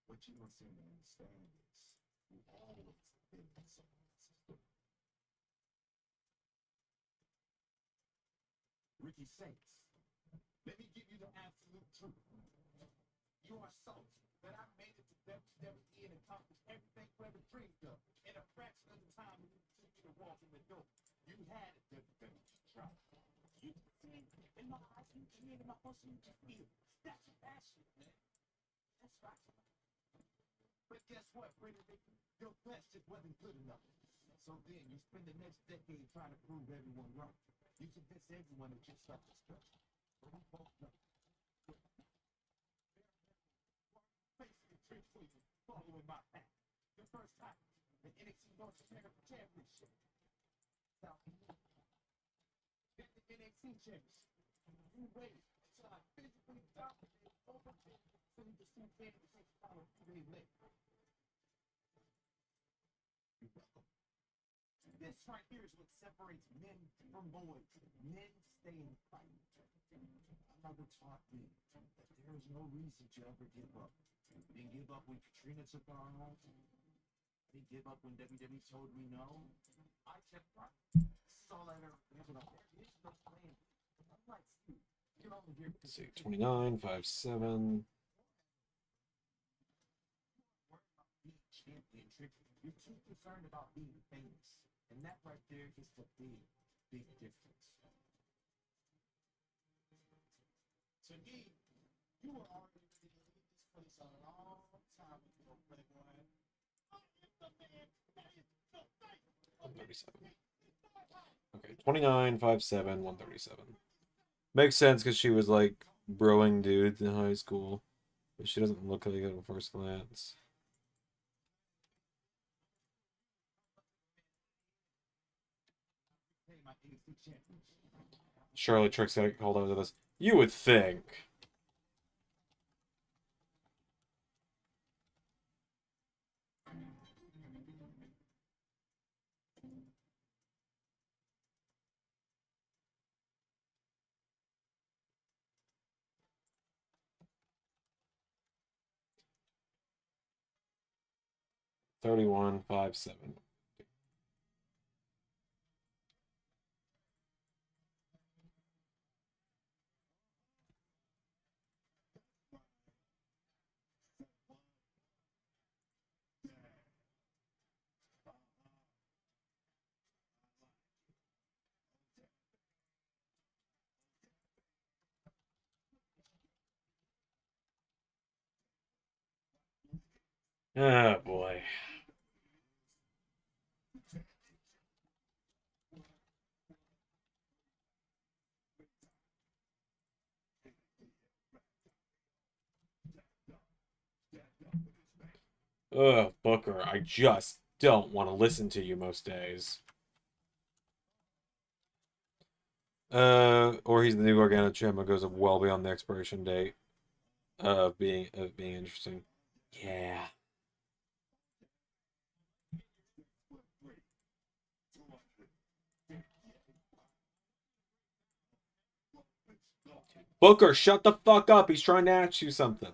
What you don't seem to understand is you've always been someone else's villain. Ricky Saints, let me give you the absolute truth. You are salty that I made it to WWE and accomplished everything you ever dreamed of in a fraction of the time it took you to walk in the door. You had a WWE try. You see in my eyes, you see it in my muscle, you just feel. That's your passion, man. That's right. But guess what, Pretty Ricky? Your best just wasn't good enough. So then you spend the next decade trying to prove everyone wrong. You convince everyone that your stuff is special. But we both know. Facing Trick Williams, following my path. The first time, the NXT North American Championship. South America. Then the NXT Championship. You waited until I physically dominated over there so you could see Danny the Six power 2 days later. You're welcome. This right here is what separates men from boys. Men stay in the fight. My mother taught me that there is no reason to ever give up. I didn't give up when Katrina took our home. I didn't give up when WWE told me no. I kept running. This is all I ever remember. There is no plan. Unlike you, you're only here because Let's see, 29, 5'7". being champion, Trick. You're too concerned about being famous. And that right there is the big, big difference. To me, you were already ready to leave this place a long time ago, Playboy. I am the man that is the face of 137. Okay, 29, 5'7", 137. Makes sense because she was like broing dudes in high school, but she doesn't look like it at first glance. Surely Trick's gonna get called over to this. You would think. $31,570. Oh boy. Ugh, Booker, I just don't want to listen to you most days. Or he's the new Gargano champ and goes well beyond the expiration date of being interesting. Yeah. Booker, shut the fuck up. He's trying to ask you something.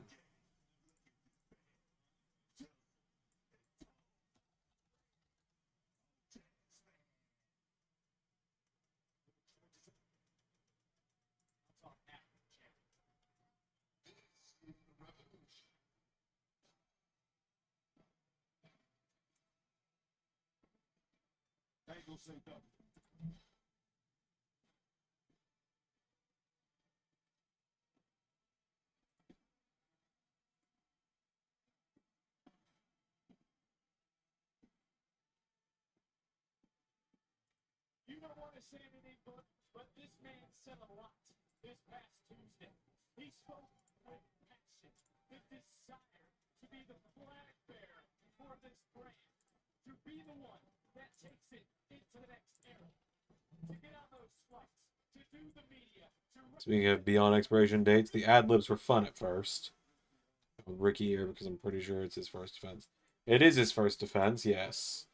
You don't want to say anything, but this man said a lot this past Tuesday. He spoke with passion, the desire to be the flag bearer for this brand, to be the one that takes it into the next era, to get on those flights, to do the media, to... Speaking of beyond expiration dates, the ad-libs were fun at first. With Ricky here, because I'm pretty sure it's his first defense. It is his first defense, yes.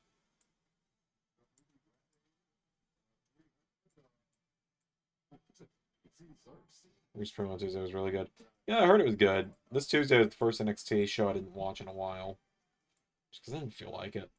First promo Tuesday was really good. Yeah, I heard it was good. This Tuesday was the first NXT show I didn't watch in a while. Just because I didn't feel like it.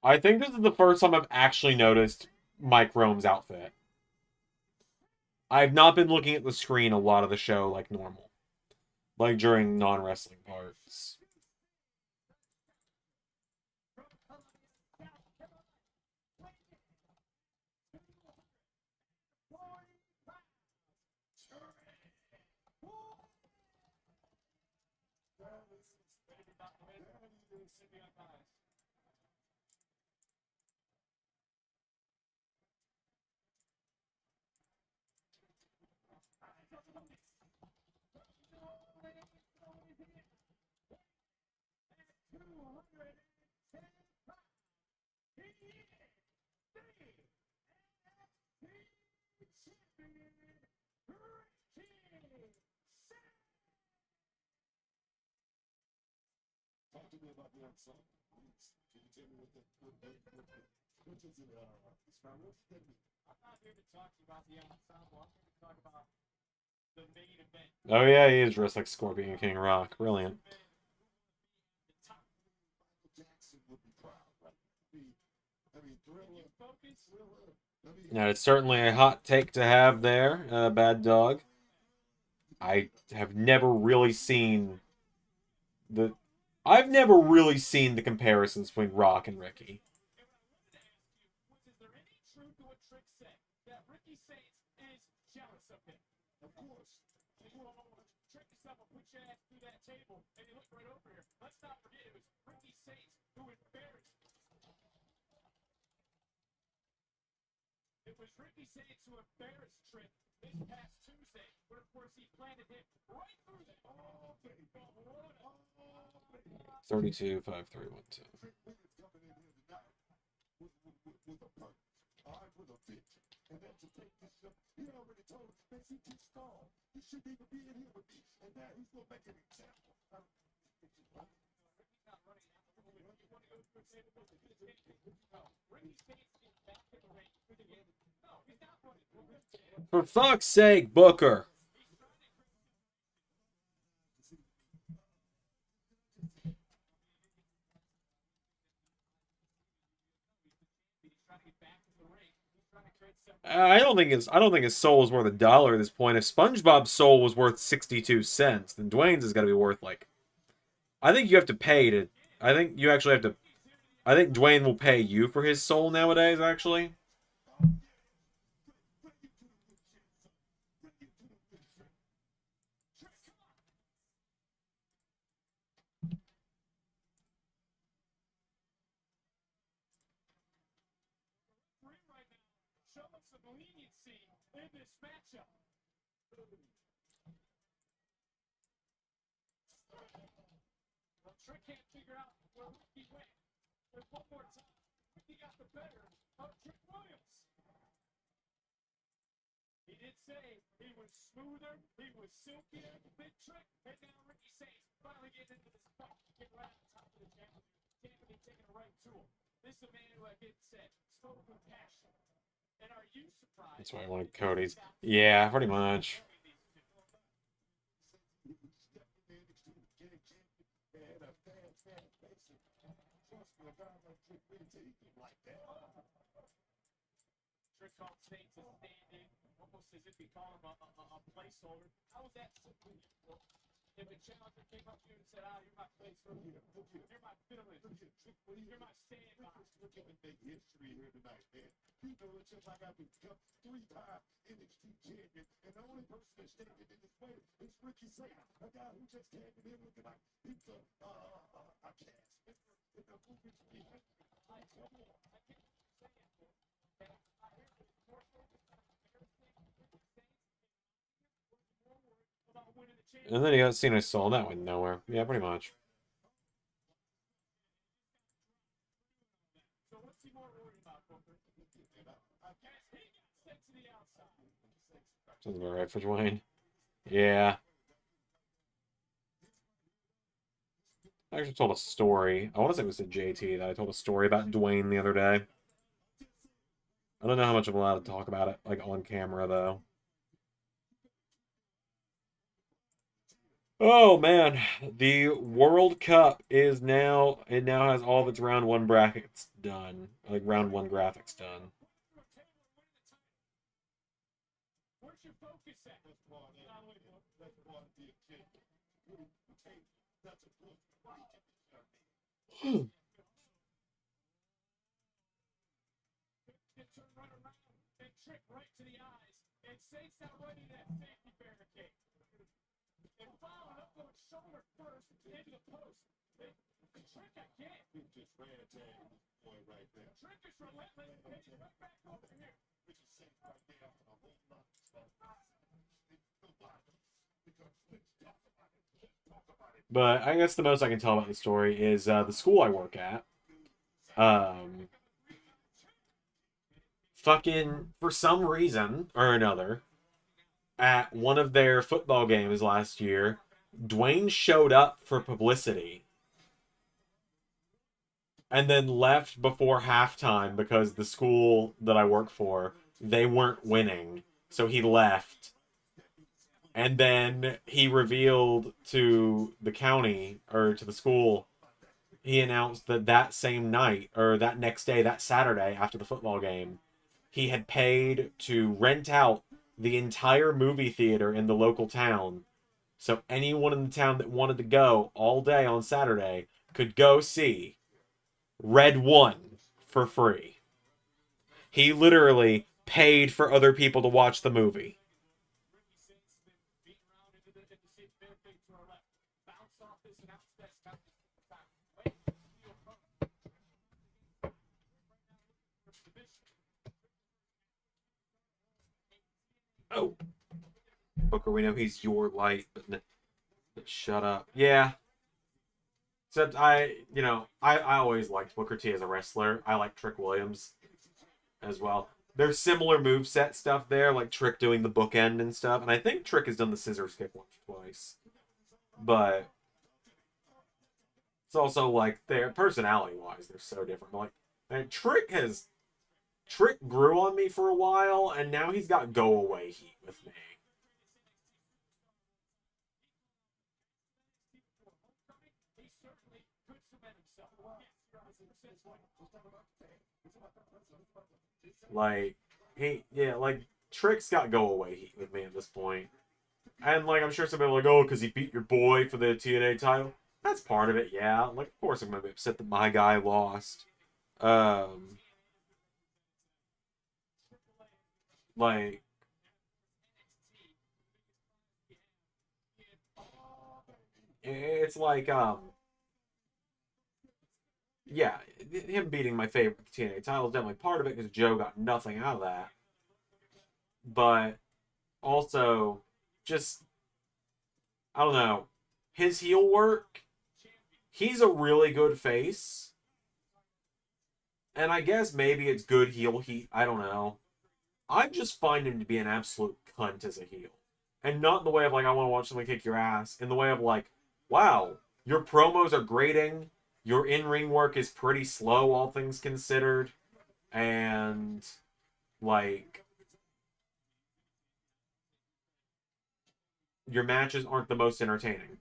I think this is the first time I've actually noticed Mike Rome's outfit. I've not been looking at the screen a lot of the show like normal. Like during non-wrestling parts. Oh yeah, he is dressed like Scorpion King Rock. Brilliant. Now, it's certainly a hot take to have there, Bad Dog. I have never really seen the... I've never really seen the comparisons between Rock and Ricky. Is there any truth to what Trick said? That Ricky Saints is jealous of him? Of course. Trick yourself and put your ass through that table, and you look right over here. Let's not forget it was Ricky Saints who embarrassed. It was Ricky Saints who embarrassed Trick this past Tuesday, but of course he planted him right through there. Oh, baby. 32, 5, 3, 1, 2. Trick Williams coming in here tonight with a perk. All right, with a bitch. And then to take this stuff, he already told him, man, he too small. He shouldn't even be in here with me. And now he's going to make an example. For fuck's sake, Booker. I don't think his soul is worth $1 at this point. If SpongeBob's soul was worth 62 cents, then Dwayne's has got to be worth like. I think you have to pay to. I think you actually have to. I think Dwayne will pay you for his soul nowadays. Actually. Showing some leniency in this matchup. Well, Trick can't figure out where Ricky went. There's one more time. Ricky got the better of Trick Williams. He did say he was smoother, he was silkier than Trick, and now Ricky Saints finally getting into this fight, getting right on top of the champion. Champion taking it right to him. This is a man who, like it said, spoke with passion. And are you surprised? That's why I wanted Cody's. Yeah, pretty much. Trick called Saints a stand-in, almost as if he called him a placeholder. How was that simple? If a challenger came up to you and said, you're my placeholder, you're my fiddler, you're my standby. We're gonna make history here tonight, man. You know it's just like I've become 3-time NXT champion, and the only person that's standing in this way is Ricky Saints, a guy who just came in looking like he's a cast member in the movie behind me. I tell you, I can't say it, but I hear this more focused on everything Ricky Saints more worried about winning the championship. And then he got Cena's soul. That went nowhere. Yeah, pretty much. So what's he more worried about, Booker? I guess he got sent to the outside. Sounds about right for Dwayne. Yeah. I actually told a story. I want to say it was to JT that I told a story about Dwayne the other day. I don't know how much I'm allowed to talk about it, like on camera though. Oh man, the World Cup is now, it now has all of its round 1 brackets done, like round 1 graphics done. Where's your focus at? Turn right around and Trick right to the eyes, and Saints not running that safety barricade. And following up going shoulder first into the post. Trick again. Just ran tag boy right there. Trick is relentless, and he's right back over here. Ricky Saints right there after a whole lot of stuff. But I guess the most I can tell about the story is the school I work at. Fucking, for some reason or another, at one of their football games last year, Dwayne showed up for publicity and then left before halftime because the school that I work for, they weren't winning. So he left. And then he revealed to the county, or to the school, he announced that that same night, or that next day, that Saturday after the football game, he had paid to rent out the entire movie theater in the local town. So anyone in the town that wanted to go all day on Saturday could go see Red 1 for free. He literally paid for other people to watch the movie. Oh. Booker, we know he's your light, but shut up. Yeah. Except I always liked Booker T as a wrestler. I like Trick Williams as well. There's similar moveset stuff there, like Trick doing the bookend and stuff. And I think Trick has done the scissors kick once or twice. But it's also like their personality-wise, they're so different. Like, man, Trick grew on me for a while, and now he's got go-away heat with me. Like, like, Trick's got go-away heat with me at this point. And, like, I'm sure somebody will be like, oh, because he beat your boy for the TNA title. That's part of it, yeah. Like, of course I'm going to be upset that my guy lost. Like, it's like, yeah, him beating my favorite TNA title is definitely part of it, because Joe got nothing out of that. But also, just, I don't know, his heel work, he's a really good face. And I guess maybe it's good heel heat, I don't know. I just find him to be an absolute cunt as a heel. And not in the way of, like, I want to watch someone kick your ass. In the way of, like, wow, your promos are grating. Your in-ring work is pretty slow, all things considered. And, like, your matches aren't the most entertaining.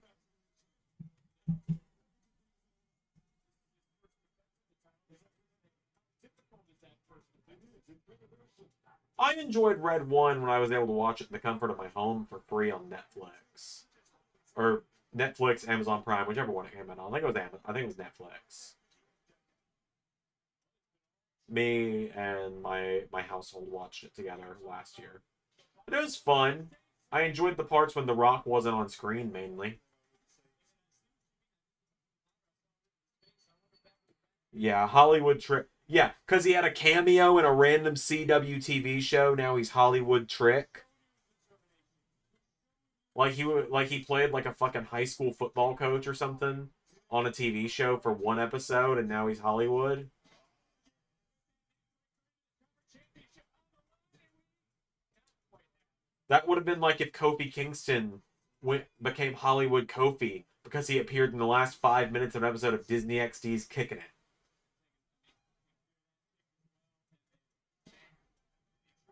I enjoyed Red 1 when I was able to watch it in the comfort of my home for free on Netflix. Or Netflix, Amazon Prime, whichever one it came out on. I think it was Netflix. Me and my household watched it together last year. But it was fun. I enjoyed the parts when The Rock wasn't on screen, mainly. Yeah, Hollywood Trick. Yeah, because he had a cameo in a random CW TV show. Now he's Hollywood Trick. Like he played like a fucking high school football coach or something on a TV show for one episode, and now he's Hollywood. That would have been like if Kofi Kingston became Hollywood Kofi because he appeared in the last 5 minutes of an episode of Disney XD's Kicking It.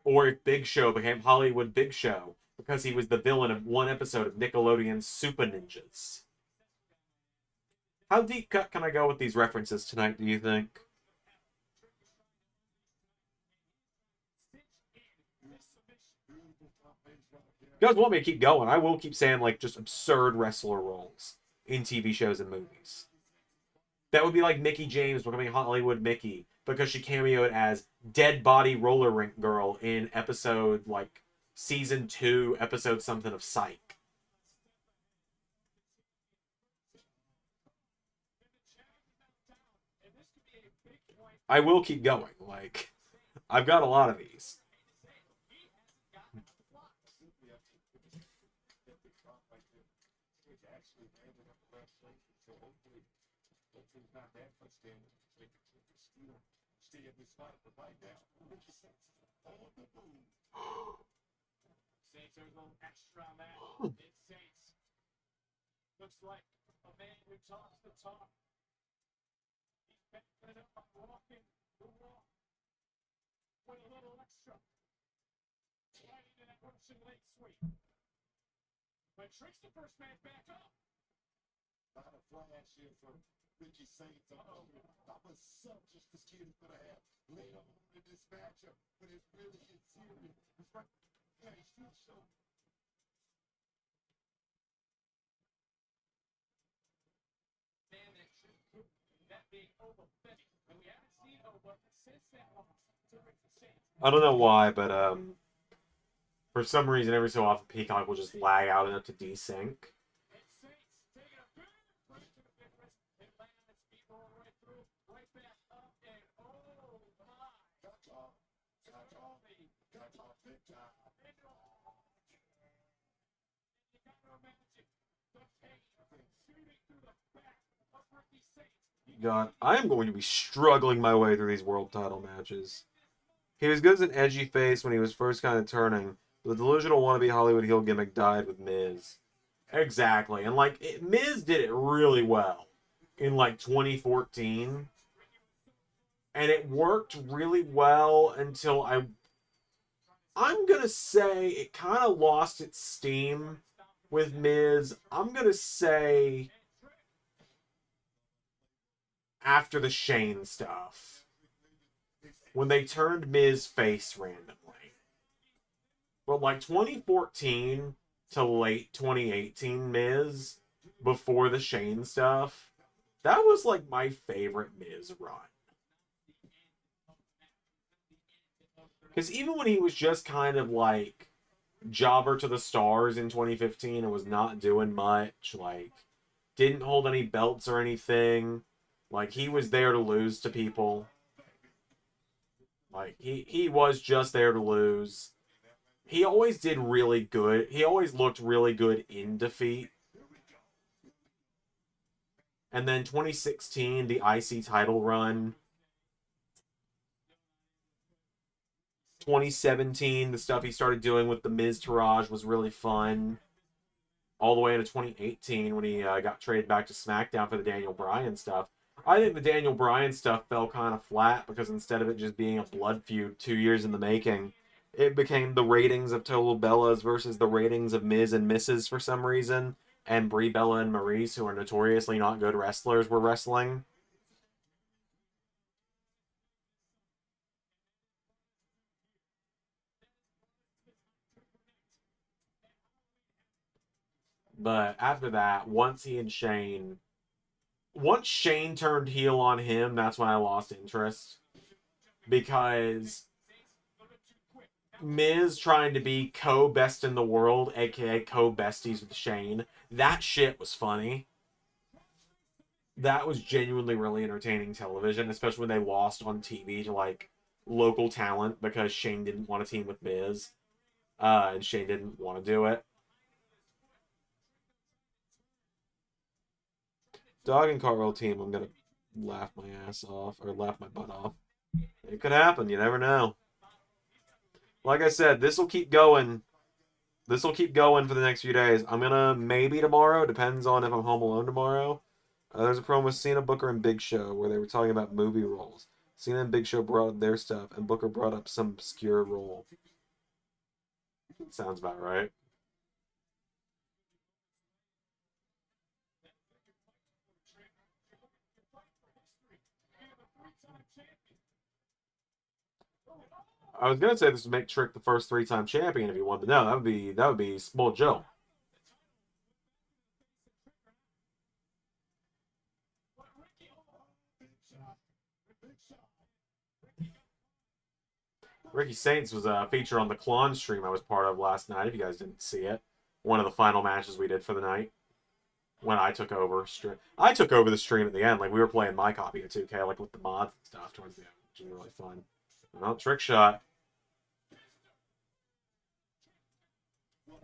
Or if Big Show became Hollywood Big Show because he was the villain of one episode of Nickelodeon's Super Ninjas. How deep cut can I go with these references tonight, do you think? If you guys want me to keep going, I will keep saying, like, just absurd wrestler roles in TV shows and movies. That would be like Mickie James becoming Hollywood Mickey because she cameoed as Dead Body Roller Rink Girl in episode, like, season 2, episode something of Psych. I will keep going. Like, I've got a lot of these. Looks like a man who talks the talk. He's backing it up by walking the walk with a little extra. Sliding in that Russian leg sweep. But Trick's the first man back up. A lot of flash here from Richie Saints. I'm a sumptuous this kid is going to have later on in this matchup, but it really is serious. It's right. Yeah, he's still showing. I don't know why, but for some reason, every so often, Peacock will just lag out enough to desync. God, I am going to be struggling my way through these world title matches. He was good as an edgy face when he was first kind of turning, but the delusional wannabe Hollywood heel gimmick died with Miz. Exactly, and like Miz did it really well in like 2014, and it worked really well until I'm gonna say it kind of lost its steam with Miz. I'm gonna say after the Shane stuff, when they turned Miz face randomly. But like 2014 to late 2018 Miz, before the Shane stuff, that was like my favorite Miz run. Because even when he was just kind of like jobber to the stars in 2015 and was not doing much, like didn't hold any belts or anything, like he was there to lose to people. Like he was just there to lose. He always did really good. He always looked really good in defeat. And then 2016, the IC title run. 2017, the stuff he started doing with the Miz Taraj was really fun. All the way into 2018 when he got traded back to SmackDown for the Daniel Bryan stuff. I think the Daniel Bryan stuff fell kind of flat because instead of it just being a blood feud 2 years in the making, it became the ratings of Total Bellas versus the ratings of Miz and Mrs. for some reason, and Brie Bella and Maurice, who are notoriously not good wrestlers, were wrestling. But after that, once Shane turned heel on him, that's when I lost interest. Because Miz trying to be co-best in the world, aka co-besties with Shane, that shit was funny. That was genuinely really entertaining television, especially when they lost on TV to like local talent because Shane didn't want to team with Miz. And Shane didn't want to do it. Dog and Cartwheel team, I'm gonna laugh my ass off, or laugh my butt off. It could happen, you never know. Like I said, this will keep going. This will keep going for the next few days. I'm gonna, maybe tomorrow, depends on if I'm home alone tomorrow. There's a promo with Cena, Booker, and Big Show where they were talking about movie roles. Cena and Big Show brought up their stuff, and Booker brought up some obscure role. Sounds about right. I was gonna say this would make Trick the first 3-time champion if he won, but no, that would be Small Joe. Ricky Saints was a feature on the Klon stream I was part of last night, if you guys didn't see it. One of the final matches we did for the night. When I took over. I took over the stream at the end. Like, we were playing my copy of 2K, like, with the mods and stuff towards the end, which was really fun. Well, trick shot.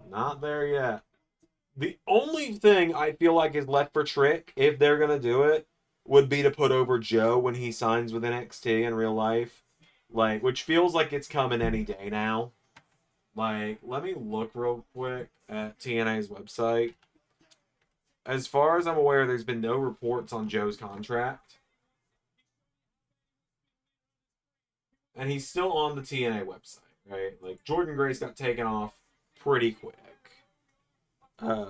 Not there yet. The only thing I feel like is left for Trick, if they're going to do it, would be to put over Joe when he signs with NXT in real life. Like, which feels like it's coming any day now. Like, let me look real quick at TNA's website. As far as I'm aware, there's been no reports on Joe's contract. And he's still on the TNA website, right? Like, Jordan Grace got taken off pretty quick. Yeah,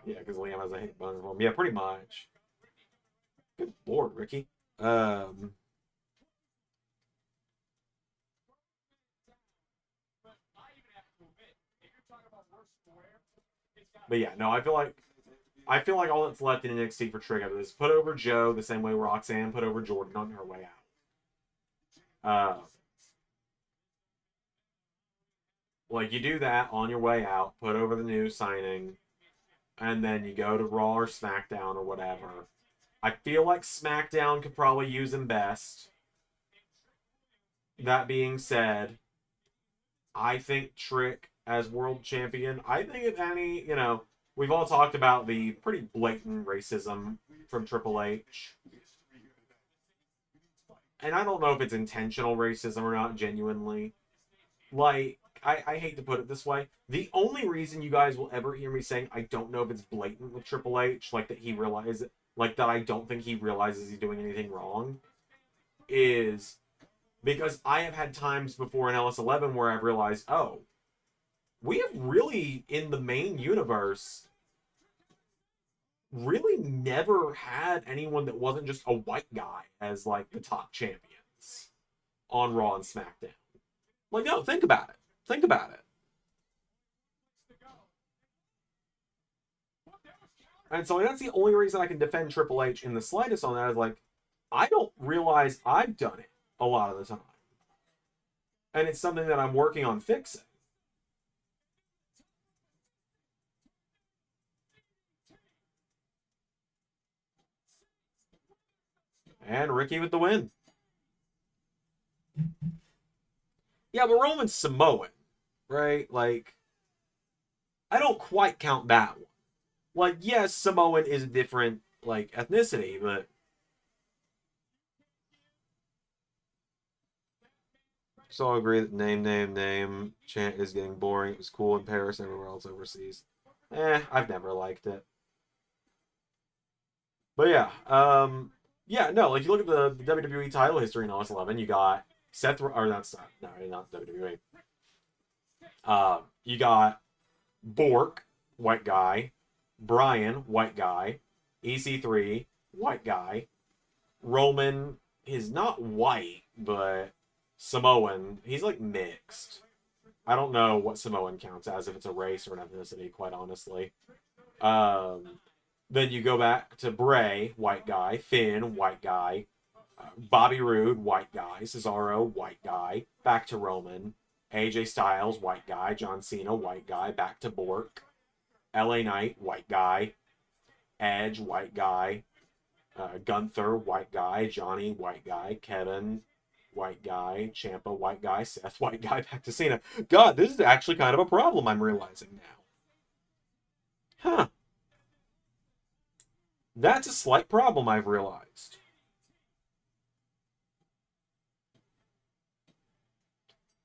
because Liam has a hate bone for him. Yeah, pretty much. Good lord, Ricky. But yeah, no, I feel like all that's left in NXT for Trick is put over Joe the same way Roxanne put over Jordan on her way out. Like, you do that on your way out, put over the new signing, and then you go to Raw or SmackDown or whatever. I feel like SmackDown could probably use him best. That being said, I think Trick as world champion. I think if any, you know, we've all talked about the pretty blatant racism from Triple H. And I don't know if it's intentional racism or not, genuinely. Like, I hate to put it this way. The only reason you guys will ever hear me saying I don't know if it's blatant with Triple H, like that he realizes, like that I don't think he realizes he's doing anything wrong, is because I have had times before in LS11 where I've realized, oh, we have really, in the main universe, really never had anyone that wasn't just a white guy as, like, the top champions on Raw and SmackDown. Like, no, think about it. Think about it. And so that's the only reason I can defend Triple H in the slightest on that is, like, I don't realize I've done it a lot of the time. And it's something that I'm working on fixing. And Ricky with the win. Yeah, but Roman's Samoan, right? Like, I don't quite count that one. Like, yes, Samoan is a different, like, ethnicity, but... So I'll agree that name chant is getting boring. It was cool in Paris and everywhere else overseas. I've never liked it. But yeah, yeah, no, like, you look at the WWE title history in LS11, you got Seth, or not WWE. You got Bork, white guy, Brian, white guy, EC3, white guy, Roman is not white, but Samoan, he's like mixed. I don't know what Samoan counts as, if it's a race or an ethnicity, quite honestly. Then you go back to Bray, white guy, Finn, white guy, Bobby Roode, white guy, Cesaro, white guy, back to Roman, AJ Styles, white guy, John Cena, white guy, back to Bork, LA Knight, white guy, Edge, white guy, Gunther, white guy, Johnny, white guy, Kevin, white guy, Ciampa, white guy, Seth, white guy, back to Cena. God, this is actually kind of a problem I'm realizing now. Huh. That's a slight problem I've realized.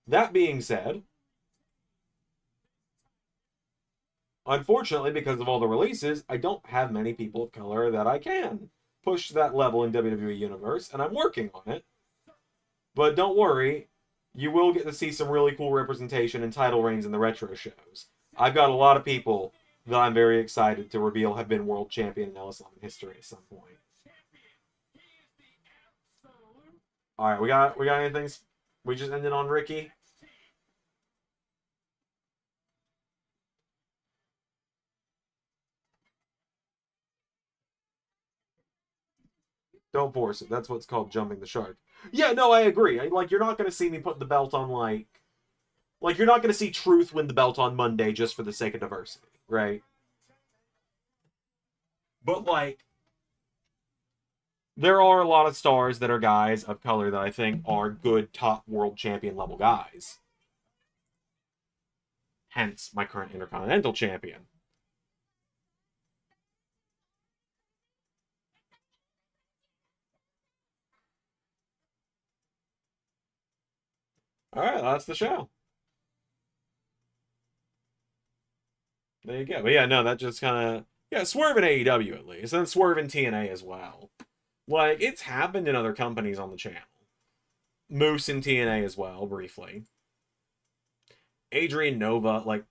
That being said, unfortunately, because of all the releases, I don't have many people of color that I can push to that level in WWE Universe, and I'm working on it. But don't worry, you will get to see some really cool representation and title reigns in the retro shows. I've got a lot of people that I'm very excited to reveal have been world champion in LS11 history at some point. All right, we got anything? We just ended on Ricky. Don't force it. That's what's called jumping the shark. Yeah, no, I agree. Like, you're not going to see me put the belt on, like, you're not going to see Truth win the belt on Monday just for the sake of diversity, right? But, like, there are a lot of stars that are guys of color that I think are good top world champion level guys. Hence, my current Intercontinental Champion. Alright, that's the show. There you go. But yeah, no, that just kind of... Yeah, Swerve in AEW at least. And Swerve in TNA as well. Like, it's happened in other companies on the channel. Moose in TNA as well, briefly. Adrian Nova, like...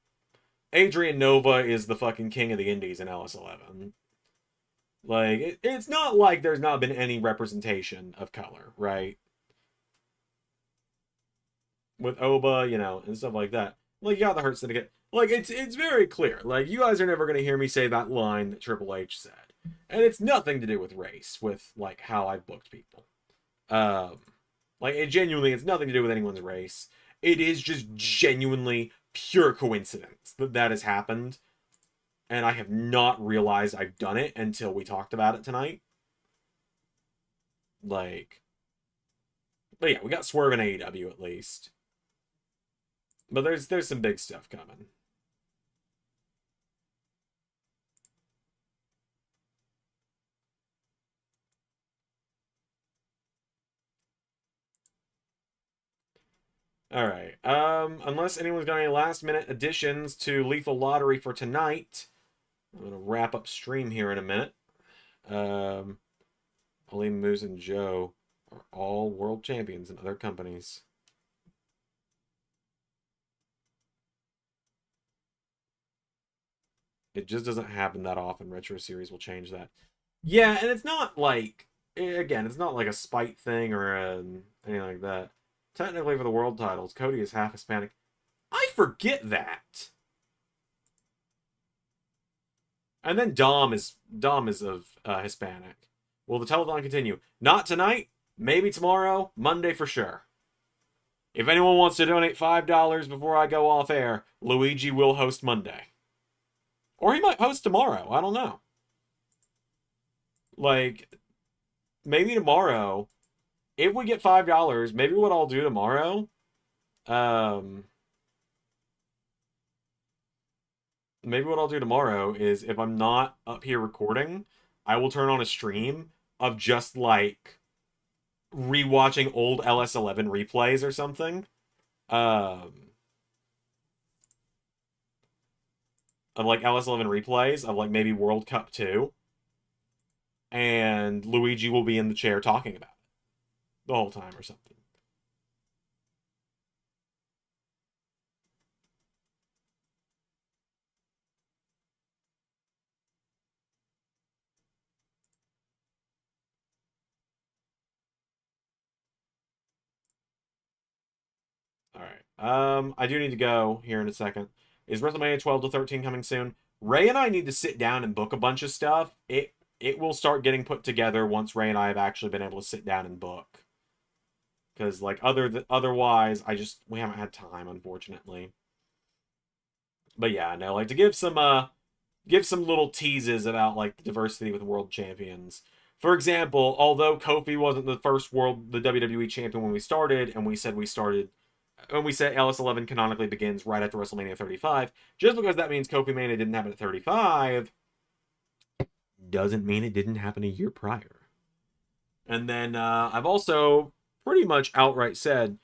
Adrian Nova is the fucking king of the indies in LS11. Like, it's not like there's not been any representation of color, right? With Oba, you know, and stuff like that. Like, you got the Hurt Syndicate. Like, it's very clear. Like, you guys are never going to hear me say that line that Triple H said. And it's nothing to do with race, with, like, how I've booked people. Like, it's nothing to do with anyone's race. It is just genuinely pure coincidence that that has happened. And I have not realized I've done it until we talked about it tonight. Like, but yeah, we got Swerve in AEW at least. But there's some big stuff coming. All right. Unless anyone's got any last minute additions to Lethal Lottery for tonight, I'm gonna wrap up stream here in a minute. Ali, Moose, and Joe are all world champions in other companies. It just doesn't happen that often. Retro Series will change that. Yeah, and it's not like, again, it's not like a spite thing or anything like that. Technically, for the world titles, Cody is half Hispanic. I forget that. And then Dom is of Hispanic. Will the telethon continue? Not tonight. Maybe tomorrow. Monday for sure. If anyone wants to donate $5 before I go off air, Luigi will host Monday. Or he might host tomorrow. I don't know. Like, maybe tomorrow, if we get $5, maybe what I'll do tomorrow, maybe what I'll do tomorrow is if I'm not up here recording, I will turn on a stream of just like rewatching old LS11 replays or something. Of like LS11 replays of like maybe World Cup 2. And Luigi will be in the chair talking about it the whole time or something. All right. I do need to go here in a second. Is WrestleMania 12 to 13 coming soon? Ray and I need to sit down and book a bunch of stuff. It will start getting put together once Ray and I have actually been able to sit down and book. Because like otherwise, we haven't had time, unfortunately. But yeah, no, like to give some little teases about like the diversity with world champions. For example, although Kofi wasn't the first the WWE champion when we started, and we said LS11 canonically begins right after WrestleMania 35, just because that means Kofi Mania didn't happen at 35, doesn't mean it didn't happen a year prior. And then I've also pretty much outright said,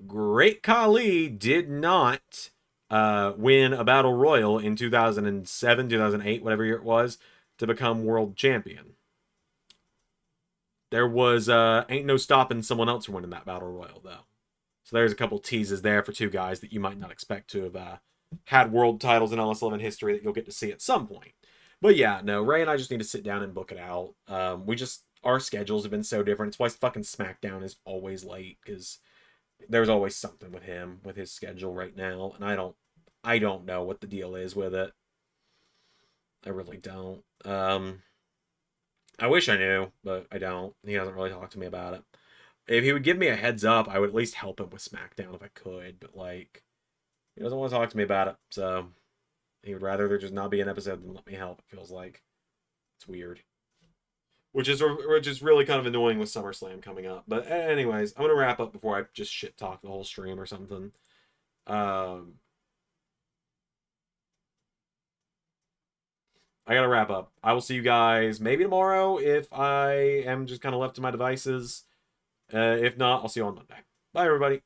Great Khali did not win a Battle Royal in 2007, 2008, whatever year it was, to become world champion. There was ain't no stopping someone else from winning that Battle Royal, though. So there's a couple teases there for two guys that you might not expect to have had world titles in LS11 history that you'll get to see at some point. But yeah, no, Ray and I just need to sit down and book it out. Our schedules have been so different. It's why fucking SmackDown is always late, because there's always something with him, with his schedule right now, and I don't know what the deal is with it. I really don't. I wish I knew, but I don't. He hasn't really talked to me about it. If he would give me a heads up, I would at least help him with SmackDown if I could, but like, he doesn't want to talk to me about it, so he would rather there just not be an episode than let me help, it feels like. It's weird. Which is really kind of annoying with SummerSlam coming up. But anyways, I'm going to wrap up before I just shit talk the whole stream or something. I got to wrap up. I will see you guys maybe tomorrow if I am just kind of left to my devices. If not, I'll see you on Monday. Bye, everybody.